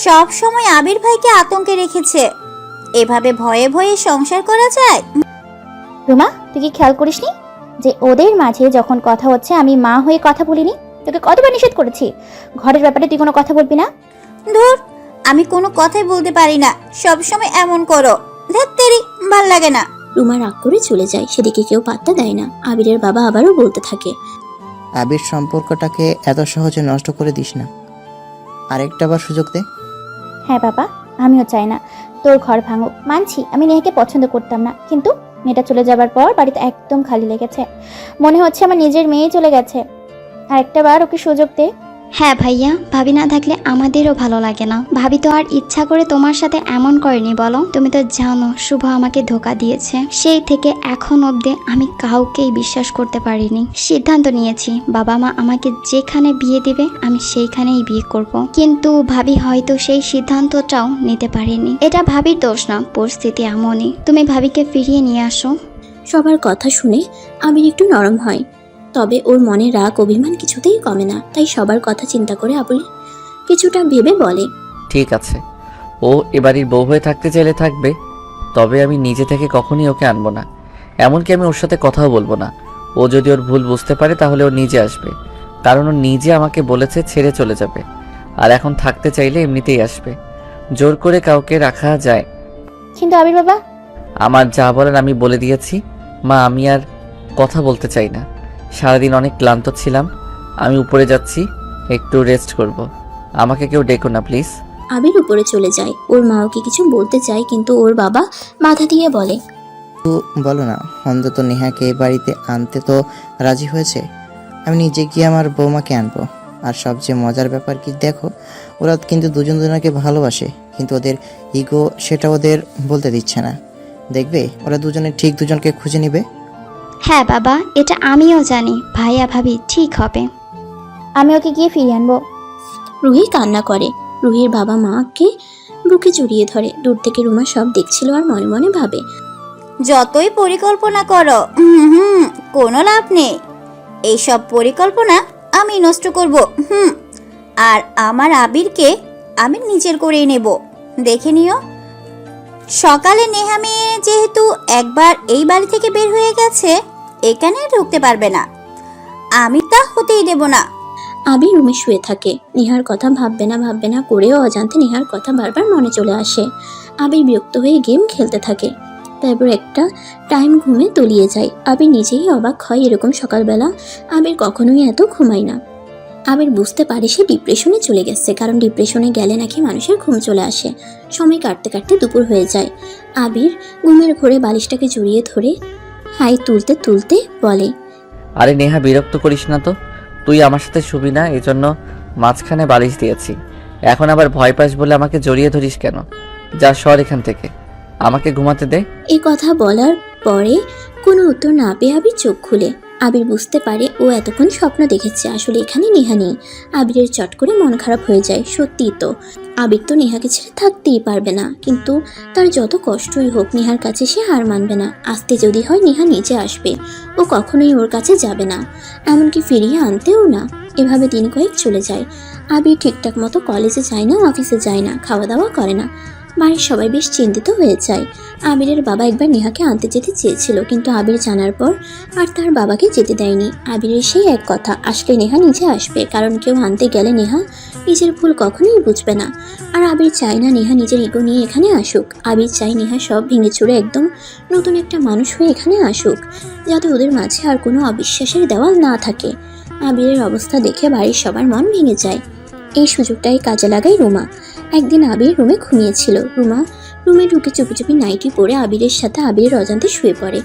সব সময় আবির ভাইকে আতঙ্কে রেখেছে। এভাবে ভয়ে ভয়ে সংসার করা যায়? রুমা, তুই কি খেয়াল করিসনি যে ওদের মাঝে যখন কথা হচ্ছে আমি মা হয়ে কথা বলিনি? তোকে কতবার নিষেধ করেছি ঘরের ব্যাপারে তুই কোনো কথা বলবি না। ধুর, আমি কোনো কথাই বলতে পারি না, সব সময় এমন করো। ধ্যাত্তেরি, ভাল লাগে না। রুমা রাগ করে চলে যায়, সেদিকে কেউ পাত্তা দেয় না। আবিরের বাবা আবারও বলতে থাকে, আবির সম্পর্কটাকে এত সহজে নষ্ট করে দিস না, আরেকটা বার সুযোগ দে। হ্যাঁ বাবা, আমিও চাই না তোর ঘর ভাঙুক। মানছি আমি নেহাকে পছন্দ করতাম না, কিন্তু মেয়েটা চলে যাবার পর বাড়িতে একদম খালি লেগেছে। মনে হচ্ছে আমার নিজের মেয়ে চলে গেছে। আর একটা বার ওকে সুযোগ দে। হ্যাঁ ভাইয়া, ভাবি না থাকলে আমাদেরও ভালো লাগে না। ভাবি তো আর ইচ্ছা করে তোমার সাথে এমন করেনি বলো? তুমি তো জানো শুভ আমাকে ধোকা দিয়েছে। সেই থেকে এখন অবধি আমি কাউকেই বিশ্বাস করতে পারিনি। সিদ্ধান্ত নিয়েছি বাবা মা আমাকে যেখানে বিয়ে দিবে আমি সেইখানেই বিয়ে করব। কিন্তু ভাবি হয়তো সেই সিদ্ধান্তটাও নিতে পারেনি। এটা ভাবির দোষ না, পরিস্থিতি এমনই। তুমি ভাবিকে ফিরিয়ে নিয়ে আসো। সবার কথা শুনে আবির একটু নরম হয়, তবে ওর মনে রাগ অভিমান কিছুতেই কমে না। তাই সবার কথা চিন্তা করে আবির কিছুটা ভেবে বলে, ঠিক আছে, ও এবাড়ির বউ হয়ে থাকতে চাইলে থাকবে, তবে আমি নিজে থেকে কখনই ওকে আনবো না। এমনকি আমি ওর সাথে কথাও বলবো না। ও যদি ওর ভুল বুঝতে পারে তাহলে ও নিজে আসবে, কারণ ও নিজে আমাকে বলেছে ছেড়ে চলে যাবে। আর এখন থাকতে চাইলে এমনিতেই আসবে, জোর করে কাউকে রাখা যায়। কিন্তু আবির বাবা, আমার যা বলার আমি বলে দিয়েছি মা, আমি আর কথা বলতে চাই না। সারাদিন অনেক ক্লান্ত ছিলাম, আমি উপরে যাচ্ছি, একটু রেস্ট করব। আমাকে কেউ ডেকো না প্লিজ। আবির উপরে চলে যায়। ওর মা ওকে কিছু বলতে চায়, কিন্তু ওর বাবা বাধা দিয়ে বলে, বলো না, অন্তত নেহাকে এই বাড়িতে আনতে তো রাজি হয়েছে। আমি নিজে গিয়ে আমার বৌমাকে আনবো। আর সবচেয়ে মজার ব্যাপার কি দেখো, ওরা কিন্তু দুজন দুজনকে ভালোবাসে, কিন্তু ওদের ইগো সেটা ওদের বলতে দিচ্ছে না। দেখবে ওরা দুজনে ঠিক দুজনকে খুঁজে নিবে। হ্যাঁ বাবা, এটা আমিও জানি। ভাইয়া ভাবি ঠিক হবে। আমি ওকে গিয়ে ফিরিয়ে আনবো। রুহি কান্না করে। রুহির বাবা মাকে বুকে জড়িয়ে ধরে। দূর থেকে রুমা সব দেখছিল আর মনে মনে ভাবে, যতই পরিকল্পনা করো, কোনো লাভ নেই। এইসব পরিকল্পনা আমি নষ্ট করব। আর আমার আবিরকে আমি নিজের করেই নেব। দেখে নিও, সকালে নেহা মেয়ে যেহেতু একবার এই বাড়ি থেকে বের হয়ে গেছে, এখানে আর ঢুকতে পারবে না। আমি তা হতেই দেব না। আবির রুমে শুয়ে থাকে। নেহার কথা ভাববে না করেও অজান্তে নেহার কথা বারবার মনে চলে আসে। আবির বিরক্ত হয়ে গেম খেলতে থাকে। তারপর একটা টাইম ঘুমে তলিয়ে যায়। আবির নিজেই অবাক হয়, এরকম সকালবেলা আবির কখনোই এত ঘুমায় না। আবির বুঝতে পারে সে ডিপ্রেশনে চলে গেছে, কারণ ডিপ্রেশনে গেলে নাকি মানুষের ঘুম চলে আসে। সময় কাটতে কাটতে দুপুর হয়ে যায়। আবির ঘুমের ঘোরে বালিশটাকে জড়িয়ে ধরে হাই তুলতে তুলতে বলে, আরে নেহা, বিরক্ত করিস না তো। তুই আমার সাথে শুবি না, এজন্য মাঝখানে বালিশ দিয়েছি। এখন আবার ভয় পাস বলে আমাকে জড়িয়ে ধরিস কেন? যা সর এখান থেকে, আমাকে ঘুমাতে দে। এই কথা বলার পরে কোনো উত্তর না পেয়ে আবির চোখ খুলে। আবির বুঝতে পারে ও এতক্ষণ স্বপ্ন দেখেছে, আসলে এখানে নেহা নেই। আবিরের চট করে মন খারাপ হয়ে যায়। সত্যিই তো, আবির তো নেহাকে ছেড়ে থাকতেই পারবে না, কিন্তু তার যত কষ্টই হোক নেহার কাছে সে হার মানবে না। আসতে যদি হয় নেহা নিচে আসবে, ও কখনোই ওর কাছে যাবে না, এমনকি ফিরিয়ে আনতেও না। এভাবে দিন কয়েক চলে যায়। আবির ঠিকঠাক মতো কলেজে যায় না, অফিসে যায় না, খাওয়া দাওয়া করে না। বাড়ির সবাই বেশ চিন্তিত হয়ে যায়। আবিরের বাবা একবার নেহাকে আনতে যেতে চেয়েছিল, কিন্তু আবির জানার পর আর তার বাবাকে যেতে দেয়নি। আবিরের সেই এক কথা, আসলে নেহা নিজে আসবে, কারণ কেউ আনতে গেলে নেহা নিজের ভুল কখনোই বুঝবে না। আর আবির চায় না নেহা নিজের ইগো নিয়ে এখানে আসুক। আবির চায় নেহা সব ভেঙে চুরে একদম নতুন একটা মানুষ হয়ে এখানে আসুক, যাতে ওদের মাঝে আর কোনো অবিশ্বাসের দেওয়াল না থাকে। আবিরের অবস্থা দেখে বাড়ির সবার মন ভেঙে যায়। এই সুযোগটাই কাজে লাগায় রুমা। একদিন আবির রুমে ঘুমিয়েছিল। রুমা রুমে ঢুকে চুপি চুপি নাইটি পরে আবিরের সাথে আবিরের অজান্তে শুয়ে পড়ে,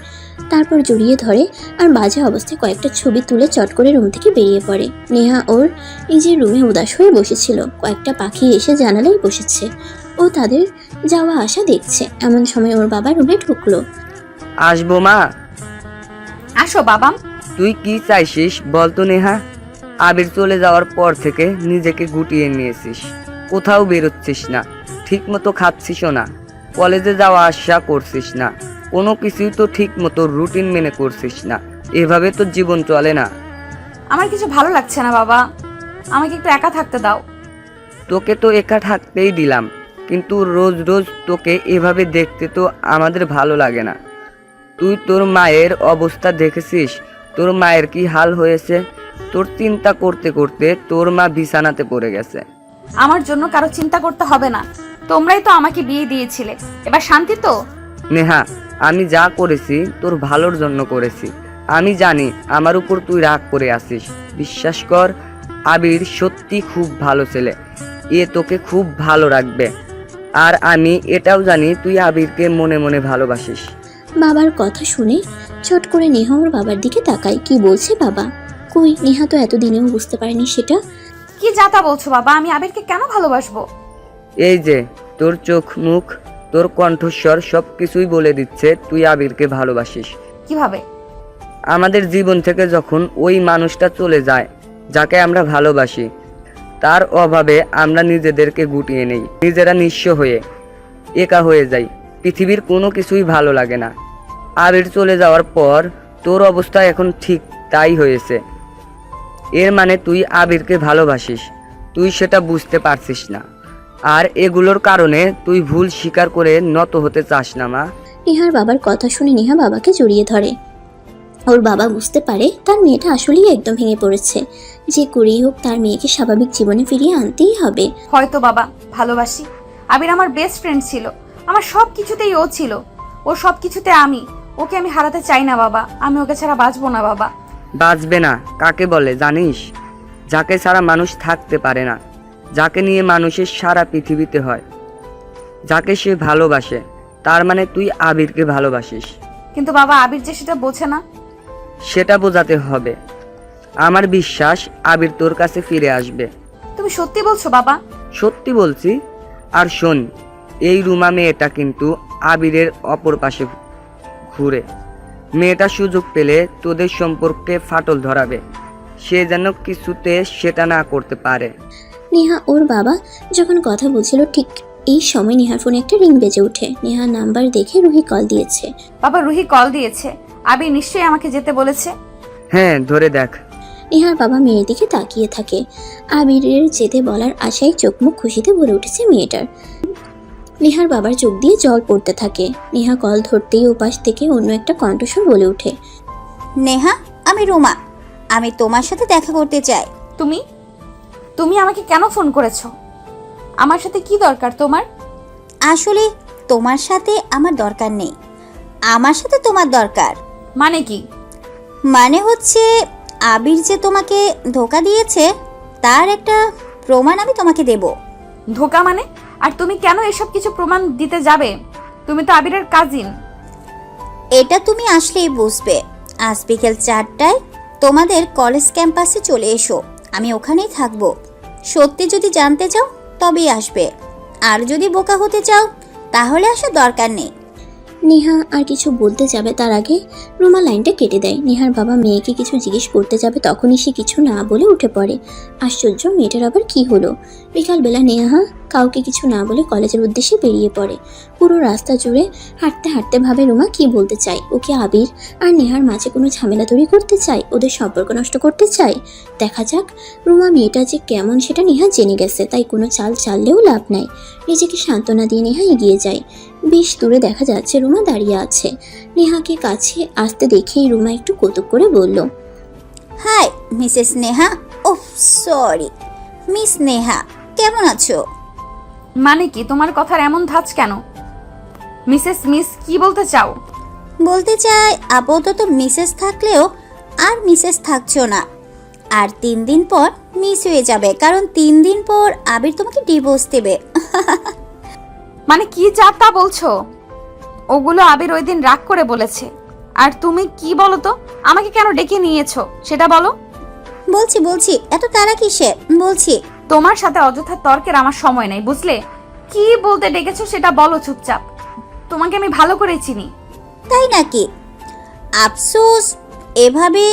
তারপর জড়িয়ে ধরে আর বাজে অবস্থায় কয়েকটা ছবি তুলে চট করে রুম থেকে বেরিয়ে পড়ে। নেহা ওর নিজের রুমে উদাস হয়ে বসেছিল। কয়েকটা পাখি এসে জানালায় বসেছে, ও তাদের যাওয়া আসা দেখছে। এমন সময় ওর বাবা রুমে ঢুকলো। আসবো মা? আসো বাবা। তুই কি চাইছিস বলতো নেহা? আবির চলে যাওয়ার পর থেকে নিজেকে গুটিয়ে নিয়েছিস, কোথাও বেরোচ্ছিস না, ঠিক মতো খাচ্ছিসও না, কলেজে যাওয়া আসা করছিস না, কোনো কিছুই তো ঠিক মতো রুটিন মেনে করছিস না। এভাবে তো জীবন চলে না। আমার কিছু ভালো লাগছে না বাবা, আমাকে একটু একা থাকতে দাও। তোকে তো একা থাকতেই দিলাম, কিন্তু রোজ রোজ তোকে এভাবে দেখতে তো আমাদের ভালো লাগে না। তুই তোর মায়ের অবস্থা দেখেছিস? তোর মায়ের কি হাল হয়েছে? তোর চিন্তা করতে করতে তোর মা বিছানাতে পড়ে গেছে। আমার জন্য কারো চিন্তা করতে হবে না, তোমরাই তো আমাকে বিয়ে দিয়েছিলে, এবার শান্তি তো। নেহা, আমি যা করেছি তোর ভালোর জন্য করেছি। আমি জানি আমার উপর তুই রাগ করে আসিস। বিশ্বাস কর, আবির সত্যি খুব ভালো ছেলে, এ তোকে খুব ভালো রাখবে। আর আমি এটাও জানি তুই আবিরকে মনে মনে ভালোবাসিস। বাবার কথা শুনে চট করে নেহা ওর বাবার দিকে তাকায়। কি বলছে বাবা? কই, নেহা তো এতদিনেও বুঝতে পারেনি সেটা। কি যাতা বলছো বাবা, আমি আবিরকে কেন ভালোবাসবো? এই যে তোর চোখ মুখ, তোর কণ্ঠস্বর সবকিছুই বলে দিচ্ছে তুই আবিরকে ভালোবাসিস। কিভাবে? আমাদের জীবন থেকে যখন ওই মানুষটা চলে যায় যাকে আমরা ভালোবাসি, তার অভাবে আমরা নিজেদেরকে গুটিয়ে নেই, নিজেরা নিঃস্ব হয়ে একা হয়ে যাই। পৃথিবীর কোনো কিছুই ভালো লাগে না। আবির চলে যাওয়ার পর তোর অবস্থা এখন ঠিক তাই হয়েছে। এর মানে তুই আবিরকে ভালোবাসিস, তুই সেটা বুঝতে পারছিস না। আর এগুলোর কারণে তুই ভুল স্বীকার করে নত হতে চাস না মা। নেহার বাবার কথা শুনে নেহা বাবাকে জড়িয়ে ধরে। ওর বাবা বুঝতে পারে তার মেয়েটা আসলেই একদম ভেঙে পড়েছে। যে করেই হোক তার মেয়েকে স্বাভাবিক জীবনে ফিরিয়ে আনতেই হবে। হয়তো বাবা ভালোবাসি, আবির আমার বেস্ট ফ্রেন্ড ছিল, আমার সব কিছুতেই ও ছিল, ও সব কিছুতে আমি। ওকে আমি হারাতে চাই না বাবা, আমি ওকে ছাড়া বাঁচবো না বাবা। বাঁচবে না কাকে বলে জানিস? যাকে ছাড়া মানুষ থাকতে পারে না, যাকে নিয়ে মানুষের সারা পৃথিবীতে হয়, যাকে সে ভালোবাসে। তার মানে তুই আবিরকে ভালোবাসিস। কিন্তু বাবা আবির যে সেটা বোঝে না। সেটা বোঝাতে হবে। আমার বিশ্বাস আবির তোর কাছে ফিরে আসবে। তুমি সত্যি বলছো বাবা? সত্যি বলছি। আর শোন, এই রুমা মেয়েটা কিন্তু আবিরের অপর পাশে ঘুরে। মেয়েটা সুযোগ পেলে তোদের সম্পর্কে ফাটল ধরাবে, সে যেন কিছুতে সেটা না করতে পারে। নেহা ওর বাবা যখন কথা বলছিল ঠিক এই সময় নেহার ফোনে একটা রিং বেজে ওঠে। নেহা নাম্বার দেখে রুহি কল দিয়েছে। বাবা রুহি কল দিয়েছে, আবির নিশ্চয়ই আমাকে যেতে বলেছে। হ্যাঁ, ধরে দেখ। নেহার বাবা মেয়ের দিকে তাকিয়ে থাকে। আবিরের যেতে বলার আশায় চোখ মুখ খুশিতে ভরে উঠেছে মেয়েটার। নেহার বাবার চোখ দিয়ে জল পড়তে থাকে। নেহা কল ধরতেই ওপাশ থেকে অন্য একটা কণ্ঠস্বর বলে ওঠে, নেহা, আমি রুমা, আমি তোমার সাথে দেখা করতে চাই। তুমি তুমি আমাকে কেন ফোন করেছো? আমার সাথে কি দরকার তোমার? আসলে তোমার সাথে আমার দরকার নেই, আমার সাথে তোমার দরকার। মানে কি? মানে হচ্ছে আবির যে তোমাকে ধোকা দিয়েছে তার একটা প্রমাণ আমি তোমাকে দেব। ধোকা মানে? আর তুমি কেন এসব কিছু প্রমাণ দিতে যাবে? তুমি তো আবিরের কাজিন। এটা তুমি আসলেই বুঝবে। আজ বিকেল 4টায় তোমাদের কলেজ ক্যাম্পাসে চলে এসো, আমি ওখানেই থাকবো। সত্যি যদি জানতে চাও তবেই আসবে, আর যদি বোকা হতে চাও তাহলে আসার দরকার নেই। নেহা আর কিছু বলতে যাবে তার আগে রুমা লাইনটা কেটে দেয়। নেহার বাবা মেয়েকে কিছু জিজ্ঞেস করতে যাবে, তখনই সে কিছু না বলে উঠে পড়ে। আশ্চর্য, মেয়েটার আবার কি হলো? বিকালবেলা নেহা কাউকে কিছু না বলে কলেজের উদ্দেশ্যে বেরিয়ে পড়ে। পুরো রাস্তা জুড়ে হাঁটতে হাঁটতে ভাবে রুমা কি বলতে চায়। ওকে আবির আর নেহার মাঝে কোনো ঝামেলা তৈরি করতে চায়, ওদের সম্পর্ক নষ্ট করতে চায়। দেখা যাক রুমা মেয়েটা যে কেমন সেটা নেহা জেনে গেছে, তাই কোনো চাল চাললেও লাভ নাই। নিজেকে সান্ত্বনা দিয়ে নেহা এগিয়ে যায়। বেশ দূরে দেখা যাচ্ছে রুমা দাঁড়িয়ে আছে। নেহাকে কাছে আসতে দেখেই রুমা একটু কৌতুক করে বলল, hi Mrs Neha. Oh sorry, miss Neha, কেমন আছো? মানে কি তোমার কথার এমন ধাঁচ কেন? মিস কি বলতে চাও? বলতে চাই আপাতত মিসেস থাকলেও আর মিসেস থাকছো না, আর 3 দিন পর মিস হয়ে যাবে, কারণ 3 দিন পর আবির তোমাকে ডিভোর্স দেবে। মানে কি যা তা বলছো? ওগুলো আবির ওই দিন রাগ করে বলেছে। আর তুমি কি বলো তো, আমাকে কেন ডেকে নিয়েছো সেটা বলো। বলছি এত তারা কিসের, বলছি। তোমার সাথে অযথা তর্কের আমার সময় নেই, বুঝলে? কি বলতে ডেকেছো সেটা বলো চুপচাপ। তোমাকে আমি ভালো করে চিনি। তাই নাকি? আফসোস, এভাবে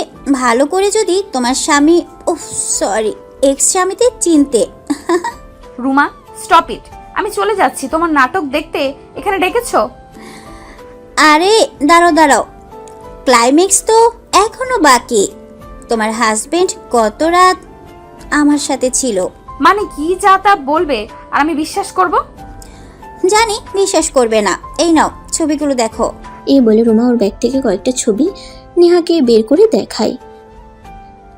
ভালো করে যদি তোমার স্বামী, সরি, এক্স স্বামীতে চিনতে। Ruma, stop it. আমি চলে যাচ্ছি। তোমার নাটক দেখতে এখানে ডেকেছো? আরে দাঁড়াও, ক্লাইম্যাক্স তো এখনো বাকি। তোমার হাজবেন্ড গত রাত আমার সাথে ছিল। মানে কি যা তা বলবে আর আমি বিশ্বাস করব? জানি বিশ্বাস করবে না। এই নাও ছবিগুলো দেখো। এই বলে রুমা ওর ব্যাগ থেকে কয়েকটা ছবি নেহাকে বের করে দেখায়।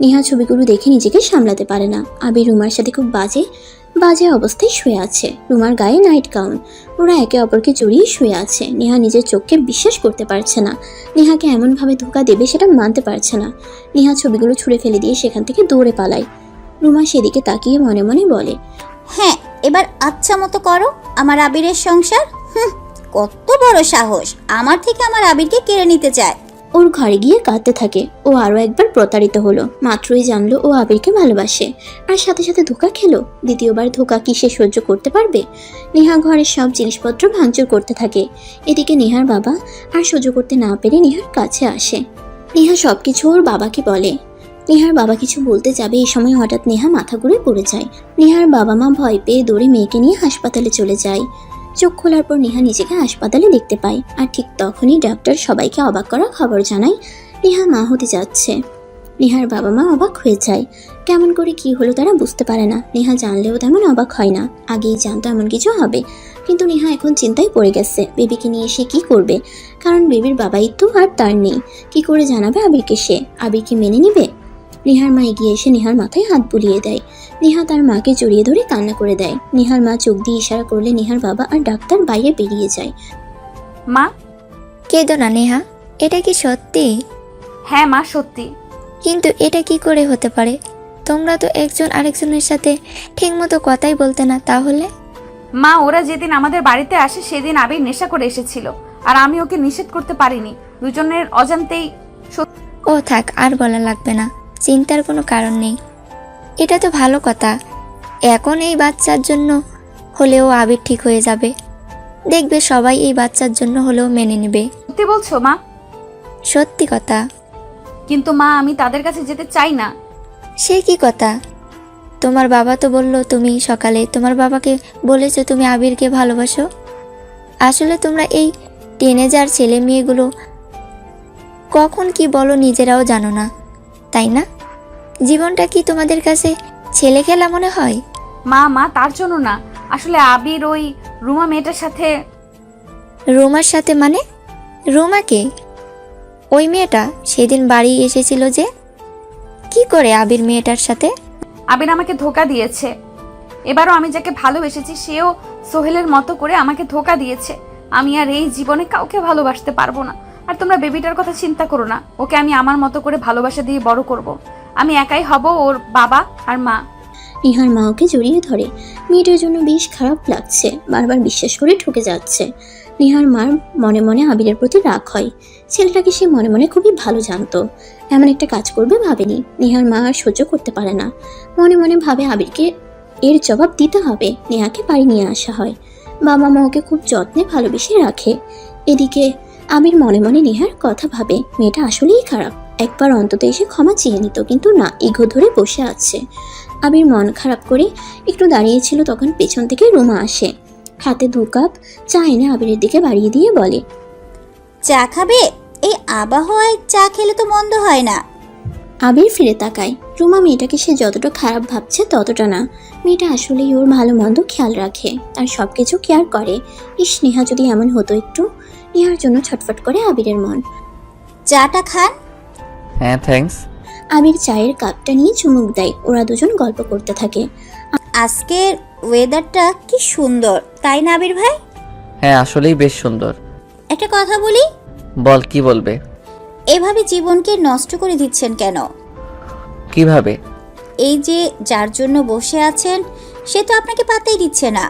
নেহা ছবিগুলো দেখে নিজেকে সামলাতে পারে না। আবির রুমার সাথে খুব বাজে অবস্থায় শুয়ে আছে। রুমার গায়ে নাইট গাউন। ওরা একে অপরকে জড়িয়ে শুয়ে আছে। নেহা নিজের চোখকে বিশ্বাস করতে পারছে না। নেহাকে এমনভাবে ধোঁকা দেবে সেটা মানতে পারছে না। নেহা ছবিগুলো ছুঁড়ে ফেলে দিয়ে সেখান থেকে দৌড়ে পালায়। রুমা সেদিকে তাকিয়ে মনে মনে বলে, হ্যাঁ, এবার আচ্ছা মতো করো আমার আবিরের সংসার। কত বড় সাহস, আমার থেকে আমার আবিরকে কেড়ে নিতে চায়। ওর ঘরে গিয়ে কাঁদতে থাকে। ও আরো একবার প্রতারিত হলো। মাত্রই জানলো ও আবিরকে ভালোবাসে, আর সাথে সাথে ধোঁকা খেলো। দ্বিতীয়বার ধোঁকা কি সে সহ্য করতে পারবে? নেহা ঘরের সব জিনিসপত্র ভাঙচুর করতে থাকে। এদিকে নেহার বাবা আর সহ্য করতে না পেরে নেহার কাছে আসে। নেহা সবকিছু ওর বাবাকে বলে। নেহার বাবা কিছু বলতে যাবে, এই সময় হঠাৎ নেহা মাথা ঘুরে পড়ে যায়। নেহার বাবা মা ভয় পেয়ে দৌড়ে মেয়েকে নিয়ে হাসপাতালে চলে যায়। চোখ খোলার পর নেহা নিজেকে হাসপাতালে দেখতে পায়। আর ঠিক তখনই ডাক্তার সবাইকে অবাক করা খবর জানায় নেহা মা হতে যাচ্ছে। নেহার বাবা মা অবাক হয়ে যায়। কেমন করে কি হলো তারা বুঝতে পারে না। নেহা জানলেও তেমন অবাক হয় না। আগেই জানতো এমন কিছু হবে, কিন্তু নেহা এখন চিন্তায় পড়ে গেছে। বেবিকে নিয়ে সে কি করবে? কারণ বেবির বাবাই তো আর তার নেই। কি করে জানাবে আবিরকে সে? আবির কি মেনে নিবে? নেহার মা এগিয়ে এসে নেহার মাথায় হাত বুলিয়ে দেয়। নেহা তার মাকে জড়িয়ে ধরে কান্না করে দেয়। নেহার মা চোখ দিয়ে ইশারা করলে নেহার বাবা আর ডাক্তার বাইরে বেরিয়ে যায়। মা। কেঁদো না নেহা, এটা কি সত্যি? হ্যাঁ মা, সত্যি। কিন্তু এটা কি করে হতে পারে? তোমরা তো একজন আরেকজনের সাথে ঠিকমতো কথাই বলতে না, তাহলে? মা, ওরা যেদিন আমাদের বাড়িতে আসে সেদিন আবির নেশা করে এসেছিল, আর আমি ওকে নিষেধ করতে পারিনি। দুজনের অজান্তেই। ও থাক, আর বলা লাগবে না। চিন্তার কোনো কারণ নেই। এটা তো ভালো কথা। এখন এই বাচ্চার জন্য হলেও আবির ঠিক হয়ে যাবে। দেখবে সবাই এই বাচ্চার জন্য হলেও মেনে নেবে। সত্যি বলছো মা? সত্যি কথা। কিন্তু মা, আমি তাদের কাছে যেতে চাই না। সে কি কথা? তোমার বাবা তো বললো তুমি সকালে তোমার বাবাকে বলেছো তুমি আবিরকে ভালোবাসো। আসলে তোমরা এই টিনেজার ছেলে মেয়েগুলো কখন কি বলো নিজেরাও জানো না, তাই না? জীবনটা কি তোমাদের কাছে ছেলে খেলা মনে হয়? মা, তার জন্য না। আসলে আবির ওই রুমা মেয়েটার সাথে। রুমার সাথে মানে? রুমাকে? ওই মেয়েটা সেদিন বাড়ি এসেছিল যে, কি করে আবির মেয়েটার সাথে? আবির আমাকে ধোকা দিয়েছে। এবারও আমি যাকে ভালোবেসেছি সেও সোহেলের মতো করে আমাকে ধোকা দিয়েছে। আমি আর এই জীবনে কাউকে ভালোবাসতে পারবো না। আর তোমরা বেবিটার কথা চিন্তা করো না। ওকে আমি আমার মতো করে ভালোবাসা দিয়ে বড় করব। আমি একাই হব ওর বাবা আর মা। নেহার মা ওকে জড়িয়ে ধরে। মেয়েটার জন্য বেশ খারাপ লাগছে। বারবার বিশ্বাস করে ঠকে যাচ্ছে। নেহার মার মনে মনে আবিরের প্রতি রাগ হয়। ছেলেটাকে সে মনে মনে খুবই ভালো জানতো। এমন একটা কাজ করবে ভাবেনি। নেহার মা আর সহ্য করতে পারে না। মনে মনে ভাবে আবিরকে এর জবাব দিতে হবে। নেহাকে বাড়ি নিয়ে আসা হয়। বাবা মা ওকে খুব যত্নে ভালোবেসে রাখে। এদিকে আবির মনে মনে নেহার কথা ভাবে। মেয়েটা আসলেই খারাপ। একবার অন্তত এসে ক্ষমা চেয়ে নিত, কিন্তু না, ইগো ধরে বসে আছে। আবির মন খারাপ করে একটু দাঁড়িয়েছিল, তখন পেছন থেকে রুমা আসে। হাতে 2 কাপ চা এনে আবিরের দিকে বাড়িয়ে দিয়ে বলে, চা খাবে? এই আবহাওয়ায় চা খেলে তো মন্দ হয় না। আবির ফিরে তাকায়। রুমা মেয়েটাকে সে যতটা খারাপ ভাবছে ততটা না। মেয়েটা আসলেই ওর ভালো মন্দ খেয়াল রাখে আর সবকিছু কেয়ার করে। ইস, নেহা যদি এমন হতো একটু। নেহার জন্য ছটফট করে আবিরের মন। চাটা খান। হ্যাঁ, থ্যাঙ্কস। আবির চায়ের কাপটা নিয়ে চুমুক দেয়। ওরা দুজন গল্প করতে থাকে। আজকের ওয়েদারটা কি সুন্দর, তাই না আবির ভাই? হ্যাঁ, আসলেই বেশ সুন্দর। একটা কথা বলি। বল, কি বলবে? এভাবে জীবনকে নষ্ট করে দিচ্ছেন কেন? কিভাবে? এই যে যার জন্য বসে আছেন সে তো আপনাকে পাত্তাই দিচ্ছে না,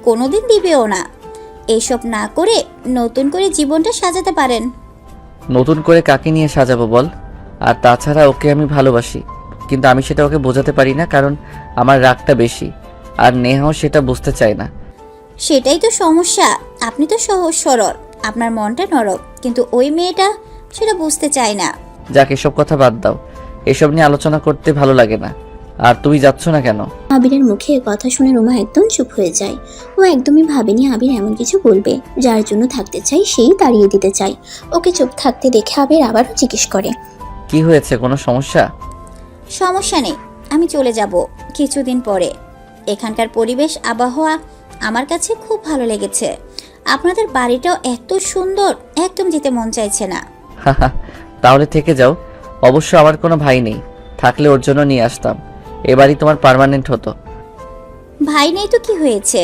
কোনোদিন দিবেও না। এসব না করে নতুন করে জীবনটা সাজাতে পারেন। নতুন করে কাকে নিয়ে সাজাবো বল? আর তাছাড়া ওকে আমি ভালোবাসি, কিন্তু আমি সেটা ওকে বোঝাতে পারি না, কারণ আমার রাগটা বেশি। আর নেহাও সেটা বুঝতে চায় না। সেটাই তো সমস্যা। আপনি তো সহজ সরল, আপনার মনটা নরম, কিন্তু ওই মেয়েটা সেটা বুঝতে চায় না। যাক, এসব কথা বাদ দাও, এসব নিয়ে আলোচনা করতে ভালো লাগে না। আর তুমি যাচ্ছ না কেন? আবিরের মুখে এ কথা শুনে রুমা একদম চুপ হয়ে যায়। ও একদমই ভাবেনি আবির এমন কিছু বলবে। যার জন্য থাকতে চাই সেই তাড়িয়ে দিতে চায়। ওকে চুপ থাকতে দেখে আবির আবারও জিজ্ঞেস করে, কি হয়েছে, কোনো সমস্যা? সমস্যা নেই, আমি চলে যাব কিছুদিন পরে। এখানকার পরিবেশ আবহাওয়া আমার কাছে খুব ভালো লেগেছে। আপনাদের বাড়িটাও এত সুন্দর, একদম যেতে মন চাইছে না। তাহলে থেকে যাও। অবশ্য আমার কোনো ভাই নেই, থাকলে ওর জন্য নিয়ে আসতাম। এবারই তোমার পার্মানেন্ট হতো। ভাই নেই তো কি হয়েছে,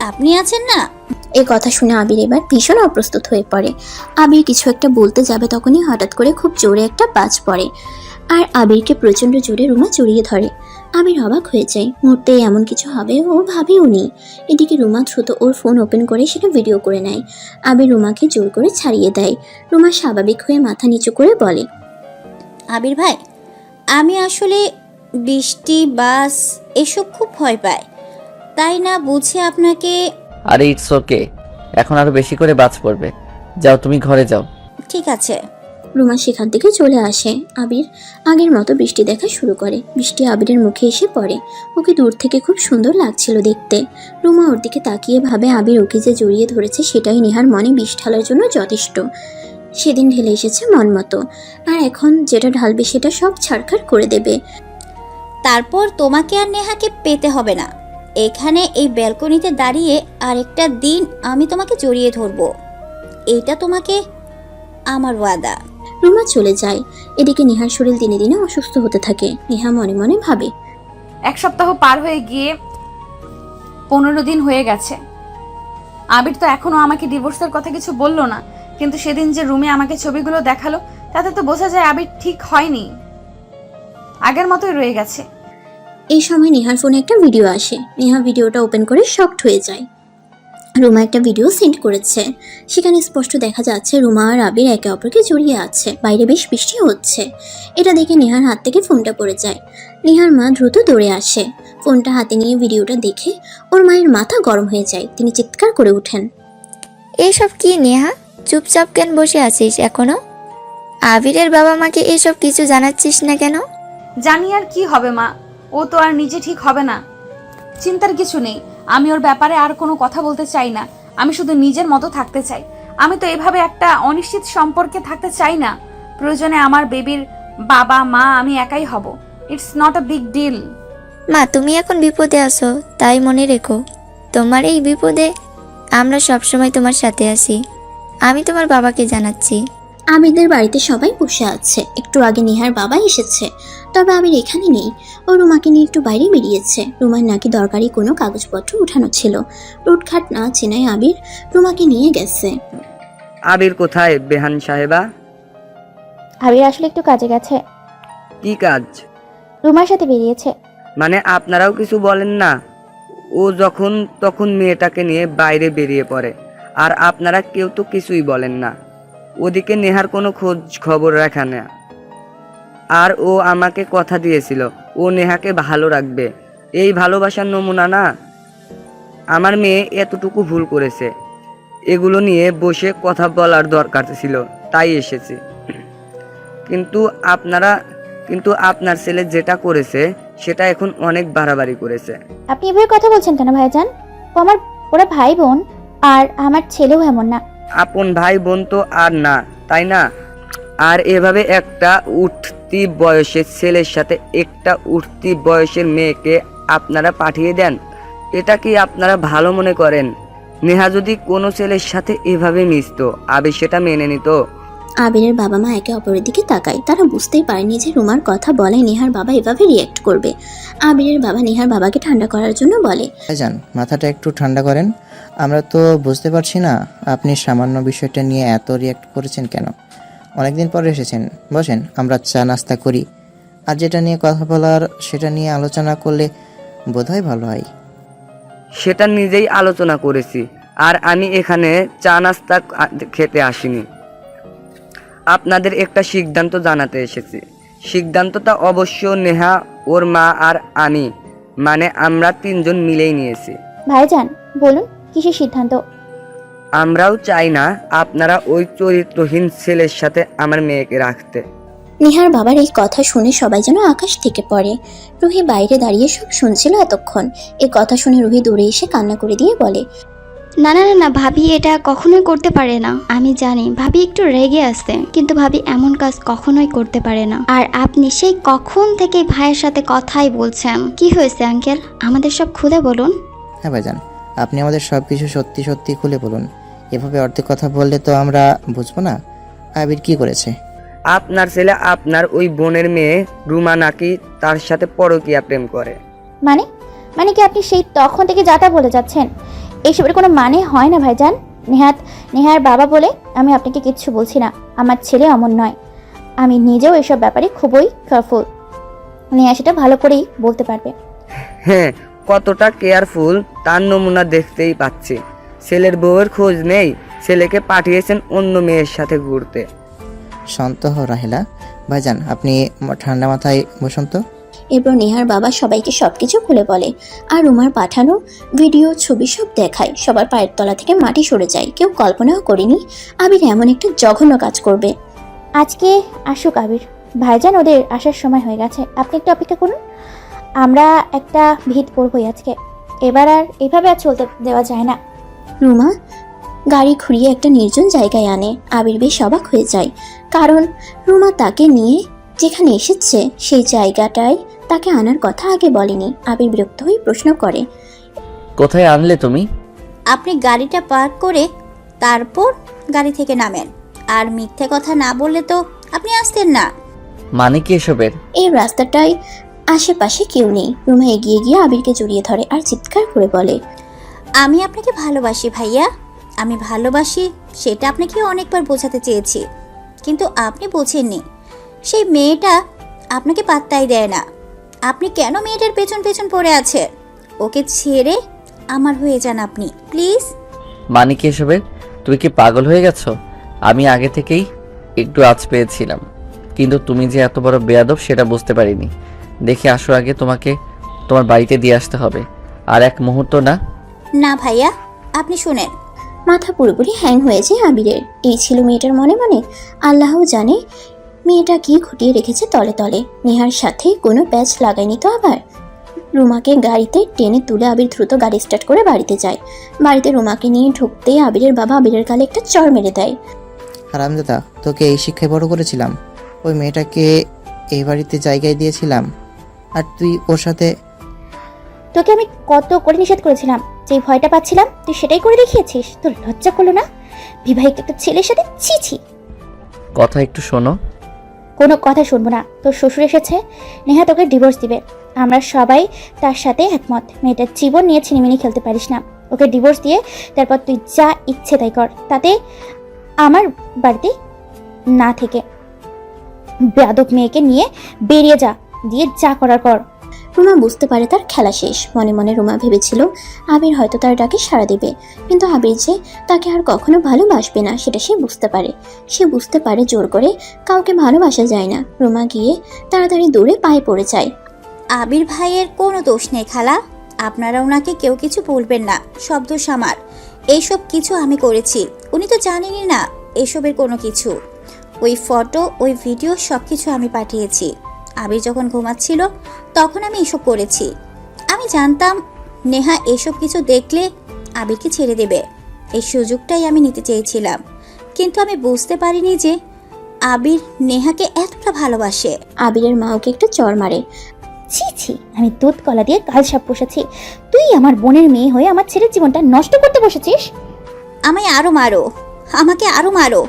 আপনি আছেন না। এ কথা শুনে আবির এবার ভীষণ অপ্রস্তুত হয়ে পড়ে। আবির কিছু একটা বলতে যাবে, তখনই হঠাৎ করে খুব জোরে একটা বাজ পড়ে আর আবিরকে প্রচণ্ড জোরে রুমা জড়িয়ে ধরে। আবির অবাক হয়ে যায়, মুহূর্তে এমন কিছু হবে ও ভাবেও নি। এদিকে রুমা দ্রুত ওর ফোন ওপেন করে সেটা ভিডিও করে নেয়। আবির রুমাকে জোর করে ছাড়িয়ে দেয়। রুমা স্বাভাবিক হয়ে মাথা নিচু করে বলে, আবির ভাই, আমি আসলে বৃষ্টি, বাস এসব খুব ভয় পাই, তাই না বুঝে আপনাকে। আরে ইটস ওকে, এখন আরো বেশি করে বাজ পড়বে। যাও, তুমি ঘরে যাও। ঠিক আছে। রুমা সেখান থেকে চলে আসে। আবির আগের মতো বৃষ্টি দেখা শুরু করে। বৃষ্টি আবিরের মুখে এসে পড়ে। ওকে দূর থেকে খুব সুন্দর লাগছিল দেখতে। রুমা ওর দিকে তাকিয়ে ভাবে আবির ওকে যে জড়িয়ে ধরেছে সেটাই নেহার মনে বিষ ঢালার জন্য যথেষ্ট। সেদিন ঢেলে এসেছে মন মতো, আর এখন যেটা ঢালবে সেটা সব ছাড়খাড় করে দেবে। তারপর তোমাকে আর নেহাকে পেতে হবে না। এখানে এই ব্যালকনিতে দাঁড়িয়ে আরেকটা দিন আমি তোমাকে জড়িয়ে ধরবো, এইটা তোমাকে আমার ওয়াদা। রুমা চলে যায়। এদিকে নেহার শরীর দিনে দিনে অসুস্থ হতে থাকে। নেহা মনে মনে ভাবে, 1 সপ্তাহ পার হয়ে গিয়ে 15 দিন হয়ে গেছে। আবির তো এখনো আমাকে ডিভোর্সের কথা কিছু বললো না, কিন্তু সেদিন যে রুমে আমাকে ছবিগুলো দেখালো তাতে তো বোঝা যায় আবির ঠিক হয়নি, আগের মতোই রয়ে গেছে। এই সময় নেহার ফোনে একটা ভিডিও আসে। নেহা ভিডিওটা ওপেন করে শকড হয়ে যায়। রুমা একটা ভিডিও সেন্ড করেছে। সেখানে স্পষ্ট দেখা যাচ্ছে রুমা আর আবির একে অপরকে জড়িয়ে আছে। বাইরে বেশ বৃষ্টি হচ্ছে। এটা দেখে নেহার হাত থেকে ফোনটা পড়ে যায়। নেহার মা দ্রুত দৌড়ে আসে। ফোনটা হাতে নিয়ে ভিডিওটা দেখে ওর মায়ের মাথা গরম হয়ে যায়। তিনি চিৎকার করে ওঠেন, এসব কি নেহা? চুপচাপ কেন বসে আছিস এখনো? আবিরের বাবা মাকে এসব কিছু জানাচ্ছিস না কেন? জানি আর কি হবে মা, ও তো আর নিজে ঠিক হবে না। চিন্তার কিছু নেই, আমি ওর ব্যাপারে আর কোনো কথা বলতে চাই না। আমি শুধু নিজের মতো থাকতে চাই। আমি তো এভাবে একটা অনিশ্চিত সম্পর্কে থাকতে চাই না। প্রয়োজনে আমার বেবির বাবা মা আমি একাই হব। It's not a big deal. মা, তুমি এখন বিপদে আছো, তাই মনে রেখো তোমার এই বিপদে আমরা সবসময় তোমার সাথে আছি। আমি তোমার বাবাকে জানাচ্ছি। আবিরদের বাড়িতে সবাই বসে আছে। একটু আগে নেহার বাবা এসেছে, তবে আবির এখানে নেই। ও রুমাকে নিয়ে একটু বাইরে বেরিয়েছে। রুমার নাকি দরকারি কোনো কাগজপত্র উঠানো ছিল। রুটঘাট না চেনায় আবির রুমাকে নিয়ে গেছে। আবির কোথায় বেহান সাহেবা? আবির আসলে একটু কাজে গেছে, কি কাজ? রুমার সাথে বেরিয়েছে। মানে আপনারাও কিছু বলেন না? ও যখন তখন মেয়েটাকে নিয়ে বাইরে বেরিয়ে পড়ে, আর আপনারা কেউ তো কিছুই বলেন না। ওদিকে নেহার কোনো খোঁজ খবর রাখে না। আর ও আমাকে কথা দিয়েছিল ও নেহাকে ভালো রাখবে। এই ভালোবাসার নমুনা না? আমার মেয়ে এতটুকু ভুল করেছে, এগুলো নিয়ে বসে কথা বলার দরকার ছিল, তাই এসেছি। কিন্তু আপনার ছেলে যেটা করেছে সেটা এখন অনেক বাড়াবাড়ি করেছে। আপনি এভাবে কথা বলছেন কেন ভাইজান? ওরা ভাই বোন, আর আমার ছেলেও এমন না। আপন ভাই বোন তো আর না, তাই না? আর এভাবে একটা উঠতি বয়সের ছেলের সাথে একটা উঠতি বয়সের মেয়েকে আপনারা পাঠিয়ে দেন, এটা কি আপনারা ভালো মনে করেন? নেহা যদি কোনো ছেলের সাথে এভাবে মিশতো, আবির সেটা মেনে নিত? আবিরের বাবা মা একে অপরের দিকে তাকায়। তারা বুঝতেই পারেনি যে রুমার কথা বলে নেহার বাবা এভাবে রিয়েক্ট করবে। আবিরের বাবা নেহার বাবাকে ঠান্ডা করার জন্য বলে, ভাইজান, মাথাটা একটু ঠান্ডা করেন। আমরা তো বুঝতে পারছি না আপনি সামান্য বিষয়টা নিয়ে এত রিয়াক্ট করেছেন কেন। অনেকদিন পরে এসেছেন, বসেন, আমরা চা নাস্তা করি। আর যেটা নিয়ে কথা বলার সেটা নিয়ে আলোচনা করলে বোধহয় ভালো হয়। সেটা নিজেই আলোচনা করেছি, আর আমি এখানে চা নাস্তা খেতে আসিনি, আপনাদের একটা সিদ্ধান্ত জানাতে এসেছি। সিদ্ধান্তটা অবশ্য নেহা, ওর মা আর আমি, মানে আমরা তিনজন মিলেই নিয়েছি। ভাইজান বলুন কিসের সিদ্ধান্ত? আমরাও চাই না আপনারা ওই চরিত্রহীন ছেলের সাথে আমার মেয়েকে রাখতে। নেহার বাবার এই কথা শুনে সবাই যেন আকাশ থেকে পড়ে। রুহি বাইরে দাঁড়িয়ে সব শুনছিল এতক্ষণ। এই কথা শুনে রুহি দূরে এসে কান্না করে দিয়ে বলে, না না না না, ভাবি এটা কখনোই করতে পারে না। আমি জানি ভাবি একটু রেগে আছে, কিন্তু ভাবি এমন কাজ কখনোই করতে পারে না। আর আপনি সেই কখন থেকে ভাইয়ের সাথে কথাই বলছেন। কি হয়েছে আঙ্কেল, আমাদের সব খুলে বলুন। হ্যাঁ ভাইজান, আপনি আমাদের সব কিছু সত্যি সত্যি খুলে বলুন। এভাবে অর্ধেক কথা বললে তো আমরা বুঝবো না আবির কি করেছে। আপনার ছেলে আপনার ওই বোনের মেয়ে রুমা নাকি তার সাথে পরকীয়া প্রেম করে। মানে মানে কি আপনি সেই তখন থেকে যাতা বলে যাচ্ছেন? এইসবের কোনো মানে হয় না ভাইজান। নেহার বাবা বলে আমি আপনাকে কিচ্ছু বলছি না। আমার ছেলে অমন নয়। আমি নিজেও এসব ব্যাপারে খুবই কেয়ারফুল। নেহা সেটা ভালো করেই বলতে পারবে। হ্যাঁ, কতটা কেয়ারফুল তার নমুনা দেখতেই পাচ্ছি। ছেলের বউয়ের খোঁজ নেই, ছেলেকে পাঠিয়েছেন অন্য মেয়ের সাথে ঘুরতে। শান্ত হও রাহেলা। ভাইজান আপনি ঠান্ডা মাথায় বসুন তো। এরপর নেহার বাবা সবাইকে সবকিছু খুলে বলে। আর রুমার পাঠানো ভিডিও ছবি সব দেখায়। সবার পায়ের তলা থেকে মাটি সরে যায়। কেউ কল্পনাও করেনি আবির এমন একটা জঘন্য কাজ করবে। আজকে আসুক আবির। ভাইজান ওদের আসার সময় হয়ে গেছে, আপনি একটু অপেক্ষা করুন। আমরা একটা ভিত করবই আজকে। এবার আর এভাবে আর চলতে দেওয়া যায় না। রুমা গাড়ি ঘুরিয়ে একটা নির্জন জায়গায় আনে। আবির বেশ অবাক হয়ে যায়, কারণ রুমা তাকে নিয়ে যেখানে এসেছে সেই জায়গাটায় তাকে আনার কথা আগে বলেনি। আবির বিরক্ত হয়ে প্রশ্ন করে, কোথায় আনলে তুমি? আপনি গাড়িটা পার্ক করে তারপর গাড়ি থেকে নামেন। আর মিথ্যে কথা না বললে তো আপনি আসতেন না। মানে কি এসবের? এই রাস্তাটায় আশেপাশে কেউ নেই। রুমা এগিয়ে গিয়ে আবিরকে জড়িয়ে ধরে আর চিৎকার করে বলে, আমি আপনাকে ভালোবাসি ভাইয়া, আমি ভালোবাসি। সেটা আপনাকে অনেকবার বোঝাতে চেয়েছি, কিন্তু আপনি বোঝেননি। সেই মেয়েটা আপনাকে পাত্তাই দেয় না। আপনি কেন মেয়েটার পেছন পেছন পড়ে আছেন? ওকে ছেড়ে আমার হয়ে যান আপনি, প্লিজ। মানে কি এসবের? তুমি কি পাগল হয়ে গেছো? আমি আগে থেকেই একটু আঁচ পেয়েছিলাম, কিন্তু তুমি যে এত বড় বেয়াদব সেটা বুঝতে পারিনি। দেখে আসো, আগে তোমাকে তোমার বাড়িতে দিয়ে আসতে হবে। আর এক মুহূর্ত না। না ভাইয়া, আপনি শুনেন। মাথা পুরোপুরি হ্যাং হয়েছে আবিরের। এই ছিল মেয়েটার মনে মনে। আল্লাহ জানে মেয়েটা কি ঘটিয়ে রেখেছে তলে তলে। নেহার সাথে কোনো প্যাচ লাগায়নি তো আবার। রুমাকে গাড়িতে টেনে তুলে আবির দ্রুত গাড়ি স্টার্ট করে বাড়িতে যায়। বাড়িতে রুমাকে নিয়ে ঢুকতেই আবিরের বাবা আবিরের গালে একটা চড় মেরে দেয়। হারামজাদা, তোকে এই শিক্ষায় বড় করেছিলাম। ওই মেয়েটাকে এই বাড়িতে জায়গায় দিয়েছিলাম, আর তুই ওর সাথে। তোকে আমি কত করে নিষেধ করেছিলাম, যে ভয়টা পাচ্ছিলাম তুই সেটাই করে দেখিয়েছিস। তোর লজ্জা করলো না বিবাহিত একটা ছেলের সাথে? ছি ছি। কথা একটু শোনো। কোনো কথা শুনবো না। তোর শ্বশুর এসেছে, নেহা তোকে ডিভোর্স দিবে। আমরা সবাই তার সাথে একমত। মেয়েটার জীবন নিয়ে ছিনিমিনি খেলতে পারিস না। ওকে ডিভোর্স দিয়ে তারপর তুই যা ইচ্ছে তাই কর, তাতে আমার বাড়িতে না থেকে বেয়াদব মেয়েকে নিয়ে বেরিয়ে যা, দিয়ে যা করার কর। রুমা বুঝতে পারে তার খেলা শেষ। মনে মনে রুমা ভেবেছিল আবির হয়তো তার ডাকে সাড়া দেবে, কিন্তু আবির যে তাকে আর কখনো ভালোবাসবে না সেটা সে বুঝতে পারে। সে বুঝতে পারে জোর করে কাউকে ভালোবাসা যায় না। রুমা গিয়ে তাড়াতাড়ি দূরে পায়ে পড়ে যায়। আবির ভাইয়ের কোনো দোষ নেই খালা। আপনারা ওনাকে কেউ কিছু বলবেন না, সব দোষ আমার। এইসব কিছু আমি করেছি, উনি তো জানেনই না এসবের কোনো কিছু। ওই ফটো, ওই ভিডিও সব কিছু আমি পাঠিয়েছি। আবির যখন ঘুমাচ্ছিল তখন আমি এসব করেছি। আমি জানতাম নেহা এসব কিছু দেখলে আবিরকে ছেড়ে দেবে। এই সুযোগটাই আমি নিতে চেয়েছিলাম, কিন্তু আমি বুঝতে পারিনি যে আবির নেহাকে এতটা ভালোবাসে। আবিরের মা ওকে একটা চড় মারে। ছি ছি, আমি দুধ কলা দিয়ে কাল সাপ পোষাচ্ছি, তুই আমার বোনের মেয়ে হয়ে আমার ছেলের জীবনটা নষ্ট করতে বসেছিস। আমায় আরো মারো, আমাকে আরো মারো।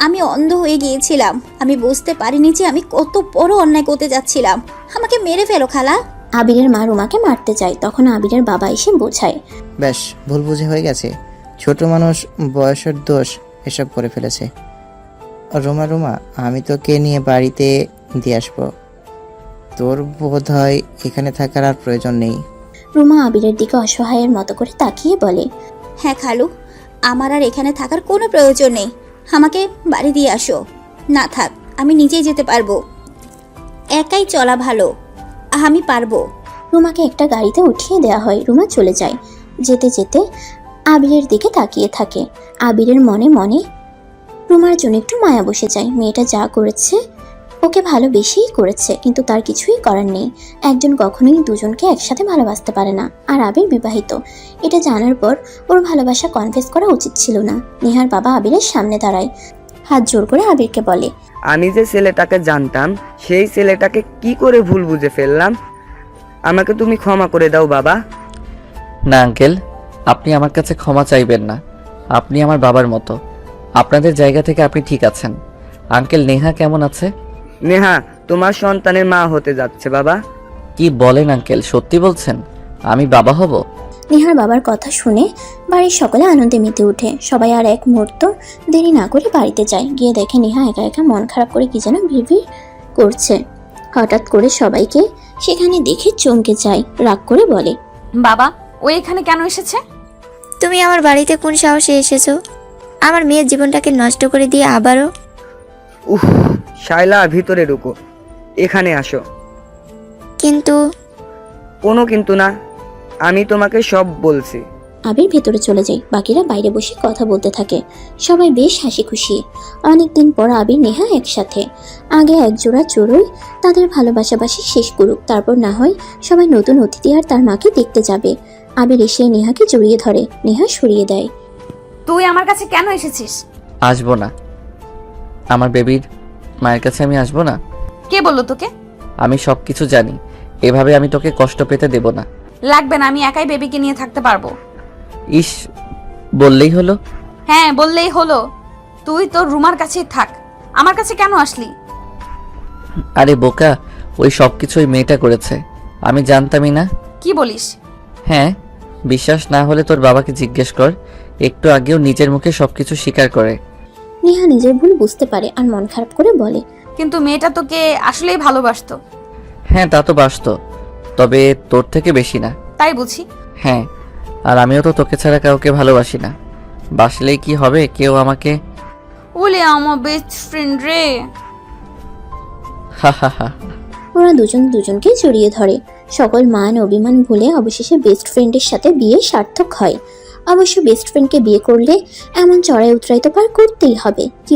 আমি অন্ধ হয়ে গিয়েছিলাম, আমি বুঝতে পারিনি যে আমি কত বড় অন্যায় করতে যাচ্ছিলাম। আমাকে মেরে ফেলো খালা। আবিরের মা রুমাকে মারতে যায়, তখন আবিরের বাবা এসে বোঝায়। ব্যাস, ভুল বুঝে হয়ে গেছে। ছোট মানুষ, বয়সের দোষ, এসব করে ফেলেছে। রোমা রোমা, আমি তোকে নিয়ে বাড়িতে দিয়ে আসবো। তোর বোধ হয় এখানে থাকার আর প্রয়োজন নেই। রুমা আবিরের দিকে অসহায়ের মতো করে তাকিয়ে বলে, হ্যাঁ খালু, আমার আর এখানে থাকার কোনো প্রয়োজন নেই। আমাকে বাড়ি দিয়ে আসো। না থাক, আমি নিজেই যেতে পারবো। একাই চলা ভালো, আমি পারবো। রুমাকে একটা গাড়িতে উঠিয়ে দেওয়া হয়। রুমা চলে যায়। যেতে যেতে আবিরের দিকে তাকিয়ে থাকে। আবিরের মনে মনে রুমার জন্য একটু মায়া বসে যায়। মেয়েটা যা করেছে ওকে ভালোবেসেই করেছে, কিন্তু তার কিছুই করার নেই। একজন কখনোই দুজনকে একসাথে ভালোবাসতে পারে না। আর আবির বিবাহিত, এটা জানার পর ওর ভালোবাসা কনফেস করা উচিত ছিল না। নেহার বাবা আবিরের সামনে দাঁড়ায়, হাত জোর করে আবিরকে বলে, আমি যে ছেলেটাকে জানতাম সেই ছেলেটাকে কি করে ভুল বুঝে ফেললাম। আমাকে তুমি ক্ষমা করে দাও বাবা। না আঙ্কেল, আপনি আমার কাছে ক্ষমা চাইবেন না। আপনি আমার বাবার মতো। আপনাদের জায়গা থেকে আপনি ঠিক আছেন। আঙ্কেল, নেহা কেমন আছে? নেহা তোমার সন্তানের মা হতে যাচ্ছে বাবা। কি বলেন আঙ্কেল, সত্যি বলছেন? আমি বাবা হব? নেহার বাবার কথা শুনে বাড়ির সকলে আনন্দে মেতে ওঠে। সবাই আর এক মুহূর্ত দেরি না করে বাড়িতে যায়। গিয়ে দেখে নেহা একা একা মন খারাপ করে কি যেন ভিড় করছে। হঠাৎ করে সবাইকে সেখানে দেখে চমকে যায়। রাগ করে বলে, বাবা, ও এখানে কেন এসেছে? তুমি আমার বাড়িতে কোন সাহসে এসেছো? আমার মেয়ের জীবনটাকে নষ্ট করে দিয়ে আবারও? উহ, শায়লা ভিতরে ঢুকো, এখানে আসো। কিন্তু কোনো কিন্তু না, আমি তোমাকে সব বলছি। আবির ভেতরে চলে যায়। বাকিরা বাইরে বসে কথা বলতে থাকে। সবাই বেশ হাসি খুশি। অনেকদিন পর আবির নেহা একসাথে। আগে একজোড়া চড়ুই তাদের ভালোবাসাবাসি শেষ করুক, তারপর না হয় সবাই নতুন অতিথি আর তার মাকে দেখতে যাবে। আবির এসে নেহাকে জড়িয়ে ধরে। নেহা সরিয়ে দেয়। তুই আমার কাছে কেন এসেছিস? আসবো না। আমার বেবির মায়ের কাছে আমি আসবো না? কে বললো তোকে? আমি সব কিছু জানি। এভাবে আমি তোকে কষ্ট পেতে দেব না। লাগবে না, আমি একাই বেবিকে নিয়ে থাকতে পারবো। ইস, বললেই হলো। হ্যাঁ, বললেই হলো। তুই তোর রুমার কাছেই থাক, আমার কাছে কেন আসলি? আরে বোকা, ওই সব কিছু ওই মেয়েটা করেছে। আমি জানতামই না। কি বলিস? হ্যাঁ, বিশ্বাস না হলে তোর বাবাকে জিজ্ঞেস কর। একটু আগেও নিজের মুখে সবকিছু স্বীকার করে। নেহা নিজের ভুল বুঝতে পারে আর মন খারাপ করে বলে, কিন্তু মেয়েটা তোকে আসলেই ভালোবাসতো। হ্যাঁ, তা তো বাসতো, তবে তোর থেকে বেশি না। তাই বুঝি? হ্যাঁ, আর আমিও তো তোকে ছাড়া কাউকে ভালোবাসি না। বাসলেই কি হবে, কেউ আমাকে। ওলে আমার বেস্ট ফ্রেন্ড রে। হা হা হা। ওরা দুজন দুজনকে জড়িয়ে ধরে। সকল মান অভিমান ভুলে অবশেষে বেস্ট ফ্রেন্ডের সাথে বিয়ে সার্থক হয়। অবশ্য বেস্ট ফ্রেন্ডকে বিয়ে করলে এমন চড়াই উতরাই তো পার করতেই হবে। কি